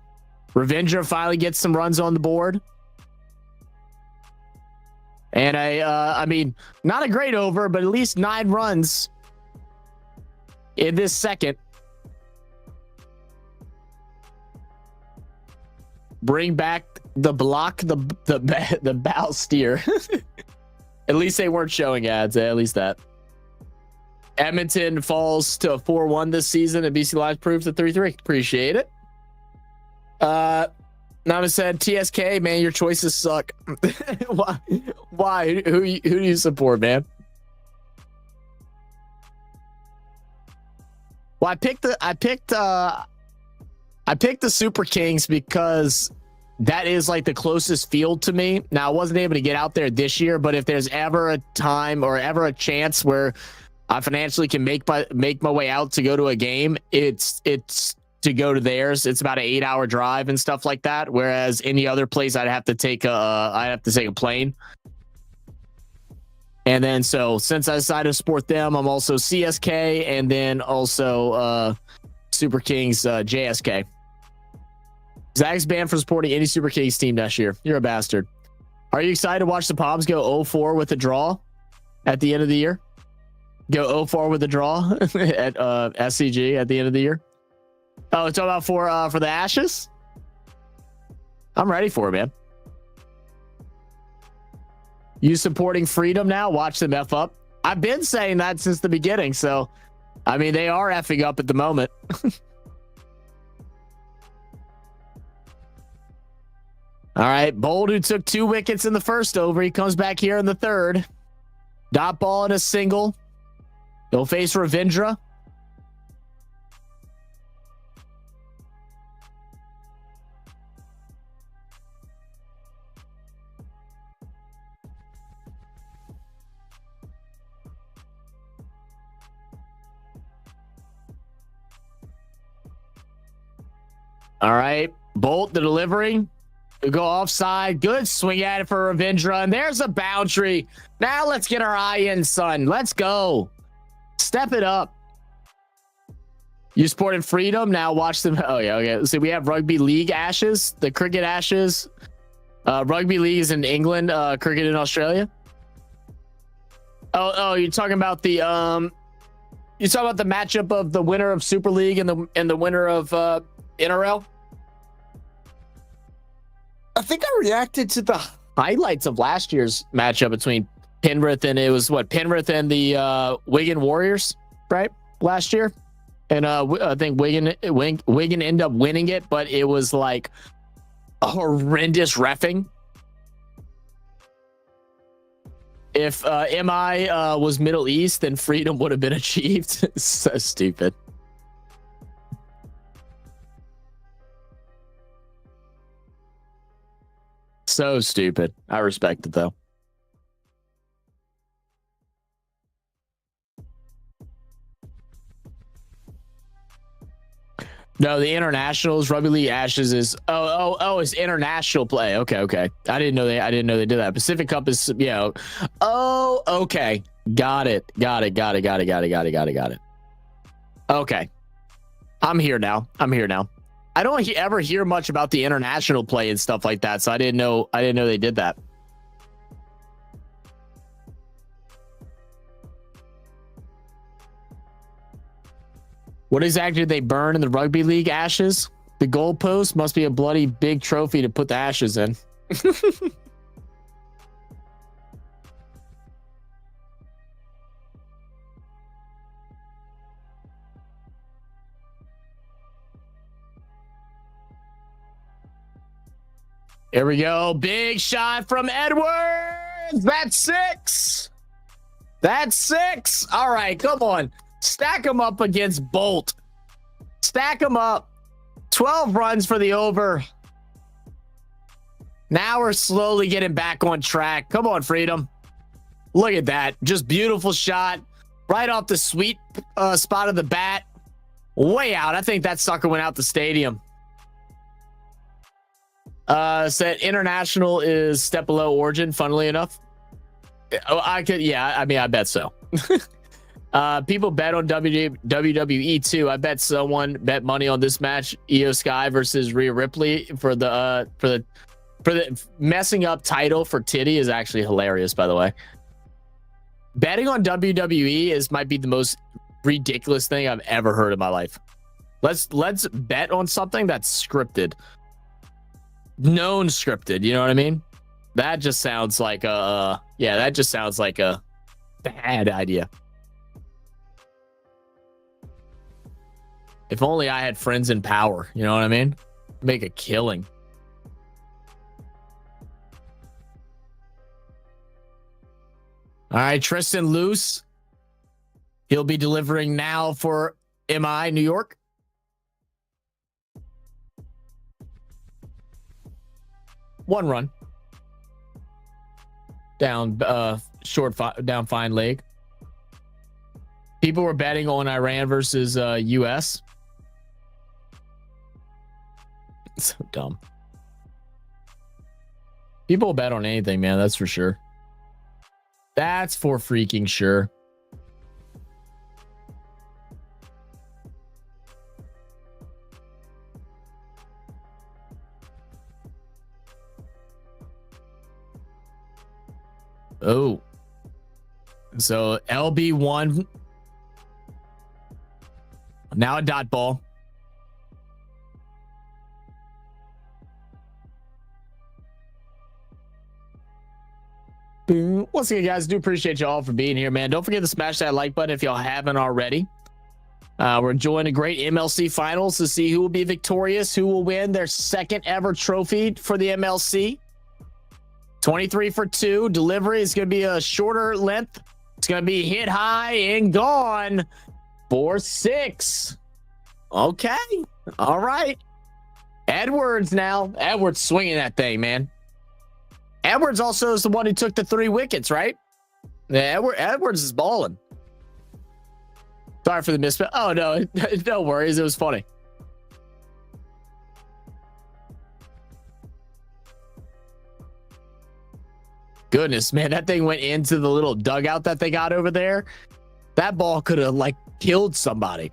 Revenger finally gets some runs on the board. And I mean, not a great over, but at least 9 runs in this second. Bring back the block, the bow steer. At least they weren't showing ads. At least that. Edmonton falls to 4-1 this season, and BC Live proves to 3-3. Appreciate it. Nama said, TSK, man, your choices suck. Why? Who do you support, man? Well, I picked the Super Kings because that is like the closest field to me. Now, I wasn't able to get out there this year, but if there's ever a time or ever a chance where I financially can make my way out to go to a game, it's to go to theirs. It's about an 8-hour drive and stuff like that. Whereas any other place, I'd have to take a plane. And then, so since I decided to support them, I'm also CSK and then also Super Kings JSK. Zach's banned for supporting any Super Kings team next year. You're a bastard. Are you excited to watch the Poms go 0-4 with a draw at the end of the year? Go 0-4 with a draw at SCG at the end of the year? Oh, it's all about for the Ashes? I'm ready for it, man. You supporting Freedom now? Watch them F up. I've been saying that since the beginning, so I mean, they are effing up at the moment. All right, Bold, who took 2 wickets in the first over, he comes back here in the third. Dot ball and a single. He'll face Ravindra. All right, Bolt, the delivery. We go offside. Good swing at it for Ravindra. And there's a boundary. Now let's get our eye in, son. Let's go. Step it up. You supported Freedom. Now watch them. Oh, yeah. Okay. So we have Rugby League Ashes, the Cricket Ashes. Rugby League is in England, cricket in Australia. Oh, you're talking about the matchup of the winner of Super League and the winner of NRL. I think I reacted to the highlights of last year's matchup between Penrith and Penrith and the Wigan Warriors, right? Last year. And I think Wigan ended up winning it, but it was like a horrendous reffing. If MI was Middle East, then freedom would have been achieved. So stupid. So stupid. I respect it though. No, the internationals, Rugby League Ashes is it's international play. Okay. I didn't know they did that. Pacific Cup is Oh, okay. Got it. Okay. I'm here now. I don't ever hear much about the international play and stuff like that, so I didn't know they did that. What exactly did they burn in the Rugby League Ashes? The goalpost must be a bloody big trophy to put the ashes in. Here we go. Big shot from Edwards. That's 6. That's 6. All right, come on. Stack them up against Bolt. Stack them up. 12 runs for the over. Now we're slowly getting back on track. Come on, Freedom. Look at that. Just beautiful shot. Right off the sweet spot of the bat. Way out. I think that sucker went out the stadium. Said international is step below origin, funnily enough. I bet so. People bet on WWE too. I bet someone bet money on this match, Io Sky versus Rhea Ripley for the messing up title for Titty is actually hilarious, by the way. Betting on WWE might be the most ridiculous thing I've ever heard in my life. Let's bet on something that's scripted. Known scripted, you know what I mean? That just sounds like a bad idea. If only I had friends in power, you know what I mean? Make a killing. All right, Tristan Luce. He'll be delivering now for MI New York. One run. Down down fine leg. People were betting on Iran versus US. So dumb. People bet on anything, man. That's for sure. That's for freaking sure. Oh. So LB1. Now a dot ball. Boom. Once again, guys, do appreciate y'all for being here, man. Don't forget to smash that like button if y'all haven't already. We're enjoying a great MLC finals to see who will be victorious, who will win their second ever trophy for the MLC. 23 for 2. Delivery is going to be a shorter length. It's going to be hit high and gone for 6. Okay. All right. Edwards now. Edwards swinging that thing, man. Edwards also is the one who took the 3 wickets, right? Yeah, Edwards is balling. Sorry for the misspell. Oh, no. No worries. It was funny. Goodness, man. That thing went into the little dugout that they got over there. That ball could have, killed somebody.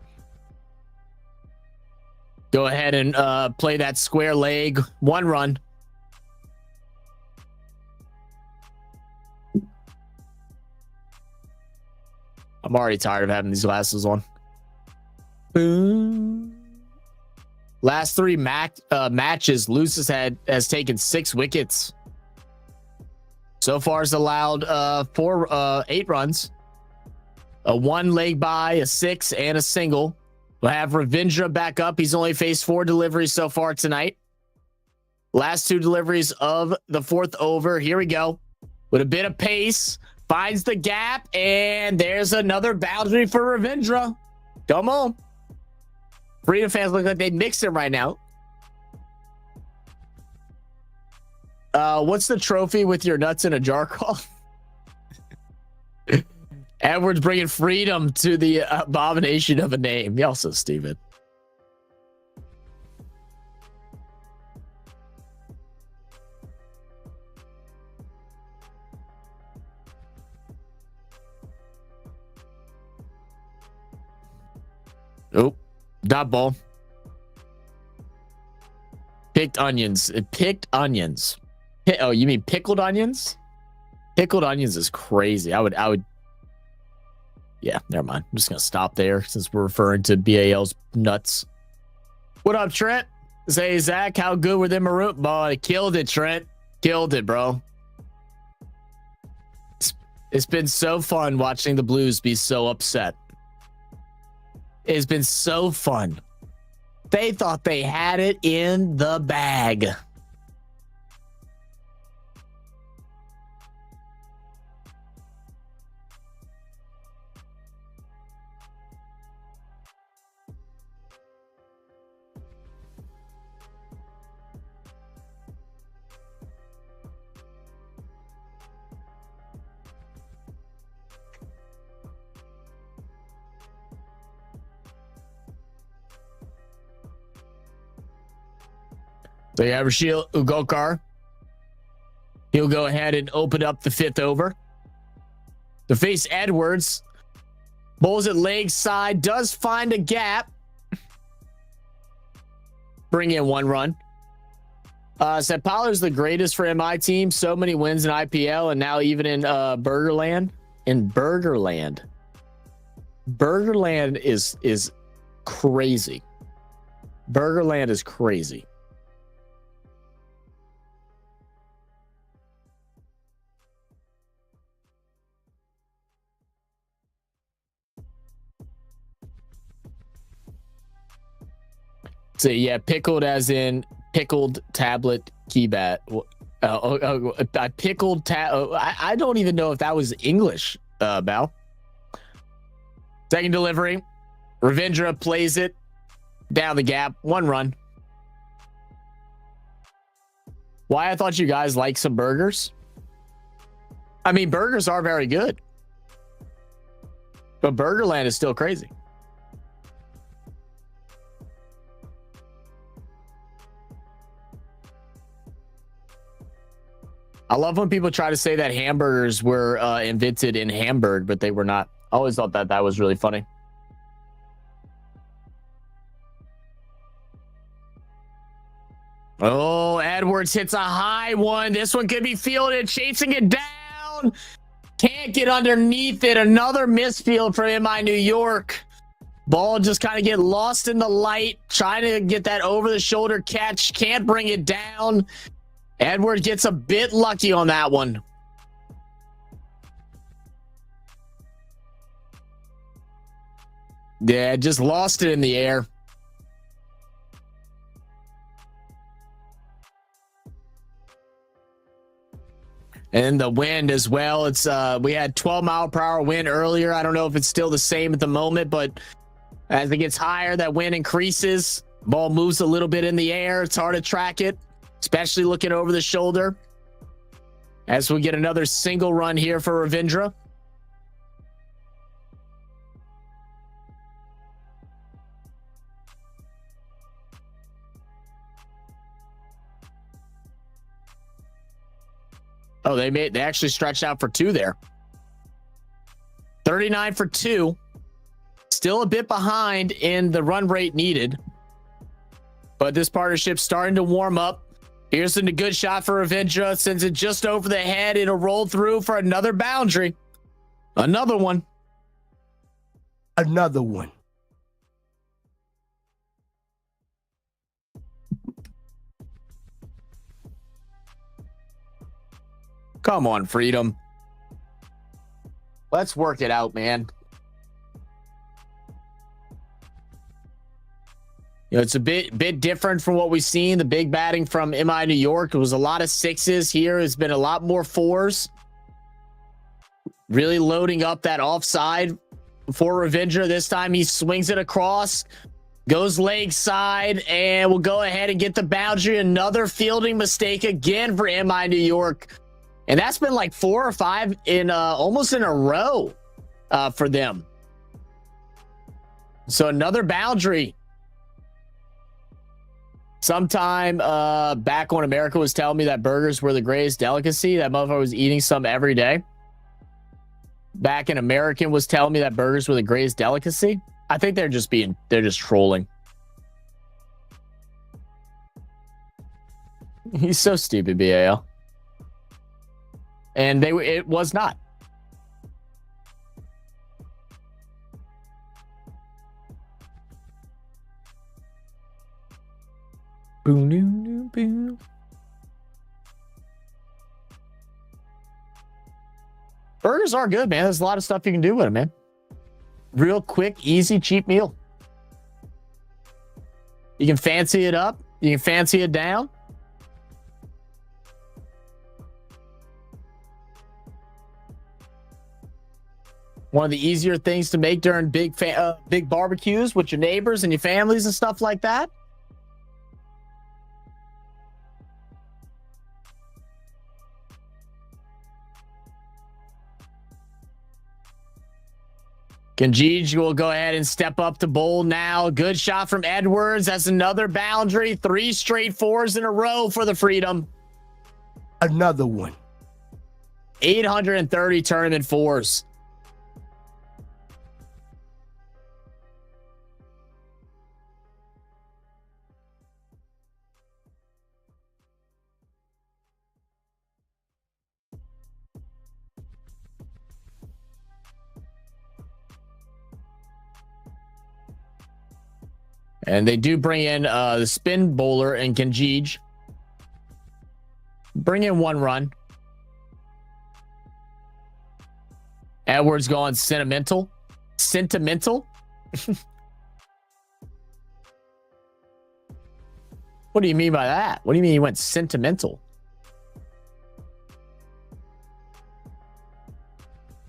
Go ahead and play that square leg. 1 run. I'm already tired of having these glasses on. Boom. Last 3 matches, Lucis has taken 6 wickets. So far, has allowed 8 runs, a 1 leg by, a 6, and a single. We'll have Ravindra back up. He's only faced 4 deliveries so far tonight. Last 2 deliveries of the 4th over. Here we go. With a bit of pace. Finds the gap, and there's another boundary for Ravindra. Come on. Freedom fans look like they mix it right now. What's the trophy with your nuts in a jar called? Edwards bringing freedom to the abomination of a name. Y'all so stupid. Dot ball. Picked onions. Picked onions. Oh, you mean pickled onions? Pickled onions is crazy. I would. Yeah, never mind. I'm just gonna stop there since we're referring to BAL's nuts. What up, Trent? Say, Zach, how good were them maroon? Boy, killed it, Trent. Killed it, bro. It's been so fun watching the Blues be so upset. It's been so fun. They thought they had it in the bag. So you have Rashil Ugokar. He'll go ahead and open up the 5th over. To face Edwards. Bowls it leg side. Does find a gap. Bring in 1 run. Said Pollard's the greatest for MI team. So many wins in IPL and now even in Burgerland. In Burgerland. Burgerland is crazy. Burgerland is crazy. So yeah, pickled as in pickled tablet keybat. I pickled I don't even know if that was English, Bal. Second delivery. Ravindra plays it down the gap. 1 run. Why I thought you guys like some burgers? I mean, burgers are very good. But Burgerland is still crazy. I love when people try to say that hamburgers were invented in Hamburg, but they were not. I always thought that was really funny. Oh, Edwards hits a high one. This one could be fielded, chasing it down. Can't get underneath it. Another misfield for MI New York. Ball just kind of get lost in the light, trying to get that over-the-shoulder catch. Can't bring it down. Edward gets a bit lucky on that one. Yeah, just lost it in the air. And the wind as well. It's we had 12-mile-per-hour wind earlier. I don't know if it's still the same at the moment, but as it gets higher, that wind increases. Ball moves a little bit in the air. It's hard to track it, especially looking over the shoulder. As we get another single run here for Ravindra. Oh, they actually stretched out for 2 there. 39 for 2. Still a bit behind in the run rate needed. But this partnership's starting to warm up. Here's a good shot for Ravindra. Sends it just over the head. It'll roll through for another boundary. Another one. Another one. Come on, Freedom. Let's work it out, man. You know, it's a bit different from what we've seen. The big batting from MI New York. It was a lot of 6s. Here has been a lot more 4s. Really loading up that offside for Ravindra. This time he swings it across. Goes leg side. And we'll go ahead and get the boundary. Another fielding mistake again for MI New York. And that's been like 4 or 5 in almost in a row for them. So another boundary. Sometime back when America was telling me that burgers were the greatest delicacy, that motherfucker was eating some every day. Back in American was telling me that burgers were the greatest delicacy. I think they're just trolling. He's so stupid, BAL. And it was not. Boom, boom, boom. Burgers are good, man. There's a lot of stuff you can do with them, man. Real quick, easy, cheap meal. You can fancy it up. You can fancy it down. One of the easier things to make during big barbecues with your neighbors and your families and stuff like that. Kanjij will go ahead and step up to bowl now. Good shot from Edwards. That's another boundary. 3 straight 4s in a row for the Freedom. Another one. 830 tournament 4s. And they do bring in the spin bowler and Kanjij. Bring in 1 run. Edwards going sentimental. Sentimental? What do you mean by that? What do you mean he went sentimental?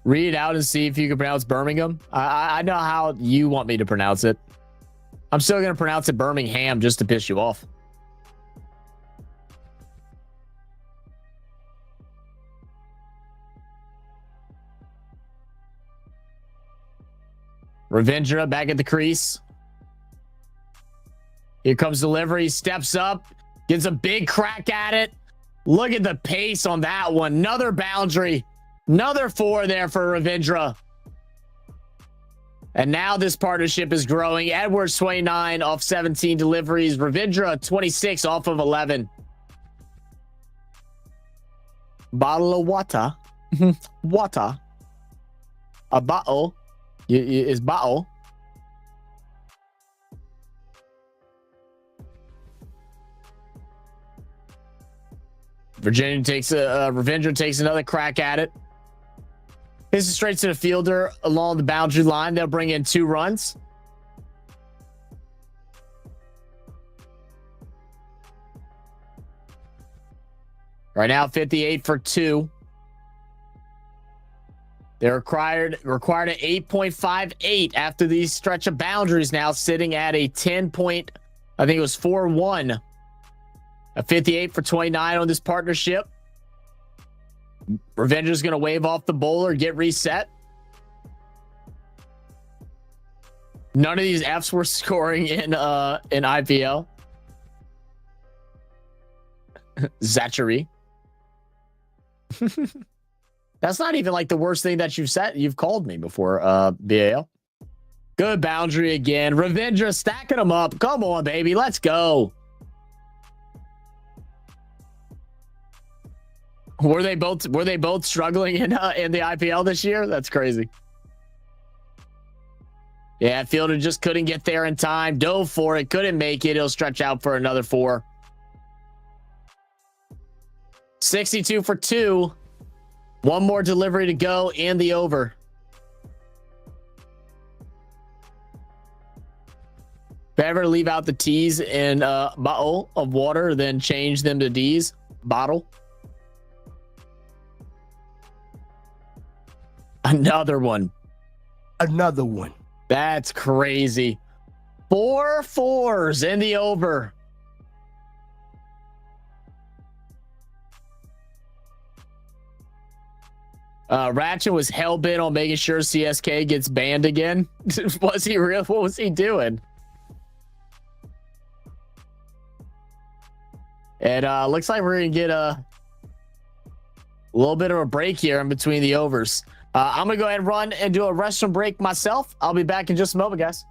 Read it out and see if you can pronounce Birmingham. I know how you want me to pronounce it. I'm still going to pronounce it Birmingham just to piss you off. Ravindra back at the crease. Here comes delivery. Steps up. Gets a big crack at it. Look at the pace on that one. Another boundary. Another 4 there for Ravindra. And now this partnership is growing. Edwards 29 off 17 deliveries. Ravindra 26 off of 11. Bottle of water. Water. A bottle. Is bottle. Ravindra takes another crack at it. This is straight to the fielder along the boundary line. They'll bring in 2 runs. Right now, 58 for 2. They're required at 8.58 after these stretch of boundaries, now sitting at a 10 point, I think it was 4-1. A 58 for 29 on this partnership. Ravindra's going to wave off the bowler, get reset. None of these Fs were scoring in IPL. Zachary. That's not even like the worst thing that you've called me before, BAL. Good boundary again. Ravindra stacking them up. Come on, baby. Let's go. Were they both struggling in the IPL this year? That's crazy. Yeah, fielder just couldn't get there in time. Dove for it, couldn't make it. He'll stretch out for another 4. 62 for 2. 1 more delivery to go in the over. Better leave out the T's in a bottle of water, then change them to D's. Bottle. Another one. Another one. That's crazy. 4 4s in the over. Ratchet was hell-bent on making sure CSK gets banned again. Was he real? What was he doing? And looks like we're going to get a little bit of a break here in between the overs. I'm going to go ahead and run and do a restroom break myself. I'll be back in just a moment, guys.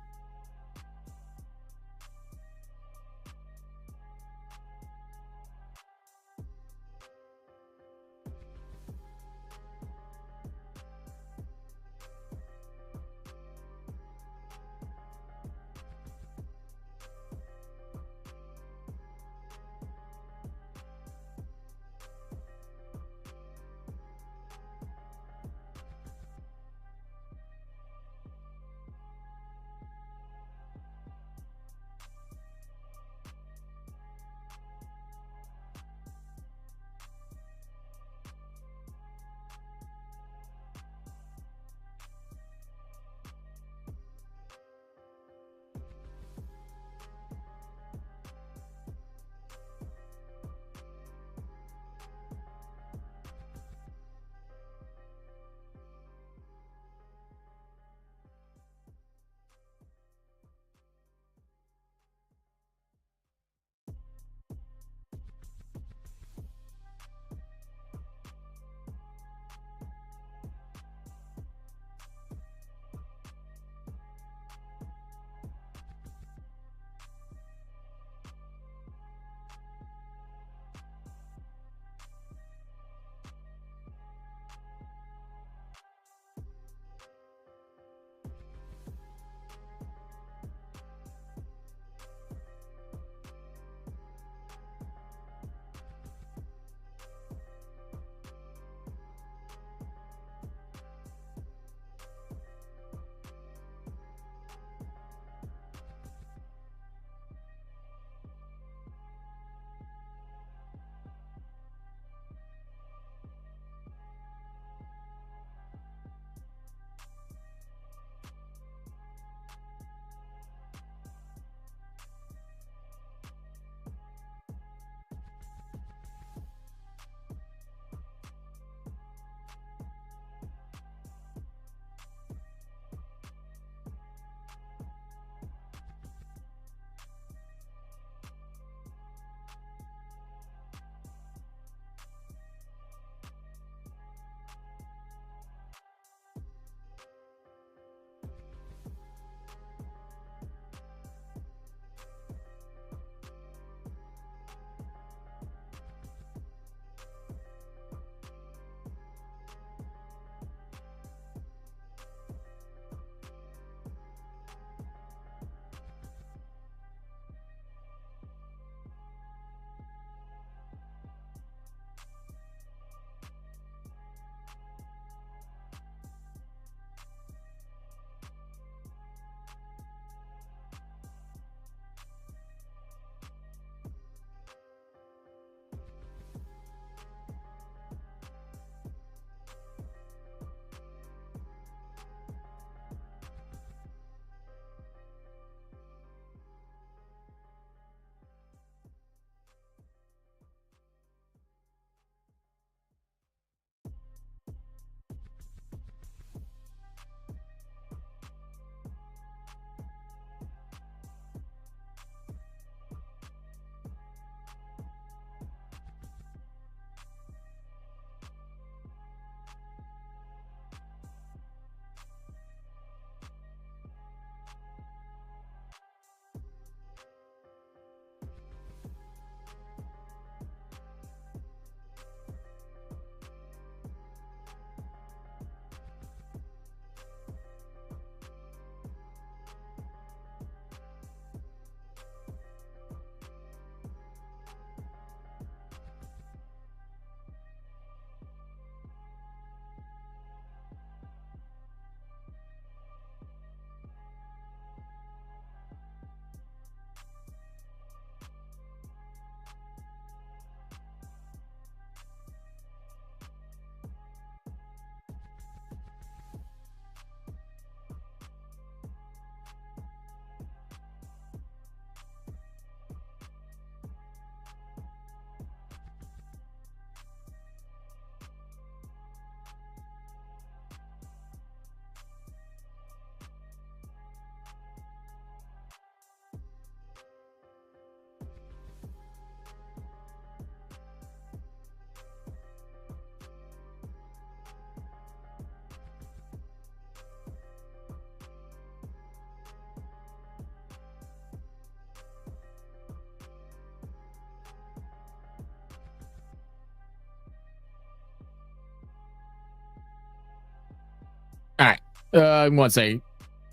One second.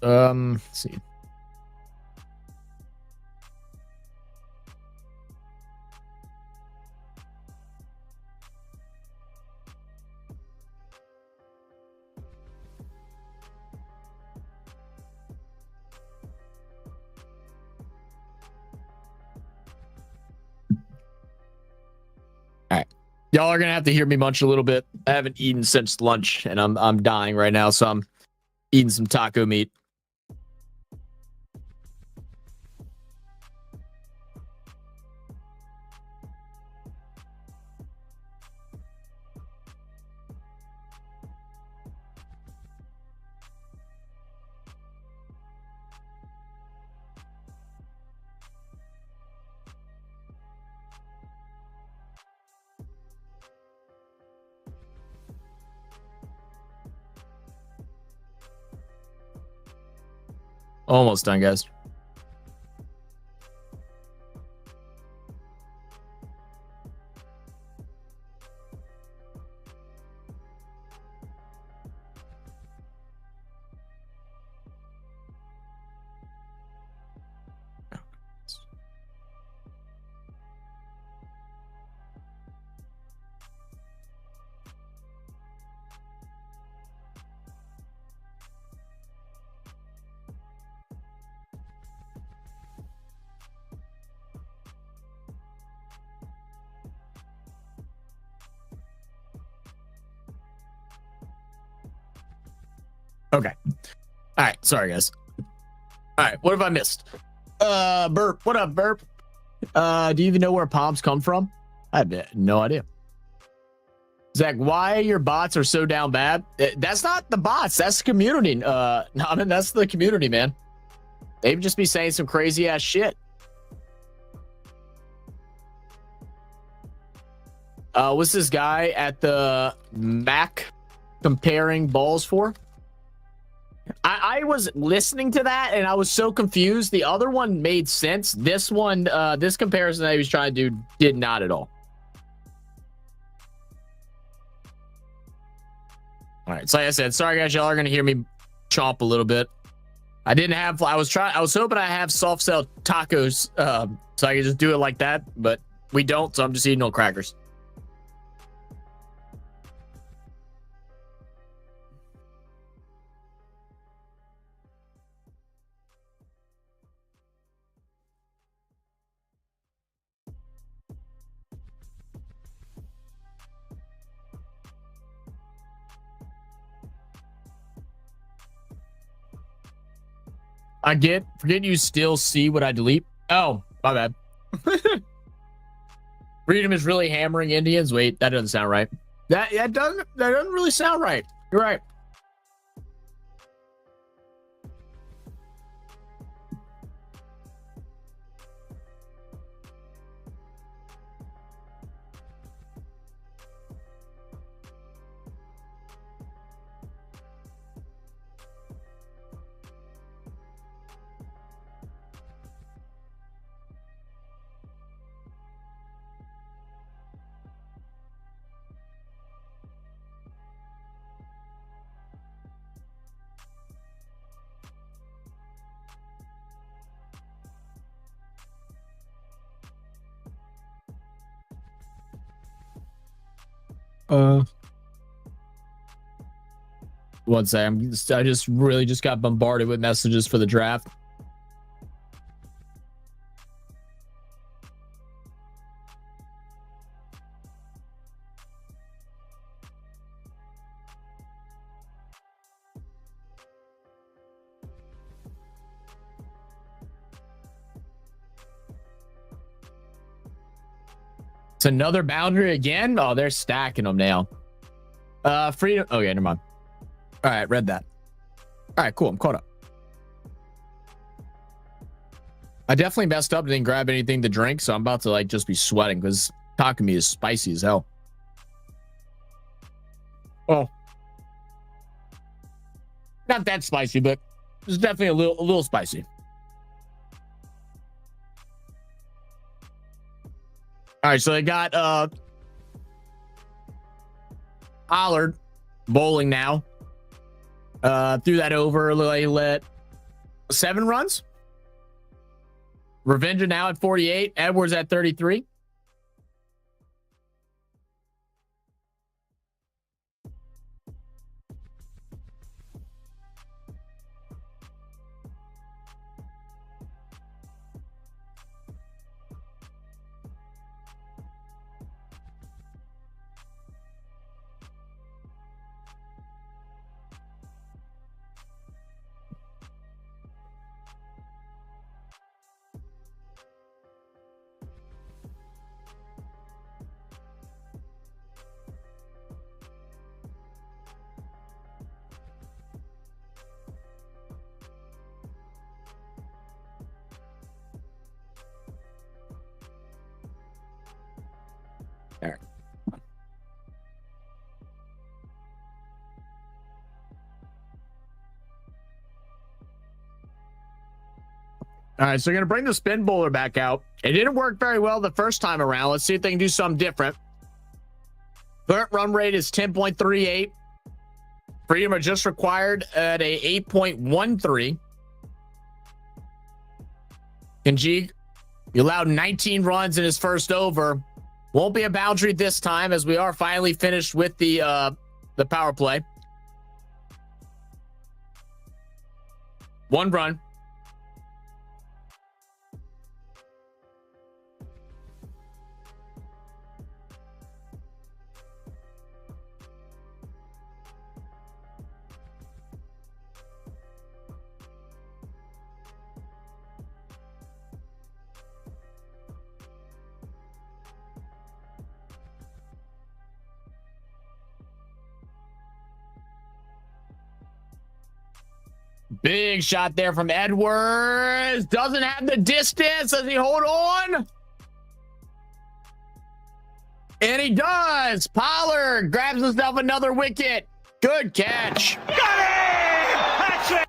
Let's see. All right. Y'all are gonna have to hear me munch a little bit. I haven't eaten since lunch, and I'm dying right now, so I'm eating some taco meat. Almost done, guys. Okay. All right. Sorry, guys. All right. What have I missed? Burp. What up, Burp? Do you even know where palms come from? I have no idea. Zach, why your bots are so down bad? That's not the bots. That's the community. No, I mean, that's the community, man. They would just be saying some crazy ass shit. What's this guy at the Mac comparing balls for? I was listening to that and I was so confused. The other one made sense. This one, this comparison that he was trying to do did not at all. All right. So like I said, sorry guys, y'all are gonna hear me chomp a little bit. I was hoping I have soft shell tacos, so I could just do it like that, but we don't, so I'm just eating old crackers. Forget you still see what I delete. Oh, my bad. Freedom is really hammering Indians. Wait, that doesn't sound right. That doesn't really sound right. You're right. One second. I just really just got bombarded with messages for the draft. It's another boundary again. Oh, they're stacking them now. Freedom. Okay, never mind. All right, read that. All right, cool. I'm caught up. I definitely messed up and didn't grab anything to drink, so I'm about to like just be sweating because talking to me is spicy as hell. Oh, not that spicy, but it's definitely a little spicy. All right, so they got Pollard bowling now. Threw that over. They let 7 runs. Revenger now at 48. Edwards at 33. There. All right, so we're going to bring the spin bowler back out. It didn't work very well the first time around. Let's see if they can do something different. Current run rate is 10.38. Freedom are just required at a 8.13. Kanjig, he allowed 19 runs in his first over. Won't be a boundary this time, as we are finally finished with the power play. 1 run. Big shot there from Edwards. Doesn't have the distance. Does he hold on? And he does. Pollard grabs himself another wicket. Good catch. Got it!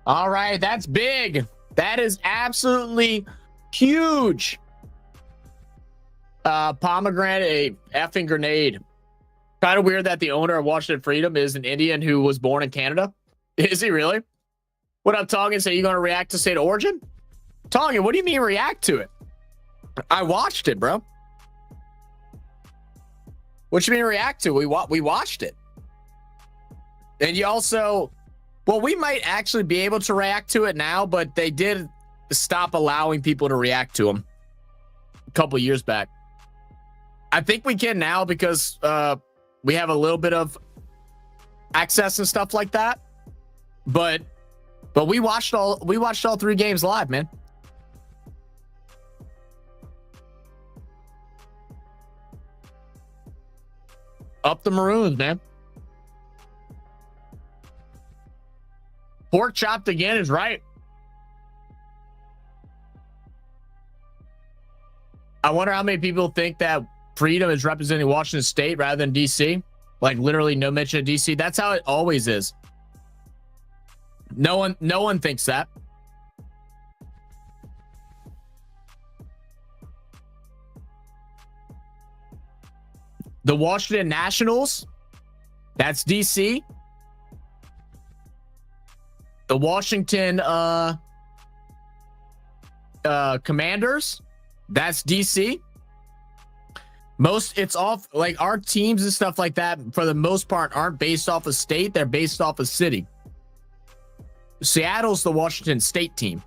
All right, that's big. That is absolutely huge. Pomegranate, a effing grenade. Kind of weird that the owner of Washington Freedom is an Indian who was born in Canada. Is he really? What up, Tongan? So you going to react to State of Origin? Tongan, what do you mean react to it? I watched it, bro. What you mean react to? We watched it. And you also, well, we might actually be able to react to it now, but they did stop allowing people to react to them a couple years back. I think we can now because we have a little bit of access and stuff like that. But we watched all 3 games live, man. Up the Maroons, man. Pork chopped again is right. I wonder how many people think that Freedom is representing Washington State rather than DC. Like literally no mention of DC. That's how it always is. No one thinks that. The Washington Nationals, that's DC. The Washington Commanders, that's DC. It's off, like our teams and stuff like that for the most part aren't based off of state, they're based off of city. Seattle's the Washington State team.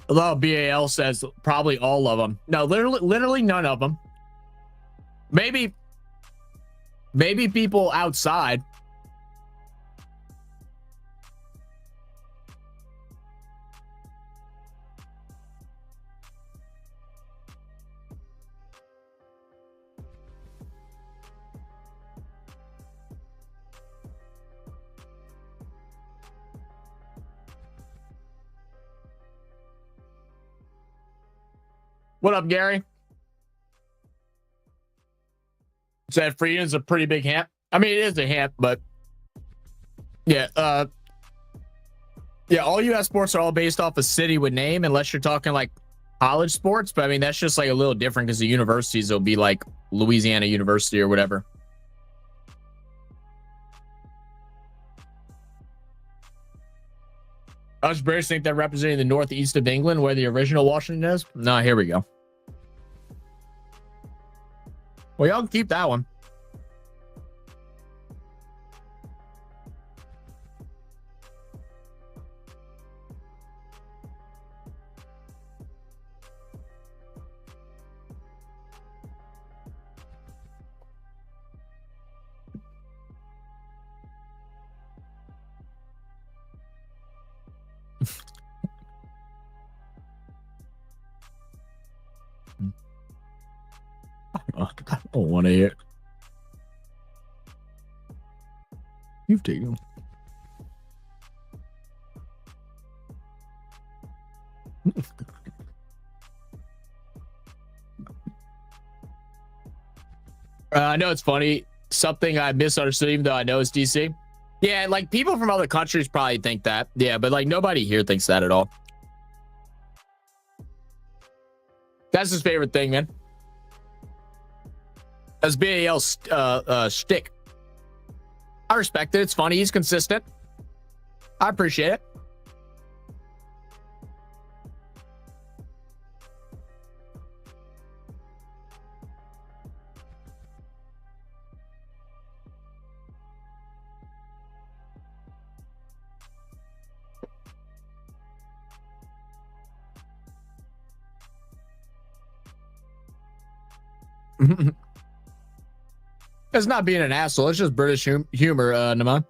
Although BAL says probably all of them. No, literally none of them. Maybe people outside. What up, Gary? Said Freedom's a pretty big hint. I mean, it is a hint, but yeah. Yeah, all U.S. sports are all based off a city with name, unless you're talking like college sports. But I mean, that's just like a little different because the universities will be like Louisiana University or whatever. Us British think they're representing the northeast of England, where the original Washington is. No, here we go. Well, y'all can keep that one. I don't want to hear. You've taken them. I know it's funny. Something I misunderstood, even though I know it's DC. Yeah, like people from other countries probably think that. Yeah, but like nobody here thinks that at all. That's his favorite thing, man. That's BAL's shtick. I respect it. It's funny. He's consistent. I appreciate it. It's not being an asshole. It's just British humor, Naman.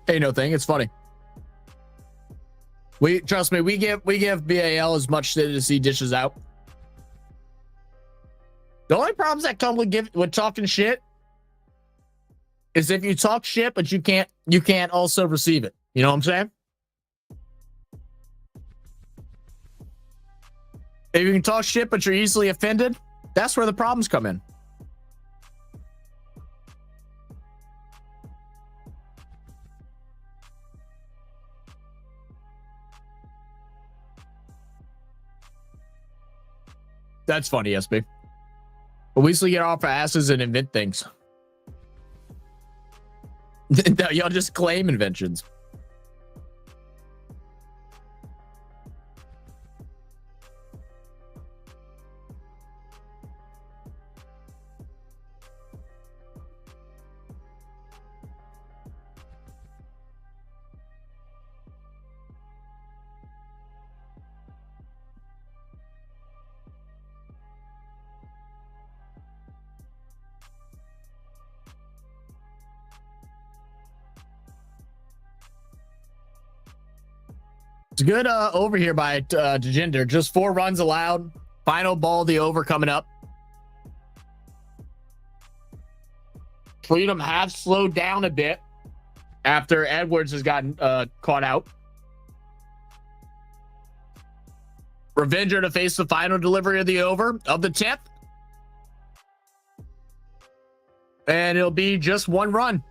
Ain't no thing. It's funny. Trust me. We give BAL as much shit as he dishes out. The only problems that come with talking shit is if you talk shit, but you can't also receive it. You know what I'm saying? If you can talk shit, but you're easily offended, that's where the problems come in. That's funny, SB. But we still get off our asses and invent things. Y'all just claim inventions. It's good over here by Dejinder. Just 4 runs allowed. Final ball, the over coming up. Freedom have slowed down a bit after Edwards has gotten caught out. Revenger to face the final delivery of the over of the 10th. And it'll be just 1 run.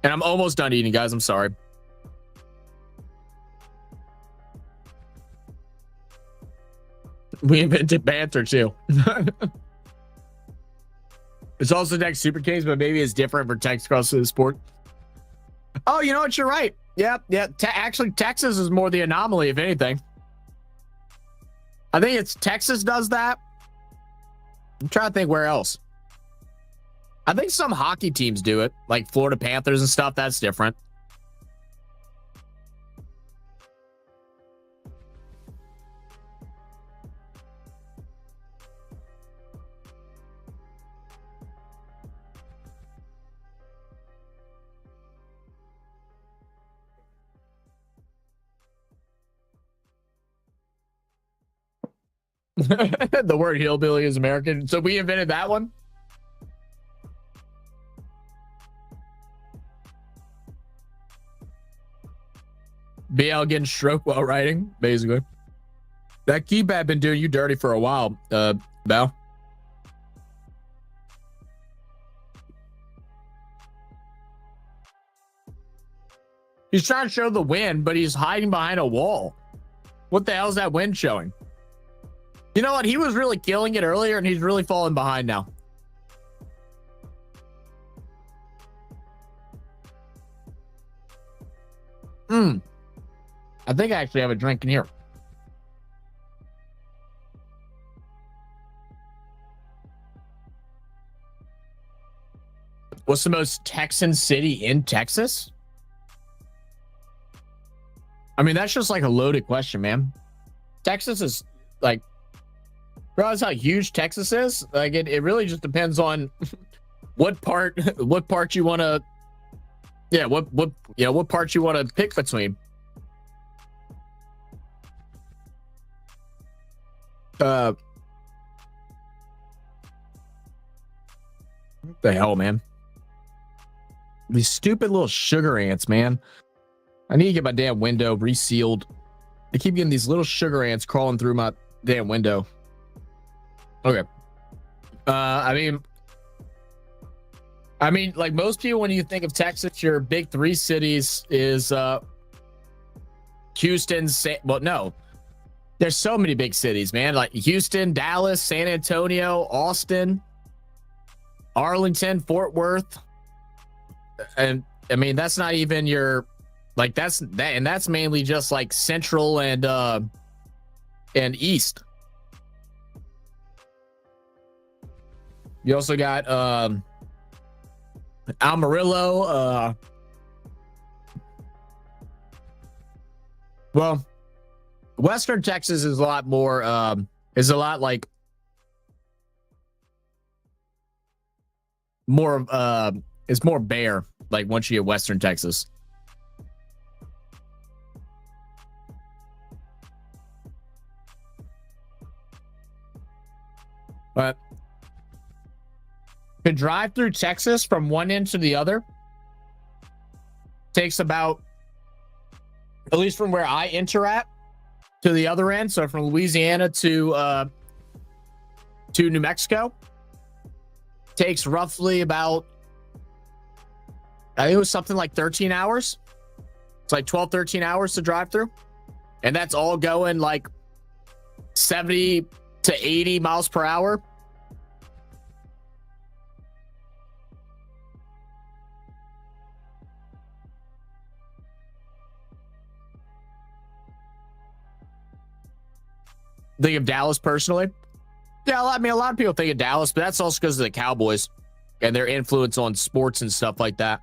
And I'm almost done eating, guys. I'm sorry. We invented banter too. It's also next Super Kings, but maybe it's different for Texas across the sport. Oh, you know what? You're right. Yeah. Actually, Texas is more the anomaly, if anything. I think it's Texas does that. I'm trying to think where else. I think some hockey teams do it, like Florida Panthers and stuff. That's different. The word hillbilly is American. So we invented that one. BL getting stroke while writing, basically. That keypad been doing you dirty for a while, Bell. He's trying to show the wind, but he's hiding behind a wall. What the hell is that wind showing? You know what? He was really killing it earlier, and he's really falling behind now. I think I actually have a drink in here. What's the most Texan city in Texas? I mean, that's just like a loaded question, man. Texas is like, realize how huge Texas is? Like it really just depends on what part you want to, what part you want to pick between. What the hell, man? These stupid little sugar ants, man. I need to get my damn window resealed. I keep getting these little sugar ants crawling through my damn window. Okay. I mean, like most people, when you think of Texas, your big three cities is Houston. Well, no, there's so many big cities, man. Like Houston, Dallas, San Antonio, Austin, Arlington, Fort Worth, and I mean that's not even your like that's mainly just like central and east. You also got Amarillo. Well, Western Texas is a lot more like more it's more bare, like once you get Western Texas. But to drive through Texas from one end to the other takes about, at least from where I enter at, to the other end. So from Louisiana to New Mexico, takes roughly about, I think it was something like 13 hours. It's like 12, 13 hours to drive through. And that's all going like 70 to 80 miles per hour. Think of Dallas personally. Yeah, I mean, a lot of people think of Dallas, but that's also because of the Cowboys and their influence on sports and stuff like that.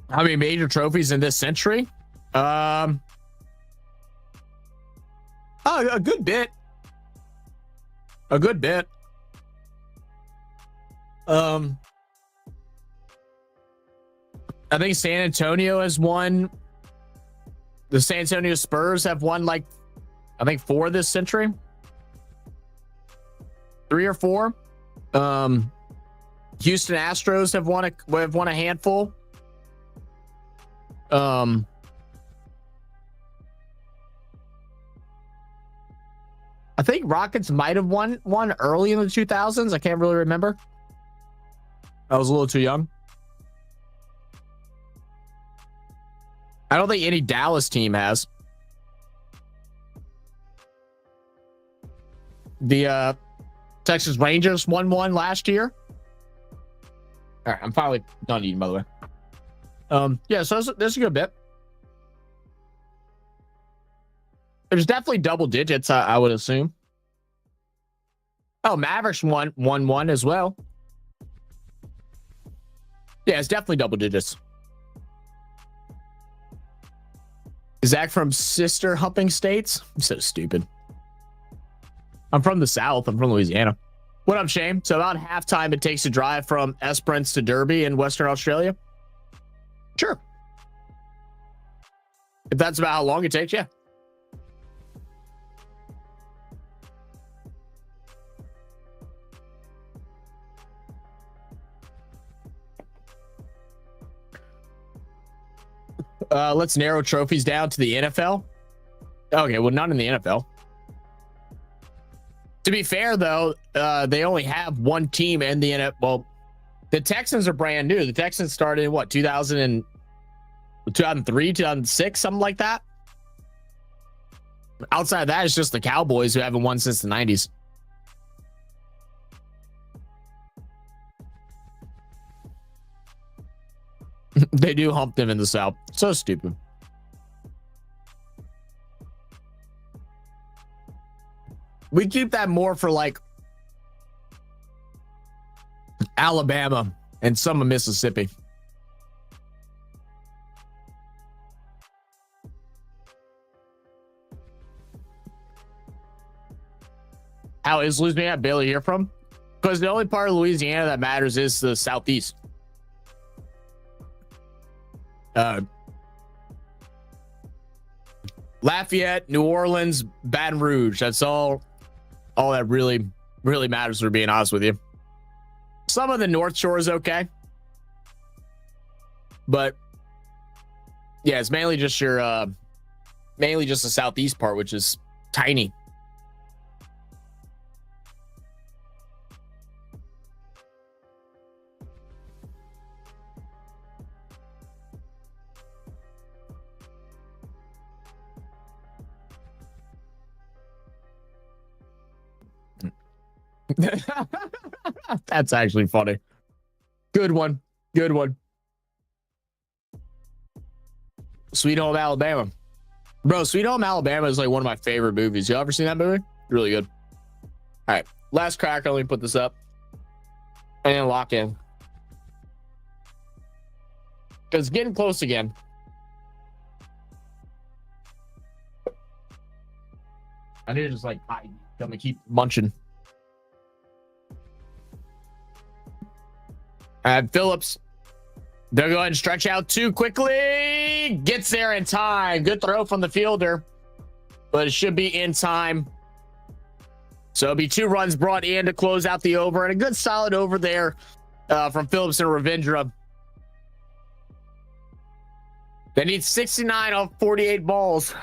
How many major trophies in this century? A good bit. A good bit. I think San Antonio has won. The San Antonio Spurs have won like, I think 4 this century. 3 or 4. Houston Astros have won a handful. I think Rockets might have won one early in the 2000s. I can't really remember. I was a little too young. I don't think any Dallas team has. The Texas Rangers won one last year. All right, I'm finally done eating, by the way. Yeah, so there's a good bit. There's definitely double digits, I would assume. Oh, Mavericks won one as well. Yeah, it's definitely double digits. Zach from sister humping states? I'm so stupid. I'm from the South. I'm from Louisiana. What up, Shane? So about halftime it takes to drive from Esperance to Derby in Western Australia? Sure. If that's about how long it takes, yeah. Let's narrow trophies down to the NFL. Okay, well, not in the NFL. To be fair, though, they only have one team in the NFL. Well, the Texans are brand new. The Texans started in what, 2003, 2006, something like that. Outside of that, it's just the Cowboys who haven't won since the 90s. They do hump them in the South. So stupid. We keep that more for like Alabama and some of Mississippi. How is Louisiana barely hear from? Because the only part of Louisiana that matters is the Southeast. Lafayette, New Orleans, Baton Rouge. That's all that really matters, for being honest with you. Some of the North Shore is okay, but yeah, it's mainly just the Southeast part, which is tiny. That's actually funny. Good one. Good one. Sweet Home Alabama. Bro, Sweet Home Alabama is like one of my favorite movies. You ever seen that movie? Really good. All right. Last cracker. Let me put this up. And lock in. Because it's getting close again. I need to just like hide. I'm gonna keep munching. Phillips, they'll go ahead and stretch out too quickly. Gets there in time. Good throw from the fielder, but it should be in time. So it'll be 2 runs brought in to close out the over, and a good solid over there from Phillips and Ravindra. They need 69 off 48 balls.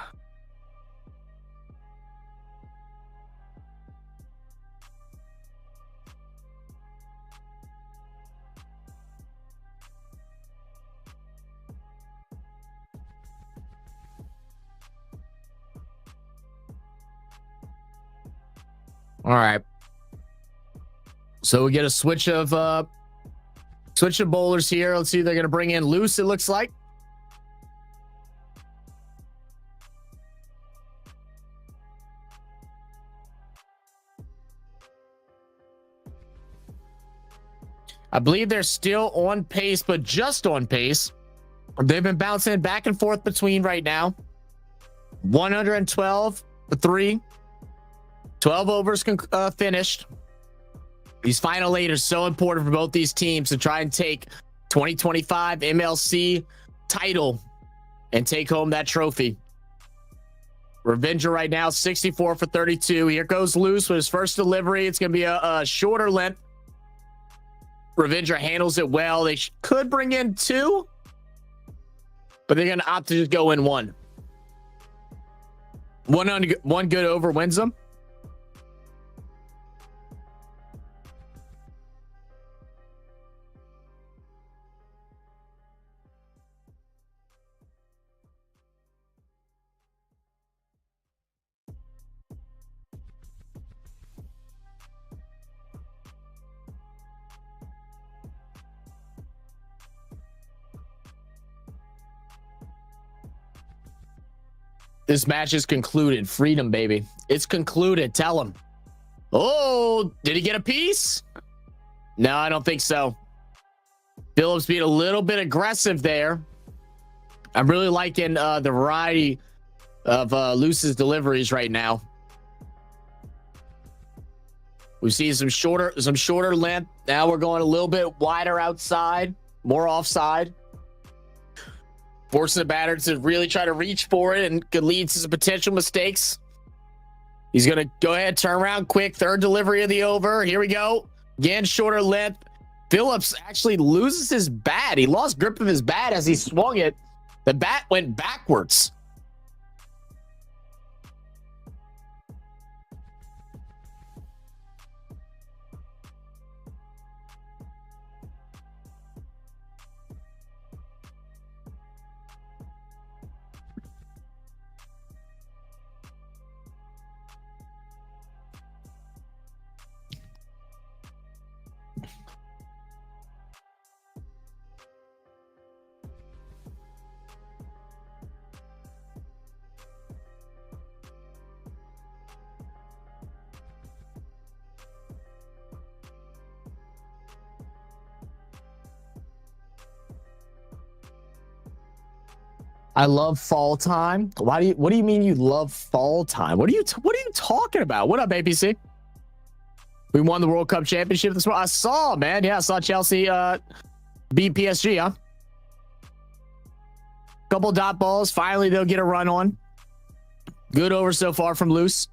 All right. So we get a switch of bowlers here. Let's see. They're going to bring in Loose, it looks like. I believe they're still on pace, but just on pace. They've been bouncing back and forth between right now. 112 for 3. 12 overs finished. These final 8 are so important for both these teams to try and take 2025 MLC title and take home that trophy. Ravindra right now, 64 for 32. Here goes Loose with his first delivery. It's going to be a shorter length. Ravindra handles it well. They could bring in 2, but they're going to opt to just go in 1. One good over wins them. This match is concluded. Freedom, baby. It's concluded. Tell him. Oh, did he get a piece? No, I don't think so. Phillips being a little bit aggressive there. I'm really liking the variety of Loose's deliveries right now. We see some shorter length. Now we're going a little bit wider outside, more offside. Forcing the batter to really try to reach for it and could lead to some potential mistakes. He's going to go ahead, turn around quick. Third delivery of the over. Here we go. Again, shorter length. Phillips actually loses his bat. He lost grip of his bat as he swung it. The bat went backwards. I love fall time. What do you mean you love fall time? What are you talking about? What up, APC? We won the World Cup championship this morning. I saw, man. Yeah, I saw Chelsea beat PSG, huh? Couple dot balls. Finally, they'll get a run on. Good over so far from Loose.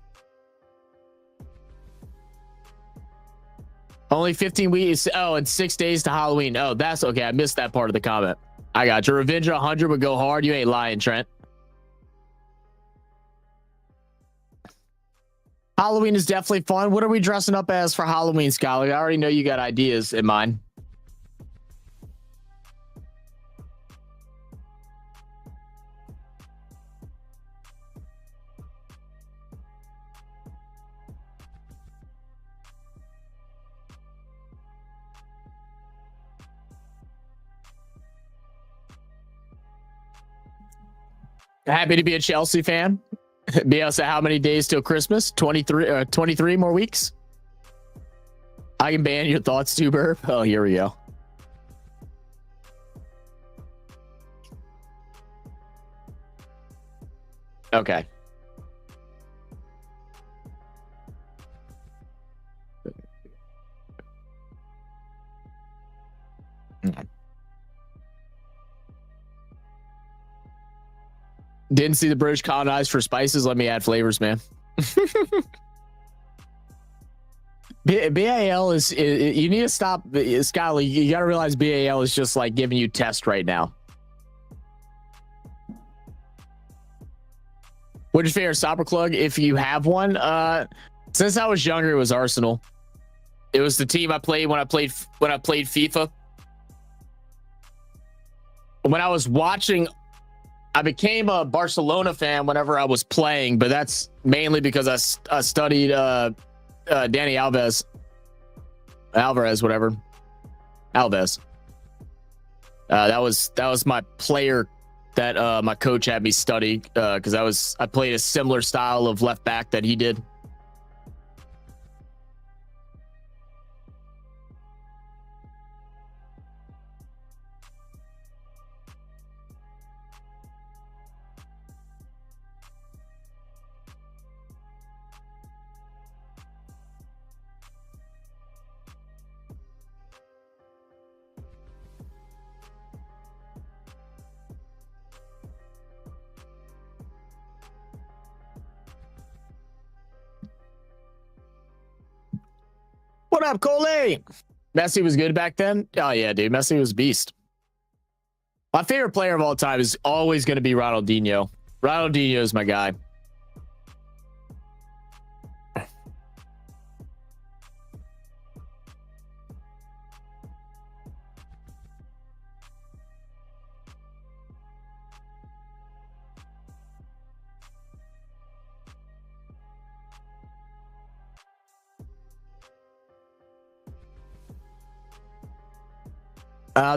Only 15 weeks. Oh, and 6 days to Halloween. Oh, that's okay. I missed that part of the comment. I got you. Revenge 100 would go hard. You ain't lying, Trent. Halloween is definitely fun. What are we dressing up as for Halloween, Skylar? I already know you got ideas in mind. Happy to be a Chelsea fan. Bielsa, how many days till Christmas? 23 more weeks. I can ban your thoughts too, Burp. Oh, here we go. Okay. Didn't see the British colonized for spices. Let me add flavors, man. BAL is you need to stop, Skyler. You got to realize BAL is just like giving you test right now. What's your favorite soccer club if you have one? Since I was younger, it was Arsenal. It was the team I played when I played FIFA. When I was watching, I became a Barcelona fan whenever I was playing, but that's mainly because I studied Danny Alves, whatever. Alves. That was my player that my coach had me study because I played a similar style of left back that he did. What up, Cole? Messi was good back then. Oh yeah, dude. Messi was a beast. My favorite player of all time is always going to be Ronaldinho. Ronaldinho is my guy.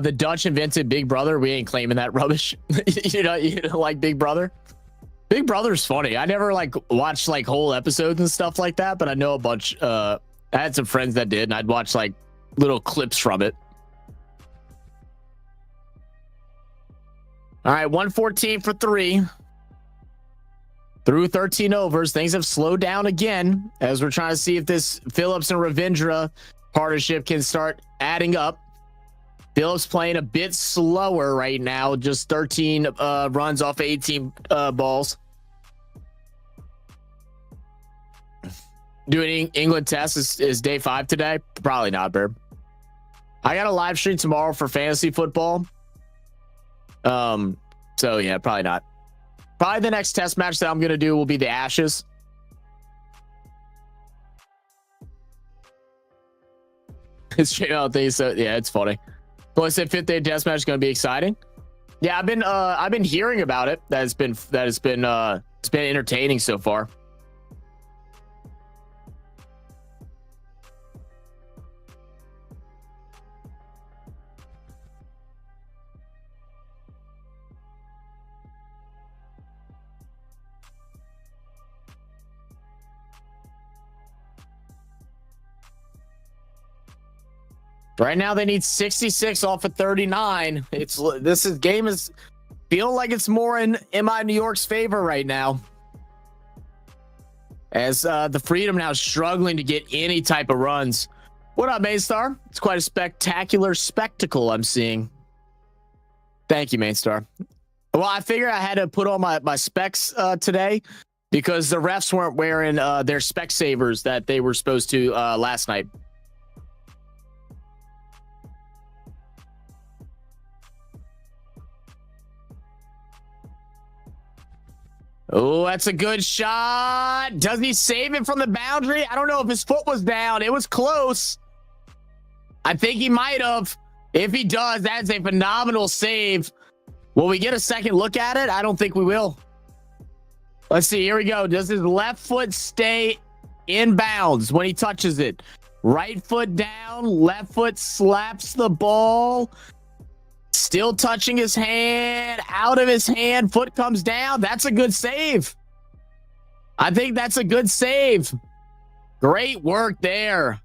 The Dutch invented Big Brother. We ain't claiming that rubbish. you don't like Big Brother? Big Brother's funny. I never watched whole episodes and stuff like that, but I know a bunch. I had some friends that did, and I'd watch little clips from it. All right, 114 for 3. Through 13 overs, things have slowed down again as we're trying to see if this Phillips and Ravindra partnership can start adding up. Phillips playing a bit slower right now, just 13 runs off 18 balls. Doing England test is day 5 today? Probably not, Burb. I got a live stream tomorrow for fantasy football. So yeah, probably not. Probably the next test match that I'm going to do will be the Ashes. It's I don't think so. Yeah, it's funny. Well, I said 5th day test match is going to be exciting. Yeah, I've been hearing about it. It's been entertaining so far. Right now they need 66 off of 39. This game is feel like it's more in MI New York's favor right now. As the Freedom now struggling to get any type of runs. What up, Mainstar? It's quite a spectacular spectacle I'm seeing. Thank you, Mainstar. Well, I figured I had to put on my specs today because the refs weren't wearing their spec savers that they were supposed to last night. Oh, that's a good shot. Does he save it from the boundary? I don't know if his foot was down. It was close. I think he might have. If he does, that's a phenomenal save. Will we get a second look at it? I don't think we will. Let's see. Here we go. Does his left foot stay in bounds when he touches it? Right foot down. Left foot slaps the ball. Still touching his hand. Out of his hand. Foot comes down. That's a good save. I think that's a good save. Great work there.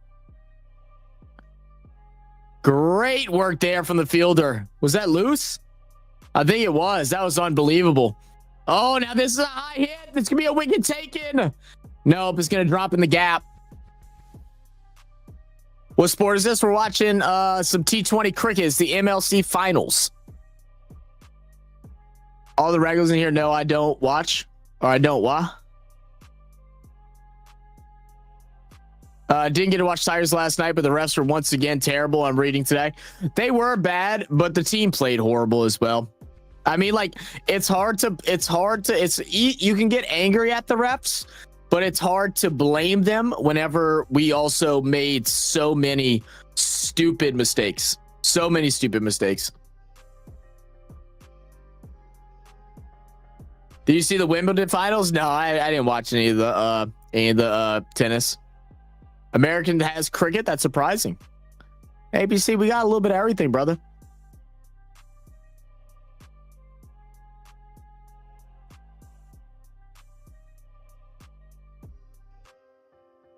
Great work there from the fielder. Was that loose? I think it was. That was unbelievable. Oh, now this is a high hit. This could be a wicket taken. Nope, it's going to drop in the gap. What sport is this? We're watching some T20 cricket. It's the MLC finals. All the regulars in here know I don't watch. Or I don't what? Didn't get to watch Tigers last night, but the refs were once again terrible. I'm reading today. They were bad, but the team played horrible as well. I mean, like, you can get angry at the refs, but it's hard to blame them whenever we also made so many stupid mistakes. So many stupid mistakes. Did you see the Wimbledon finals? No, I didn't watch any of the tennis. American has cricket. That's surprising. ABC, we got a little bit of everything, brother.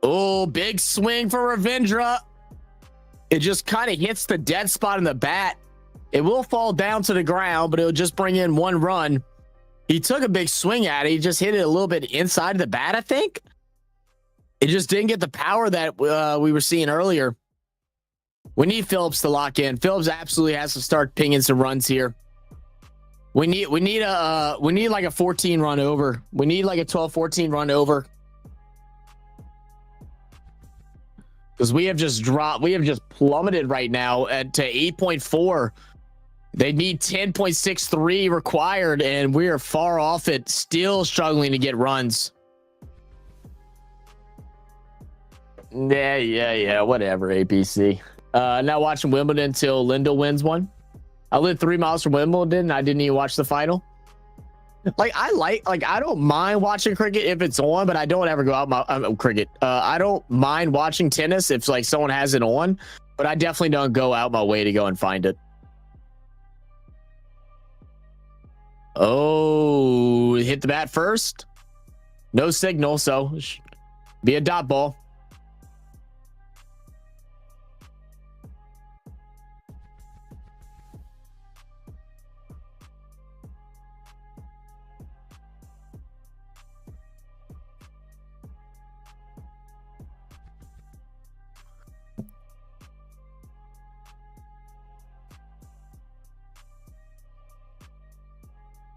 Oh, big swing for Ravindra. It just kind of hits the dead spot in the bat. It will fall down to the ground, but it'll just bring in one run. He took a big swing at it. He just hit it a little bit inside the bat, I think. It just didn't get the power that we were seeing earlier. We need Phillips to lock in. Phillips absolutely has to start pinging some runs here. We need like a 14 run over. We need like a 12-14 run over. Because we have just plummeted right now to 8.4. They need 10.63 required, and we are far off it, still struggling to get runs. Yeah, whatever, APC. Now watching Wimbledon until Lindell wins one. I live 3 miles from Wimbledon, and I didn't even watch the final. I don't mind watching cricket if it's on, but I don't ever go out cricket. I don't mind watching tennis if like someone has it on, but I definitely don't go out my way to go and find it. Oh, hit the bat first. No signal, so be a dot ball.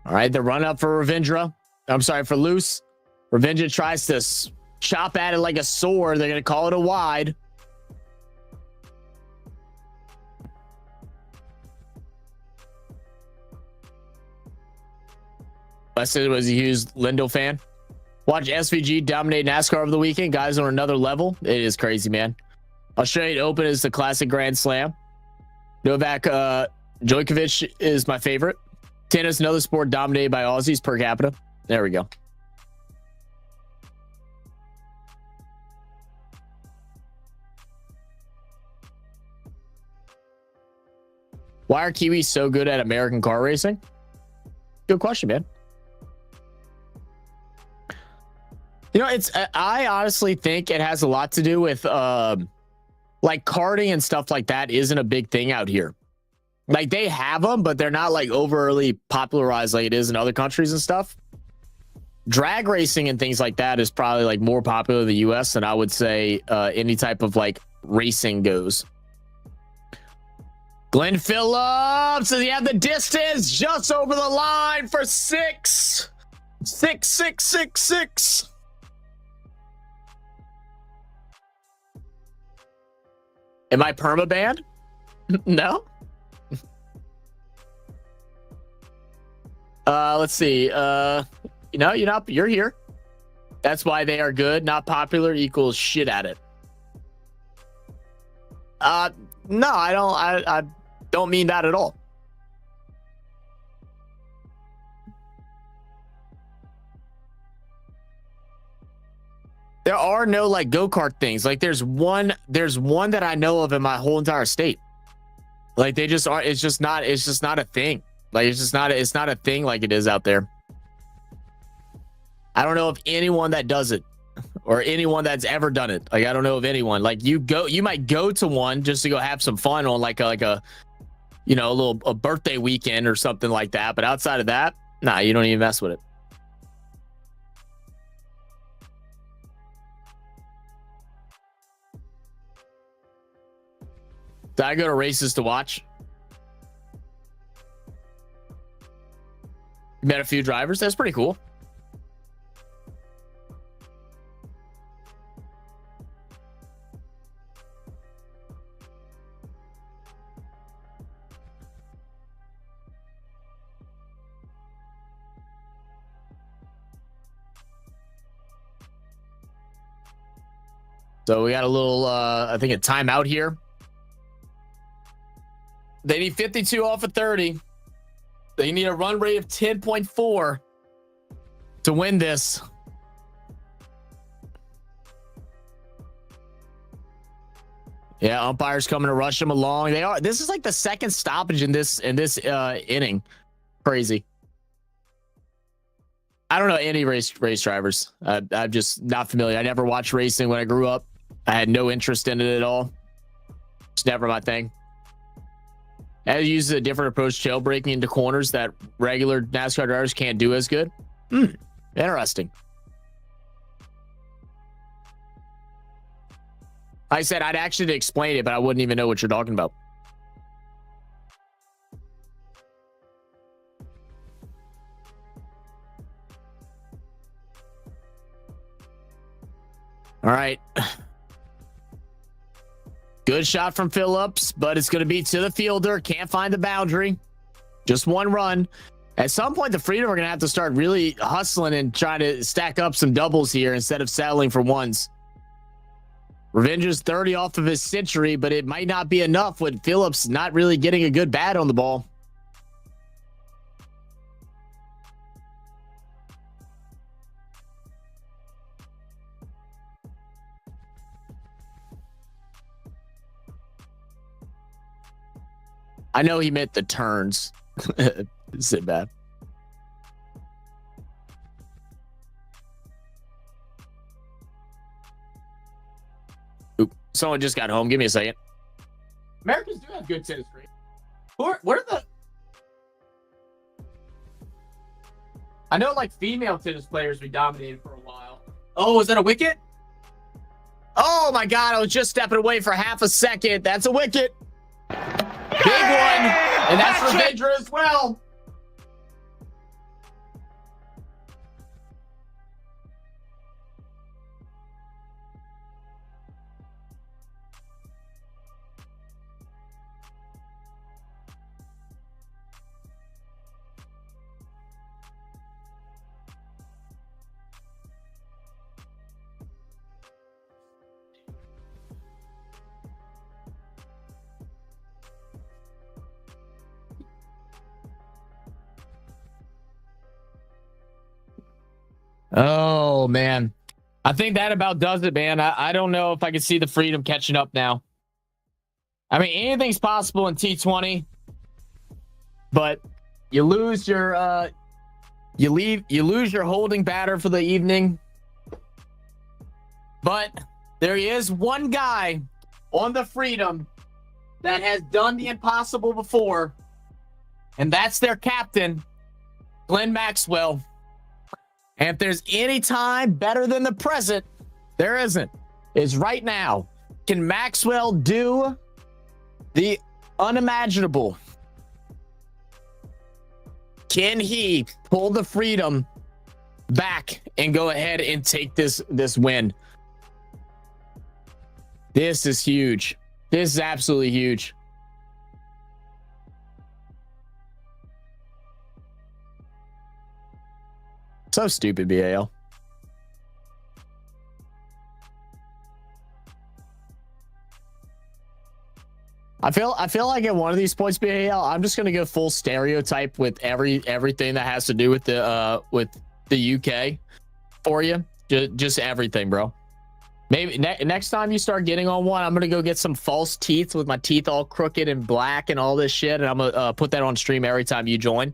All right, the run up for Ravindra. I'm sorry, for loose. Ravindra tries to chop at it like a sword. They're going to call it a wide. I said, was a huge Lindell fan. Watch SVG dominate NASCAR over the weekend. Guys on another level. It is crazy, man. Australian Open is the classic Grand Slam. Novak Djokovic is my favorite. Tennis, another sport dominated by Aussies per capita. There we go. Why are Kiwis so good at American car racing? Good question, man. You know, I honestly think it has a lot to do with like karting and stuff like that isn't a big thing out here. Like they have them, but they're not like overly popularized like it is in other countries and stuff. Drag racing and things like that is probably like more popular in the US than I would say any type of like racing goes. Glenn Phillips, does he have the distance just over the line for 6? 6, 6, 6, 6. Am I permabanned? No. Let's see. You know, you're here. That's why they are good. Not popular equals shit at it. No, I don't mean that at all. There are no like go-kart things. Like there's one that I know of in my whole entire state. Like they just are, it's just not a thing. Like it's not a thing like it is out there. I don't know of anyone that does it or anyone that's ever done it. Like I don't know of anyone. Like you might go to one just to go have some fun on like a you know, a birthday weekend or something like that. But outside of that, nah, you don't even mess with it. Did I go to races to watch? Met a few drivers. That's pretty cool. So we got a little, I think a timeout here. They need 52 off of 30. They need a run rate of 10.4 to win this. Yeah, umpires coming to rush them along. They are. This is like the second stoppage in this inning. Crazy. I don't know any race drivers. I'm just not familiar. I never watched racing when I grew up. I had no interest in it at all. It's never my thing. I use a different approach, jailbreaking into corners that regular NASCAR drivers can't do as good. Interesting. I said I'd actually explain it, but I wouldn't even know what you're talking about. All right. Good shot from Phillips, but it's going to be to the fielder. Can't find the boundary. Just one run. At some point, the Freedom are going to have to start really hustling and trying to stack up some doubles here instead of settling for ones. Revenge is 30 off of his century, but it might not be enough with Phillips not really getting a good bat on the ball. I know he meant the turns. Is it bad? Oop, someone just got home. Give me a second. Americans do have good tennis greens. What are the... I know like female tennis players we dominated for a while. Oh, is that a wicket? Oh my God, I was just stepping away for half a second. That's a wicket. Big one, and that's for Vendra as well. Oh, man. I think that about does it, man. I don't know if I can see the Freedom catching up now. I mean, anything's possible in T20, but you lose your you lose your holding batter for the evening. But there is one guy on the Freedom that has done the impossible before, and that's their captain, Glenn Maxwell. And if there's any time better than the present, there isn't. It's right now. Can Maxwell do the unimaginable? Can he pull the freedom back and go ahead and take this win? This is huge. This is absolutely huge. So stupid, BAL. I feel like at one of these points, BAL, I'm just gonna go full stereotype with everything that has to do with the UK for you. Just everything, bro. Maybe next time you start getting on one, I'm gonna go get some false teeth with my teeth all crooked and black and all this shit, and I'm gonna put that on stream every time you join.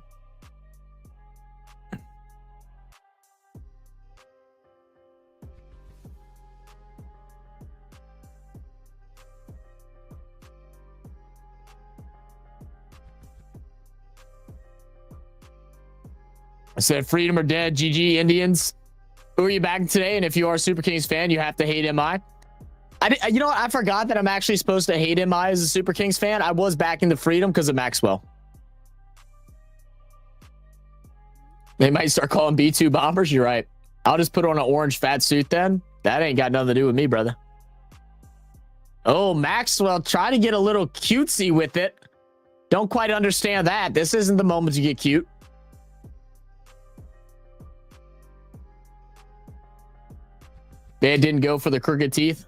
I said freedom or dead. GG Indians. Who are you backing today? And if you are a Super Kings fan, you have to hate MI. You know what? I forgot that I'm actually supposed to hate MI as a Super Kings fan. I was backing the freedom because of Maxwell. They might start calling B2 bombers. You're right. I'll just put on an orange fat suit then. That ain't got nothing to do with me, brother. Oh, Maxwell, try to get a little cutesy with it. Don't quite understand that. This isn't the moment to get cute. They didn't go for the crooked teeth.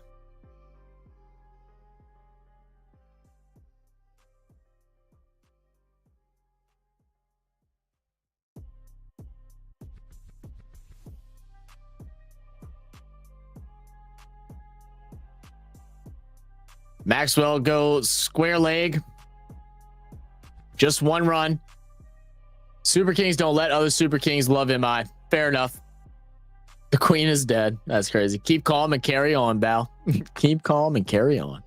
Maxwell goes square leg. Just one run. Super Kings don't let other Super Kings love MI. Fair enough. The queen is dead. That's crazy. Keep calm and carry on, Bao. Keep calm and carry on.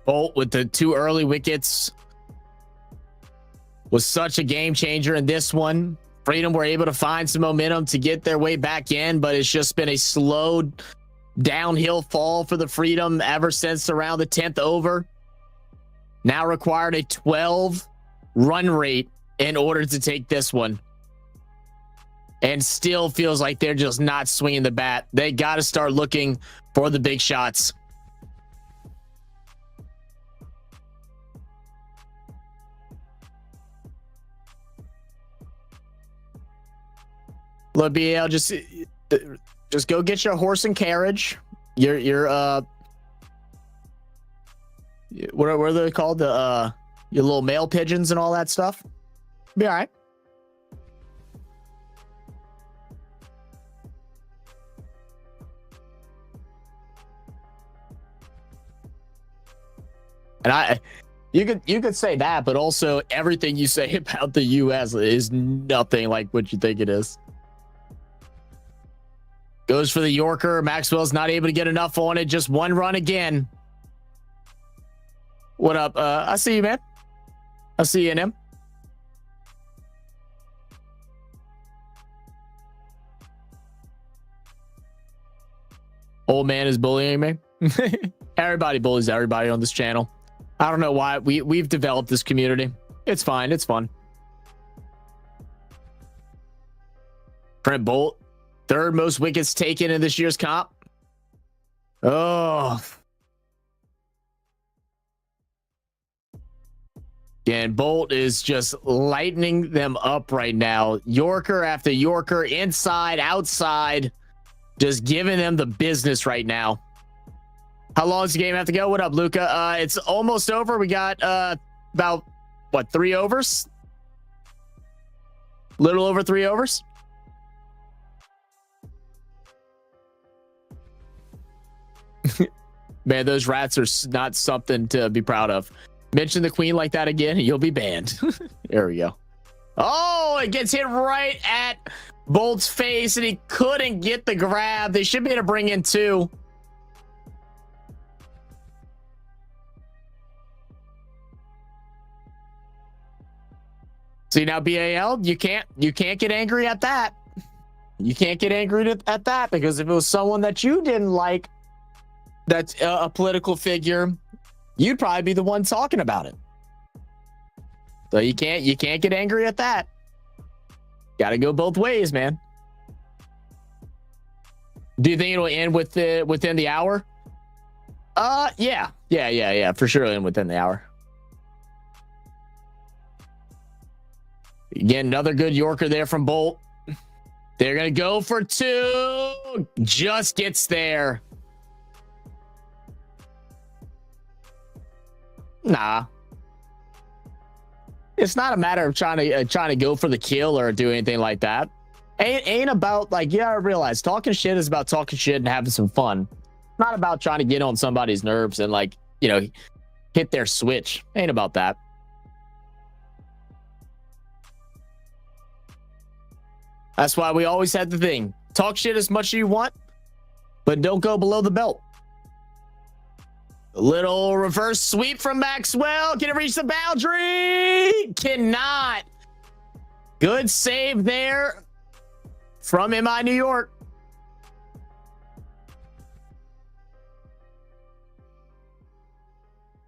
Bolt with the 2 early wickets was such a game changer in this one. Freedom were able to find some momentum to get their way back in, but it's just been a slow downhill fall for the freedom ever since around the 10th over. Now required a 12 run rate in order to take this one, and still feels like they're just not swinging the bat. They got to start looking for the big shots. Look, BL, just go get your horse and carriage. Your what are they called? The your little male pigeons and all that stuff. Be all right. And you could say that, but also everything you say about the US is nothing like what you think it is. Goes for the Yorker. Maxwell's not able to get enough on it. Just one run again. What up? I see you, man. I see you in him. Old man is bullying me. Everybody bullies everybody on this channel. I don't know why. We've developed this community. It's fine. It's fun. Trent Bolt. 3rd most wickets taken in this year's comp. Oh. And Bolt is just lightening them up right now. Yorker after Yorker, inside, outside, just giving them the business right now. How long does the game have to go? What up, Luca? It's almost over. We got about, what, 3 overs? Little over 3 overs. Man, those rats are not something to be proud of. Mention the queen like that again, and you'll be banned. There we go. Oh, it gets hit right at Bolt's face, and he couldn't get the grab. They should be able to bring in 2. See, now BAL, you can't get angry at that. You can't get angry at that, because if it was someone that you didn't like, that's a political figure, you'd probably be the one talking about it. So you can't get angry at that. Got to go both ways, man. Do you think it'll end within the hour? Yeah, for sure, end within the hour. Again, another good Yorker there from Bolt. They're gonna go for 2. Just gets there. Nah. It's not a matter of trying to go for the kill or do anything like that. Ain't about, like, you gotta realize talking shit is about talking shit and having some fun. Not about trying to get on somebody's nerves and, like, you know, hit their switch. Ain't about that. That's why we always had the thing. Talk shit as much as you want, but don't go below the belt. A little reverse sweep from Maxwell. Can it reach the boundary? Cannot. Good save there from MI New York.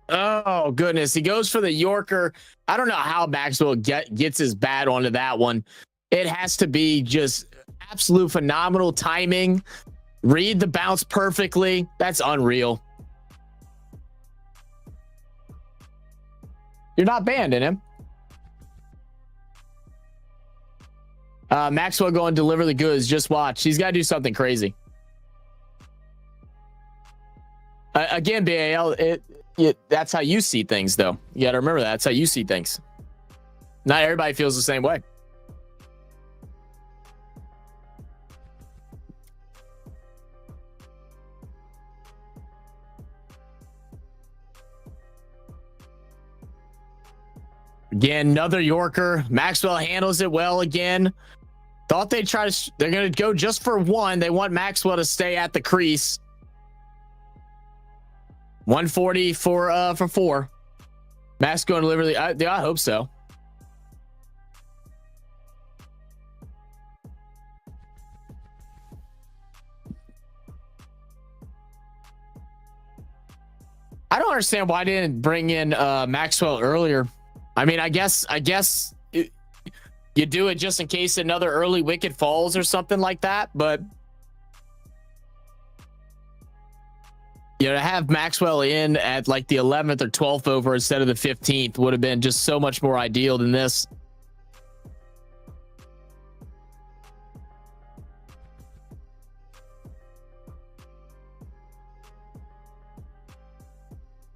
Oh, goodness. He goes for the Yorker. I don't know how Maxwell gets his bat onto that one. It has to be just absolute phenomenal timing. Read the bounce perfectly. That's unreal. You're not banning him. Maxwell going to deliver the goods. Just watch. He's got to do something crazy. Again, BAL, that's how you see things, though. You got to remember that. That's how you see things. Not everybody feels the same way. Again, another Yorker. Maxwell handles it well again. Thought they'd try to... They're going to go just for 1. They want Maxwell to stay at the crease. 140 for 4. Max going to deliver the... I hope so. I don't understand why I didn't bring in Maxwell earlier. I mean, I guess you do it just in case another early wicket falls or something like that. But, you know, to have Maxwell in at like the 11th or 12th over instead of the 15th would have been just so much more ideal than this.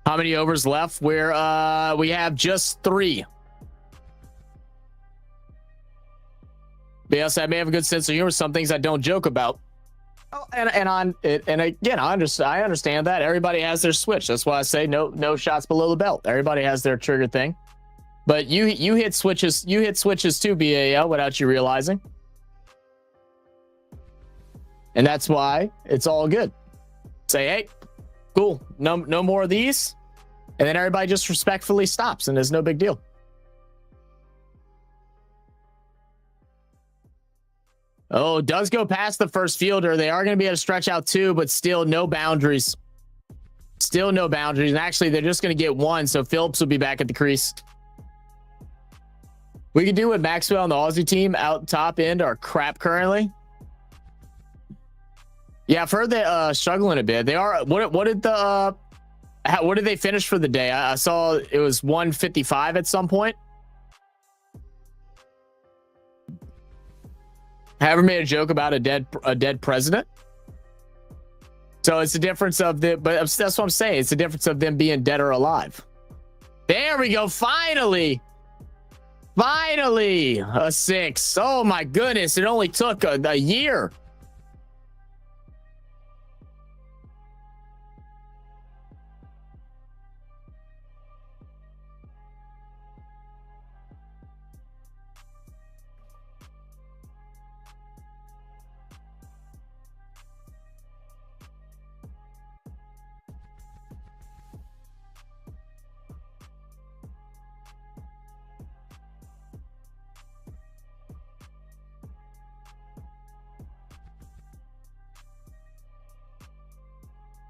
How many overs left? We have just 3. But yes, I may have a good sense of humor. Some things I don't joke about. Oh, and again, I understand that everybody has their switch. That's why I say no shots below the belt. Everybody has their trigger thing. But you hit switches. You hit switches too, BAL, without you realizing. And that's why it's all good. Say, hey, cool. No more of these. And then everybody just respectfully stops, and there's no big deal. Oh, does go past the first fielder. They are going to be able to stretch out 2, but still no boundaries. Still no boundaries. And actually, they're just going to get 1, so Phillips will be back at the crease. We could do with Maxwell and the Aussie team out top end are crap currently. Yeah, I've heard they're struggling a bit. They are. What did they finish for the day? I saw it was 155 at some point. I ever made a joke about a dead president? So it's the difference of but that's what I'm saying. It's the difference of them being dead or alive. There we go. Finally a 6. Oh my goodness. It only took a year.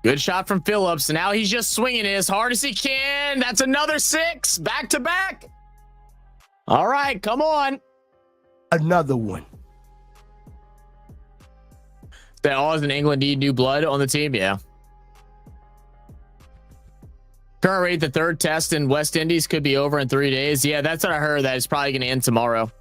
Good shot from Phillips. And now he's just swinging it as hard as he can. That's another 6 back to back. All right, come on. Another one. They always in England need new blood on the team. Yeah. Current rate, the third test in West Indies could be over in 3 days. Yeah, that's what I heard. That it's probably going to end tomorrow.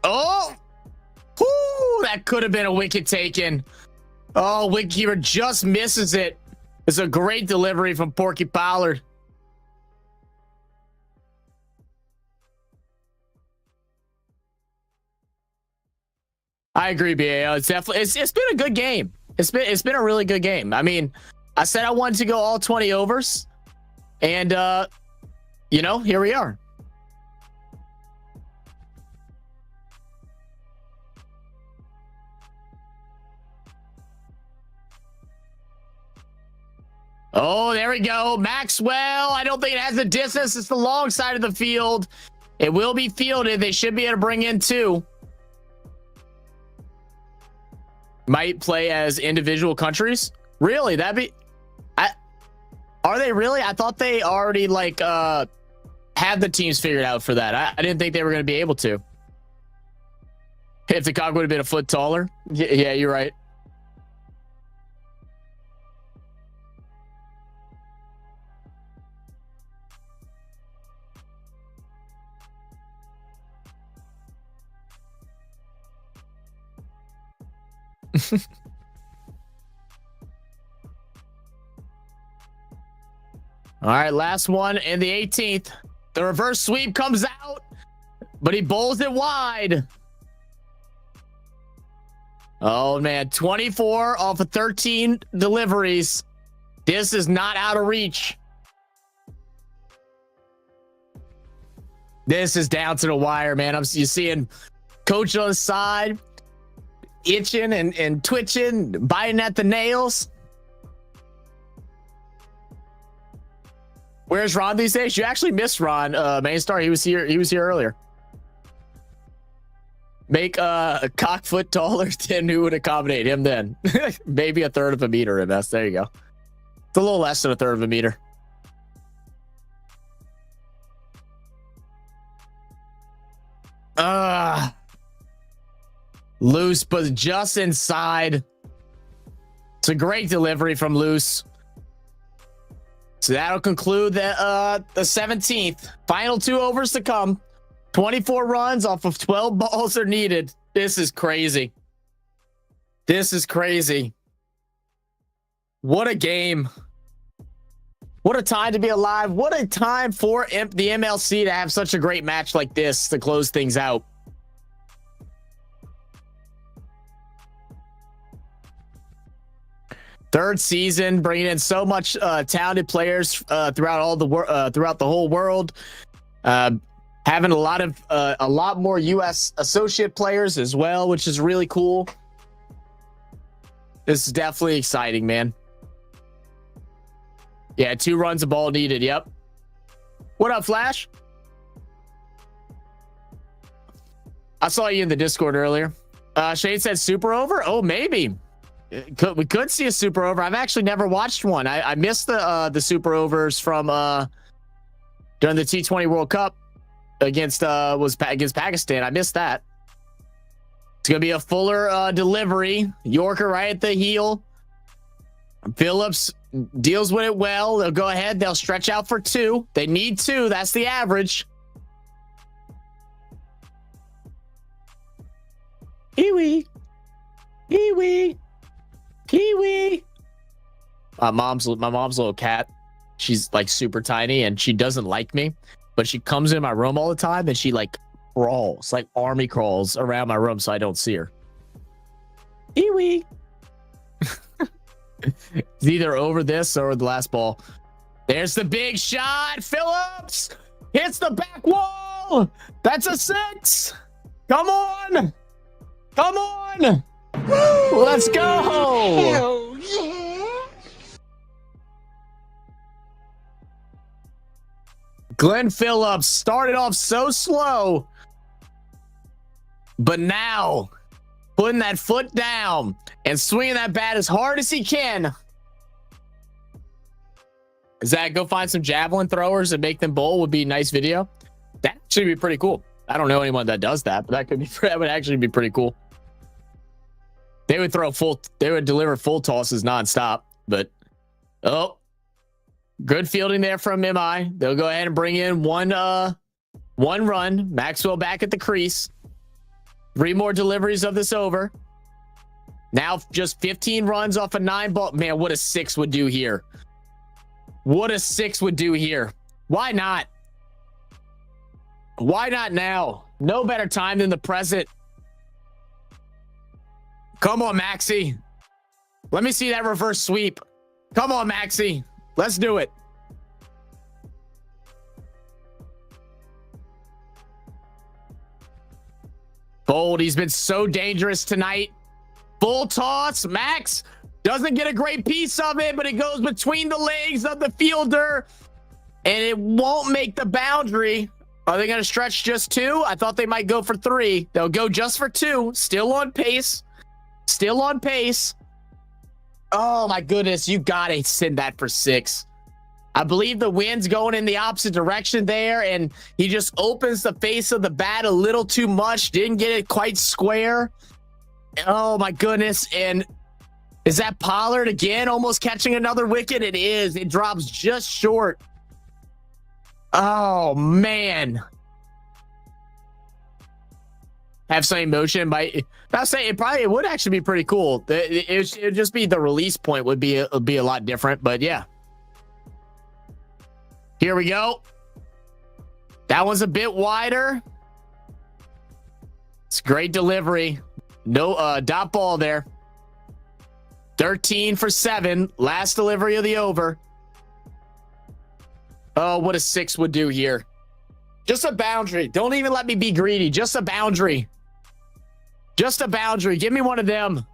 Oh, whoo, that could have been a wicket taken. Oh, wicketkeeper just misses it. It's a great delivery from Porky Pollard. I agree, BAO. It's definitely it's been a good game. It's been a really good game. I mean, I said I wanted to go all 20 overs, and you know, here we are. Oh, there we go. Maxwell. I don't think it has the distance. It's the long side of the field. It will be fielded. They should be able to bring in 2. Might play as individual countries. Really? That'd be... Are they really? I thought they already like had the teams figured out for that. I didn't think they were going to be able to. If the cock would have been a foot taller. Yeah, you're right. All right, last one in the 18th. The reverse sweep comes out, but he bowls it wide. Oh, man. 24 off of 13 deliveries. This is not out of reach. This is down to the wire, man. You seeing coach on the side itching and twitching, biting at the nails. Where's Ron these days? You actually missed Ron, main star. He was here earlier. Make a cock foot taller, then who would accommodate him then? Maybe a third of a meter at best. There you go. It's a little less than a third of a meter. Loose, but just inside. It's a great delivery from Loose. So that'll conclude the 17th. Final 2 overs to come. 24 runs off of 12 balls are needed. This is crazy. This is crazy. What a game. What a time to be alive. What a time for the MLC to have such a great match like this to close things out. Third season, bringing in so much talented players throughout the whole world. Having a lot more U.S. associate players as well, which is really cool. This is definitely exciting, man. Yeah, 2 runs a ball needed. Yep. What up, Flash? I saw you in the Discord earlier. Shane said super over. Oh, maybe. We could see a super over. I've actually never watched one. I missed the super overs from during the T20 World Cup against Pakistan. I missed that. It's gonna be a fuller delivery. Yorker right at the heel. Phillips deals with it well. They'll go ahead. They'll stretch out for 2. They need 2. That's the average. Pee-wee. Pee-wee. Pee-wee. My mom's little cat. She's like super tiny and she doesn't like me, but she comes in my room all the time and she like crawls, like army crawls around my room so I don't see her. Pee-wee. It's either over this or the last ball. There's the big shot. Phillips hits the back wall. Maxwell. That's a 6. Come on. Come on. Let's go. Hell yeah. Glenn Phillips started off so slow, but now putting that foot down and swinging that bat as hard as he can. Zach, go find some javelin throwers and make them bowl would be a nice video. That should be pretty cool. I don't know anyone that does that, but that would actually be pretty cool. They would deliver full tosses nonstop, but good fielding there from MI. They'll go ahead and bring in one run. Maxwell back at the crease. 3 more deliveries of this over. Now just 15 runs off a 9 ball. Man, what a 6 would do here. What a 6 would do here. Why not? Why not now? No better time than the present. Come on, Maxie. Let me see that reverse sweep. Come on, Maxie. Let's do it. Bold. He's been so dangerous tonight. Full toss. Max doesn't get a great piece of it, but it goes between the legs of the fielder, and it won't make the boundary. Are they going to stretch just 2? I thought they might go for 3. They'll go just for 2. Still on pace. Still on pace. Oh, my goodness. You got to send that for 6. I believe the wind's going in the opposite direction there, and he just opens the face of the bat a little too much. Didn't get it quite square. Oh, my goodness. And is that Pollard again almost catching another wicket? It is. It drops just short. Oh, man. Have some emotion. I'll say it would actually be pretty cool. It would just be the release point would be a lot different, but yeah. Here we go. That one's a bit wider. It's great delivery. No dot ball there. 13 for 7. Last delivery of the over. Oh, what a 6 would do here. Just a boundary. Don't even let me be greedy. Just a boundary. Just a boundary. Give me one of them.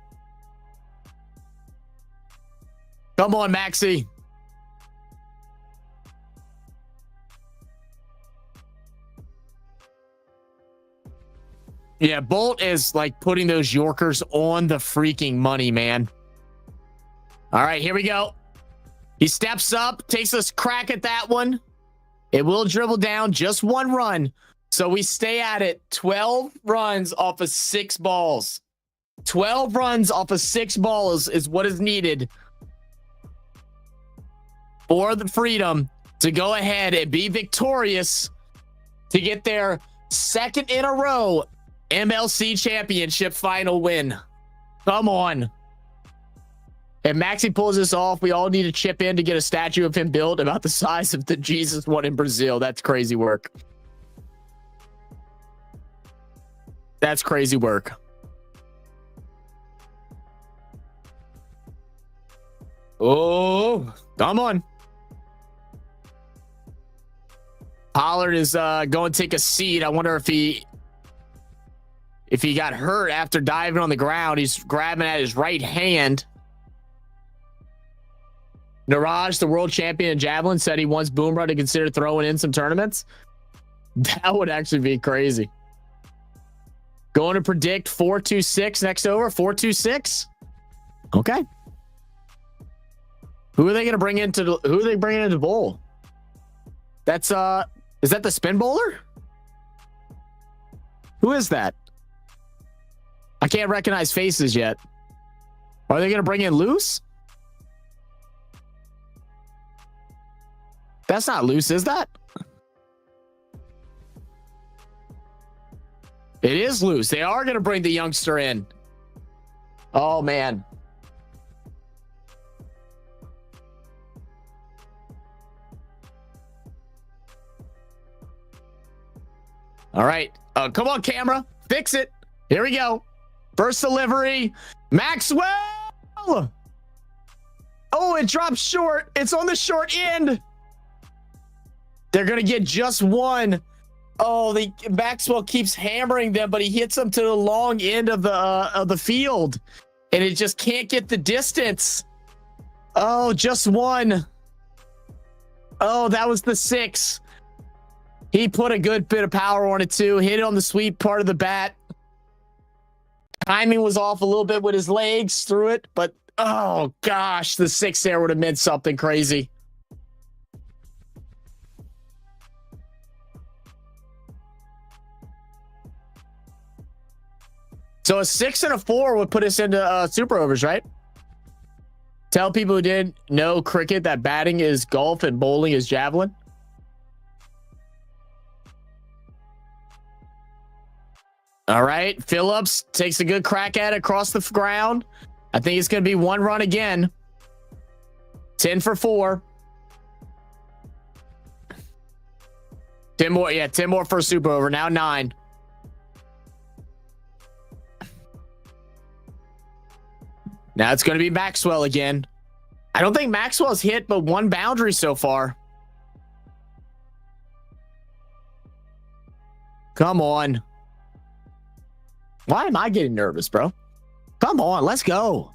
Come on, Maxie. Yeah, Bolt is like putting those Yorkers on the freaking money, man. All right, here we go. He steps up, takes a crack at that one. It will dribble down, just 1 run. So we stay at it. 12 runs off of 6 balls. 12 runs off of 6 balls is what is needed for the Freedom to go ahead and be victorious to get their 2nd in a row MLC championship final win. Come on. If Maxie pulls this off, we all need to chip in to get a statue of him built about the size of the Jesus one in Brazil. That's crazy work. That's crazy work. Oh, come on. Pollard is going to take a seat. I wonder if he got hurt after diving on the ground. He's grabbing at his right hand. Niraj, the world champion in javelin, said he wants Boomerang to consider throwing in some tournaments. That would actually be crazy. Going to predict 4-2-6 next over. 4-2-6. Okay. Who are they going to bring into? Who are they bringing into bowl? That's is that the spin bowler? Who is that? I can't recognize faces yet. Are they going to bring in Loose? That's not Loose, is that? It is Loose. They are going to bring the youngster in. Oh, man. All right. Come on, camera. Fix it. Here we go. First delivery. Maxwell. Oh, it drops short. It's on the short end. They're going to get just 1. Oh, the Maxwell keeps hammering them, but he hits them to the long end of the field, and it just can't get the distance. Oh, just one. Oh, that was the 6. He put a good bit of power on it too. Hit it on the sweet part of the bat. Timing was off a little bit with his legs through it, but oh gosh, the 6 there would have meant something crazy. So a 6 and a 4 would put us into super overs, right? Tell people who didn't know cricket that batting is golf and bowling is javelin. All right, Phillips takes a good crack at it across the ground. I think it's going to be 1 run again. 10 for 4. 10 more. Yeah, 10 more for a super over. Now 9. Now it's going to be Maxwell again. I don't think Maxwell's hit but 1 boundary so far. Come on. Why am I getting nervous, bro? Come on, let's go.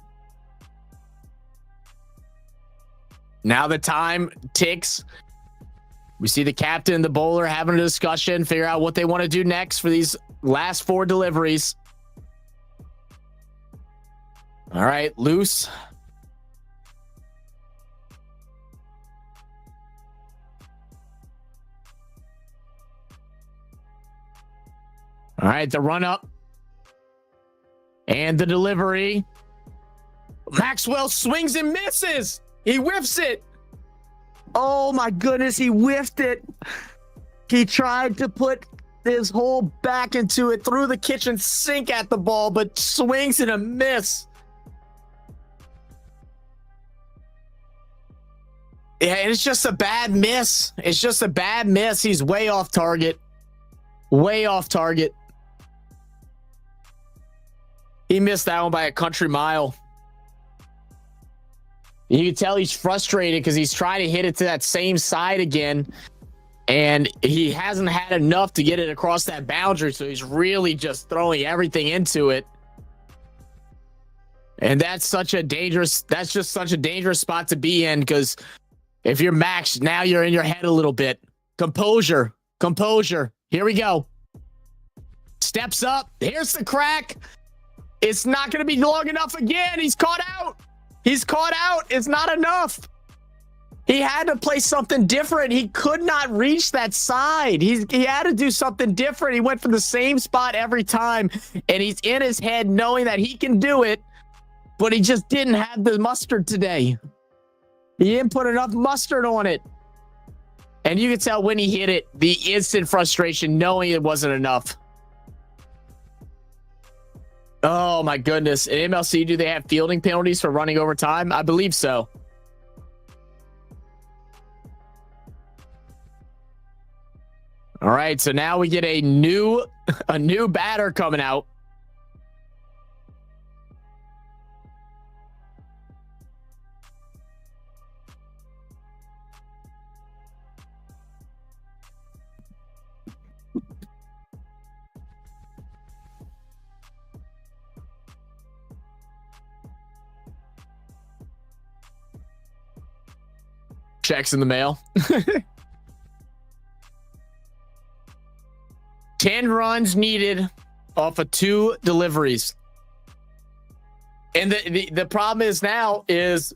Now the time ticks. We see the captain and the bowler having a discussion, figure out what they want to do next for these last 4 deliveries. All right, loose. All right, the run up. And the delivery. Maxwell swings and misses. He whiffs it. Oh my goodness, he whiffed it. He tried to put his whole back into it, threw the kitchen sink at the ball, but swings and a miss. Yeah, it's just a bad miss. It's just a bad miss. He's way off target. Way off target. He missed that one by a country mile. You can tell he's frustrated because he's trying to hit it to that same side again. And he hasn't had enough to get it across that boundary. So he's really just throwing everything into it. And that's just such a dangerous spot to be in, because if you're Max, now you're in your head a little bit. Composure. Here we go. Steps up. Here's the crack. It's not going to be long enough again. He's caught out. It's not enough. He had to play something different. He could not reach that side. He had to do something different. He went for the same spot every time, and he's in his head knowing that he can do it, but he just didn't have the mustard today. He didn't put enough mustard on it. And you could tell when he hit it, the instant frustration, knowing it wasn't enough. Oh my goodness. In MLC, do they have fielding penalties for running over time? I believe so. All right, so now we get a new batter coming out. Checks in the mail. 10 runs needed off of 2 deliveries. And the problem is now is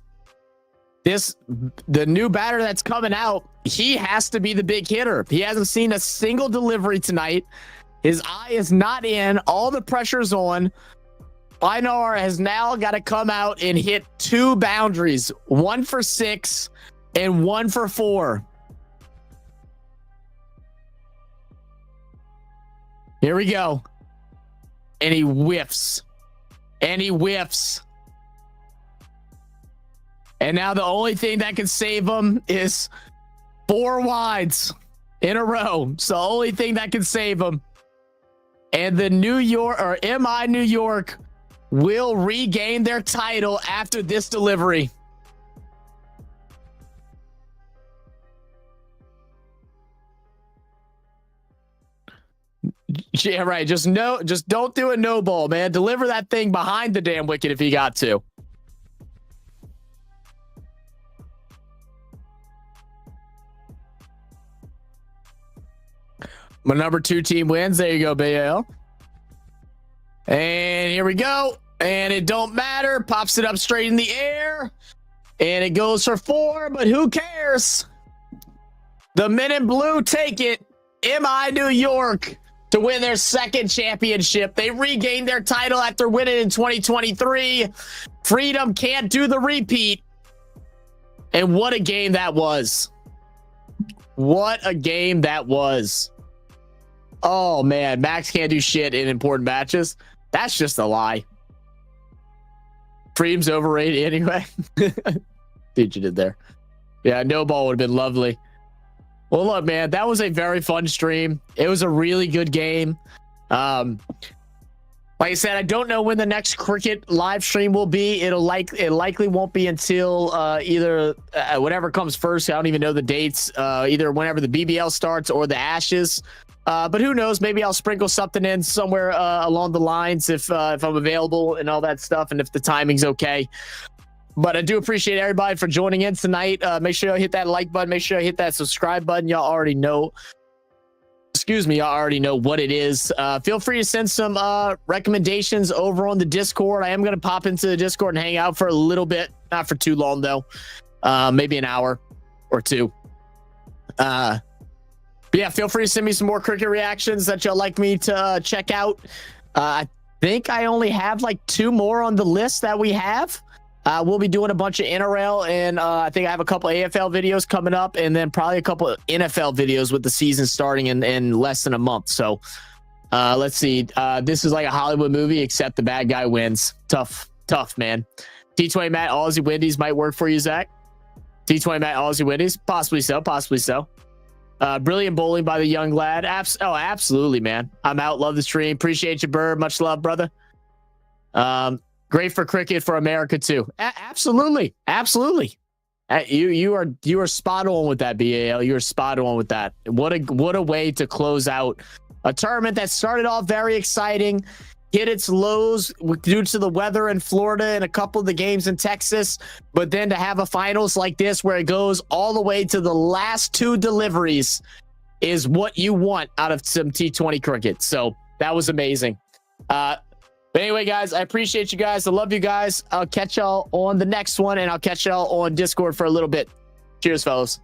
the new batter that's coming out, he has to be the big hitter. He hasn't seen a single delivery tonight. His eye is not in. All the pressure's on. Einar has now got to come out and hit 2 boundaries, 1 for 6 and 1 for 4. Here we go. And he whiffs. And now the only thing that can save him is 4 wides in a row. So the only thing that can save him. And the New York will regain their title after this delivery. Yeah, right. Just don't do a no ball, man. Deliver that thing behind the damn wicket if you got to. My number 2 team wins. There you go, BAL. And here we go. And it don't matter. Pops it up straight in the air. And it goes for 4, but who cares? The Men in Blue take it. MI New York to win their 2nd championship. They regained their title after winning in 2023. Freedom can't do the repeat. And what a game that was. What a game that was. Oh, man. Max can't do shit in important matches. That's just a lie. Freedom's overrated anyway. Dude, you did there. Yeah, no ball would have been lovely. Well, look, man, that was a very fun stream. It was a really good game. Like I said, I don't know when the next cricket live stream will be. It likely won't be until either whatever comes first. I don't even know the dates. Either whenever the BBL starts or the Ashes. But who knows? Maybe I'll sprinkle something in somewhere along the lines if I'm available and all that stuff, and if the timing's okay. But I do appreciate everybody for joining in tonight. Make sure you hit that like button. Make sure you hit that subscribe button. Y'all already know. Excuse me. Y'all already know what it is. Feel free to send some recommendations over on the Discord. I am going to pop into the Discord and hang out for a little bit. Not for too long, though. Maybe an hour or 2. But yeah, feel free to send me some more cricket reactions that y'all like me to check out. I think I only have like 2 more on the list that we have. We'll be doing a bunch of NRL, and I think I have a couple AFL videos coming up, and then probably a couple of NFL videos with the season starting in less than a month. So let's see. This is like a Hollywood movie, except the bad guy wins. Tough, man. T20 Matt Aussie Wendy's might work for you, Zach. T20 Matt Aussie Wendy's, possibly so. Brilliant bowling by the young lad. Absolutely, man. I'm out. Love the stream. Appreciate you, Bird. Much love, brother. Great for cricket for America too. Absolutely. You are spot on with that, BAL. You are spot on with that. What a way to close out a tournament that started off very exciting, hit its lows due to the weather in Florida and a couple of the games in Texas, but then to have a finals like this where it goes all the way to the last 2 deliveries is what you want out of some T20 cricket. So that was amazing. But anyway, guys, I appreciate you guys. I love you guys. I'll catch y'all on the next one, and I'll catch y'all on Discord for a little bit. Cheers, fellas.